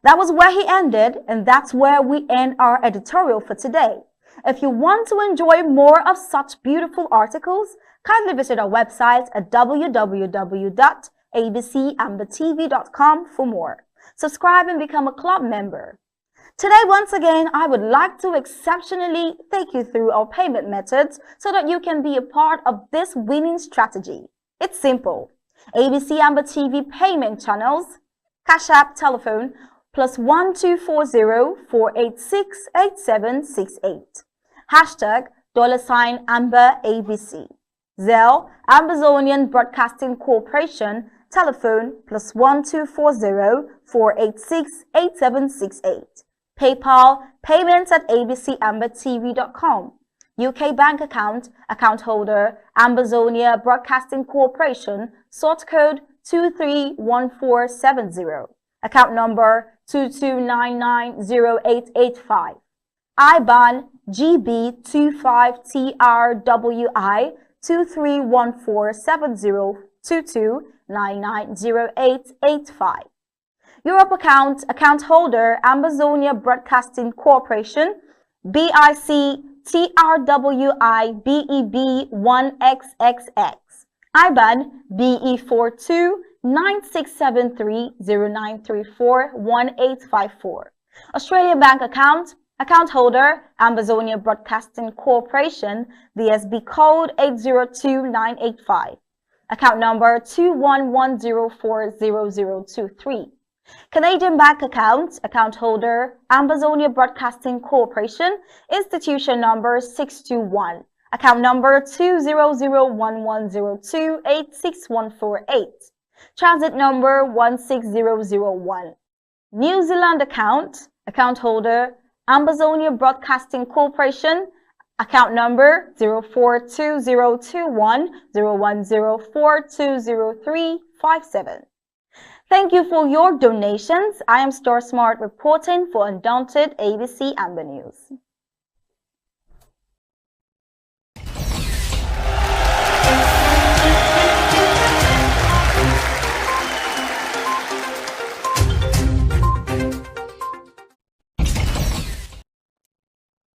That was where he ended, and that's where we end our editorial for today. If you want to enjoy more of such beautiful articles, kindly visit our website at www.abcambatv.com for more. Subscribe and become a club member. Today, once again, I would like to exceptionally take you through our payment methods so that you can be a part of this winning strategy. It's simple. ABC Amba TV payment channels, Cash App telephone, +1240 486 8768. Hashtag $Amba ABC. Zelle, Ambazonian Broadcasting Corporation, telephone +1240 486 8768. PayPal, payments at abcambatv.com. UK bank account, account holder, Ambazonia Broadcasting Corporation, sort code 231470. Account number 22990885. IBAN GB25TRWI 23147022990885. Europe account, account holder, Ambazonia Broadcasting Corporation, BIC TRWI BEB1XXX, IBAN BE42 9673-0934-1854. Australia Bank account, account holder, Ambazonia Broadcasting Corporation, DSB code 802985. Account number 211040023. Canadian Bank account, account holder, Ambazonia Broadcasting Corporation, institution number 621. Account number 2001102861448. Transit number 16001. New Zealand account, account holder, Ambazonia Broadcasting Corporation, account number 04202101042037. Thank you for your donations. I am Star Smart reporting for Undaunted ABC Amba News.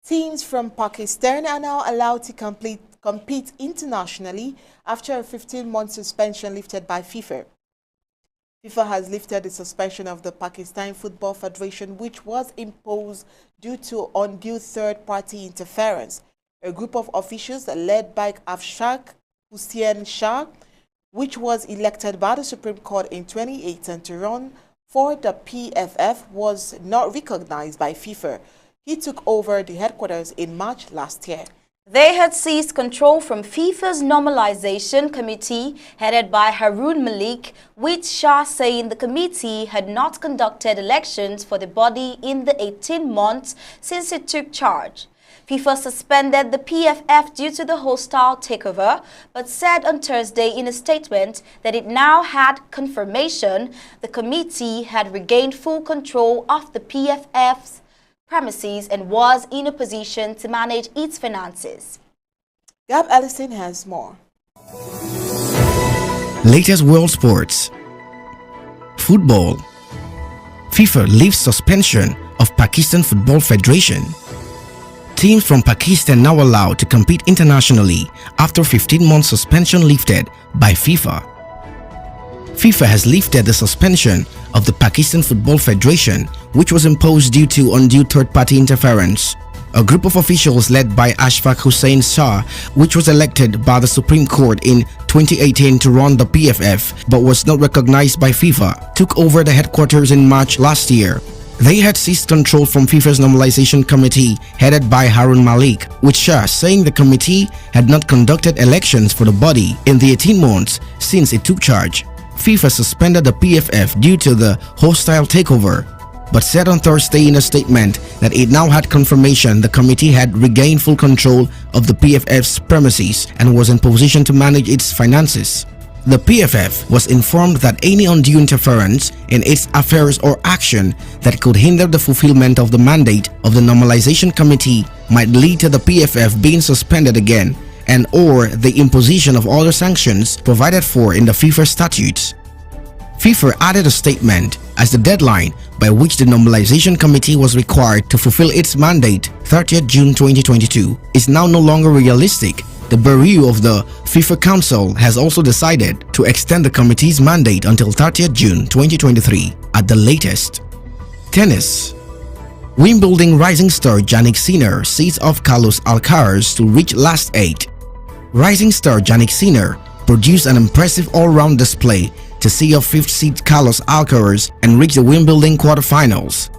Teams from Pakistan are now allowed to compete internationally after a 15-month suspension lifted by FIFA. FIFA has lifted the suspension of the Pakistan Football Federation, which was imposed due to undue third-party interference. A group of officials led by Afshak Hussain Shah, which was elected by the Supreme Court in 2018 to run for the PFF, was not recognized by FIFA. He took over the headquarters in March last year. They had seized control from FIFA's normalization committee headed by Haroon Malik, with Shah saying the committee had not conducted elections for the body in the 18 months since it took charge. FIFA suspended the PFF due to the hostile takeover, but said on Thursday in a statement that it now had confirmation the committee had regained full control of the PFF's premises and was in a position to manage its finances. Gab Ellison has more. Latest world sports. Football. FIFA lifts suspension of Pakistan Football Federation. Teams from Pakistan now allowed to compete internationally after 15-month suspension lifted by FIFA. FIFA has lifted the suspension of the Pakistan Football Federation, which was imposed due to undue third-party interference. A group of officials led by Ashfaq Hussain Shah, which was elected by the Supreme Court in 2018 to run the PFF but was not recognized by FIFA, took over the headquarters in March last year. They had seized control from FIFA's normalization committee headed by Haroon Malik, with Shah saying the committee had not conducted elections for the body in the 18 months since it took charge. FIFA suspended the PFF due to the hostile takeover, but said on Thursday in a statement that it now had confirmation the committee had regained full control of the PFF's premises and was in position to manage its finances. The PFF was informed that any undue interference in its affairs or action that could hinder the fulfillment of the mandate of the normalization committee might lead to the PFF being suspended again and or the imposition of other sanctions provided for in the FIFA statutes. FIFA added a statement as the deadline by which the normalization committee was required to fulfill its mandate, 30th June 2022, is now no longer realistic. The Bureau of the FIFA Council has also decided to extend the committee's mandate until 30th June 2023 at the latest. Tennis. Wimbledon rising star Jannik Sinner sees off Carlos Alcaraz to reach last 8. Rising star Jannik Sinner produced an impressive all-round display to see off 5th seed Carlos Alcaraz and reach the Wimbledon quarterfinals.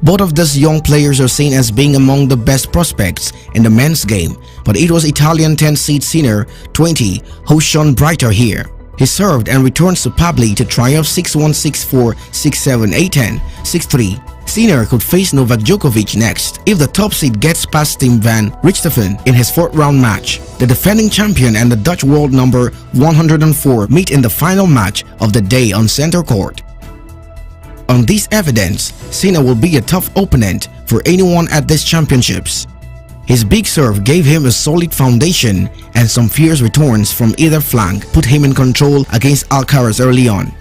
Both of these young players are seen as being among the best prospects in the men's game, but it was Italian 10th seed Sinner, 20, who shone brighter here. He served and returned superbly to triumph 6-1, 6-4, 6-7, 8-10, 6-3. Sinner could face Novak Djokovic next if the top seed gets past Tim van Rijthoven in his 4th round match. The defending champion and the Dutch world number 104 meet in the final match of the day on center court. On this evidence, Sinner will be a tough opponent for anyone at these championships. His big serve gave him a solid foundation, and some fierce returns from either flank put him in control against Alcaraz early on.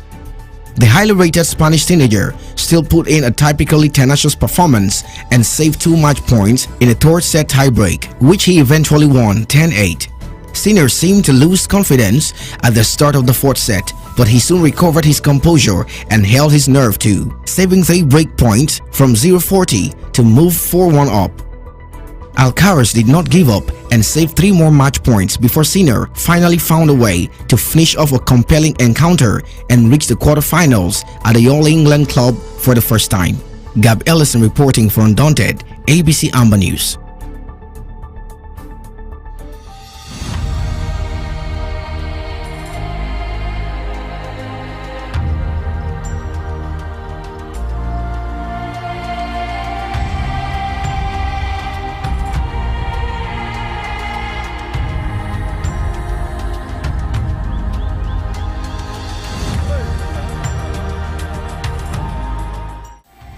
The highly rated Spanish teenager still put in a typically tenacious performance and saved 2 match points in a third set tiebreak, which he eventually won 10-8. Sinner seemed to lose confidence at the start of the fourth set, but he soon recovered his composure and held his nerve too, saving 3 break points from 0-40 to move 4-1 up. Alcaraz did not give up and saved 3 more match points before Sinner finally found a way to finish off a compelling encounter and reach the quarterfinals at the All England Club for the first time. Gab Ellison reporting for Undaunted, ABC Amba News.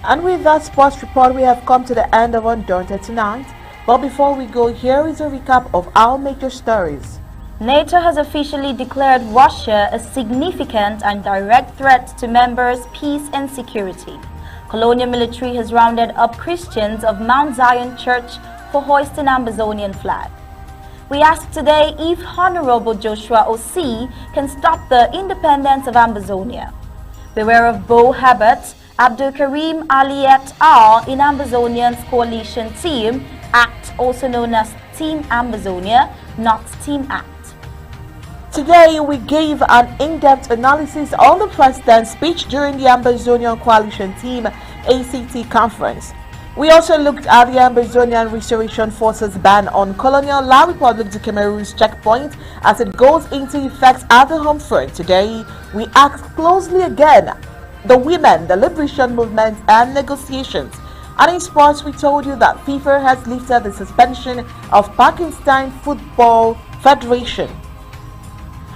And with that sports report, we have come to the end of Undaunted tonight. But before we go, here is a recap of our major stories. NATO has officially declared Russia a significant and direct threat to members' peace and security. Colonial military has rounded up Christians of Mount Zion Church for hoisting Ambazonian flag. We ask today if Honorable Joshua O.C. can stop the independence of Ambazonia. Beware of Bo Herbert, Abdul Karim Ali et al. In Ambazonian's coalition team, ACT, also known as Team Ambazonia, not Team ACT. Today, we gave an in-depth analysis on the president's speech during the Ambazonian Coalition Team ACT conference. We also looked at the Ambazonian Restoration Forces ban on Colonial La Republique du Cameroon's checkpoint as it goes into effect at the home front. Today, we asked closely again the women, the liberation movement, and negotiations. And in sports, we told you that FIFA has lifted the suspension of Pakistan Football Federation.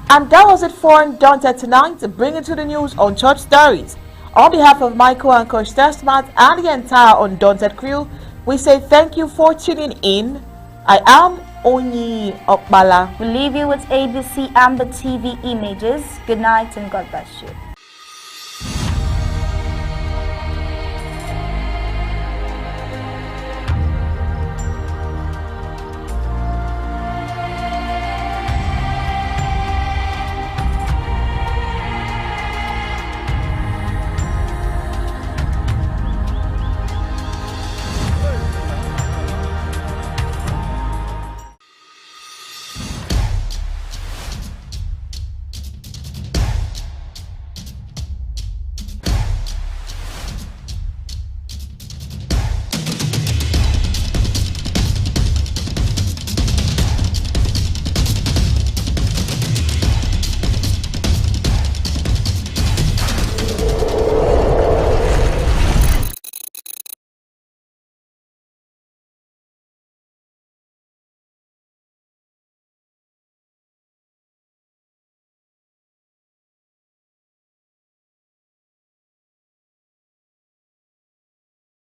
And that was it for Undaunted tonight. Bring it to the news on Church Stories. On behalf of Michael and Coach Testmat and the entire Undaunted crew, we say thank you for tuning in. I am Onyi Okbala. We leave you with ABC Amba TV images. Good night and God bless you.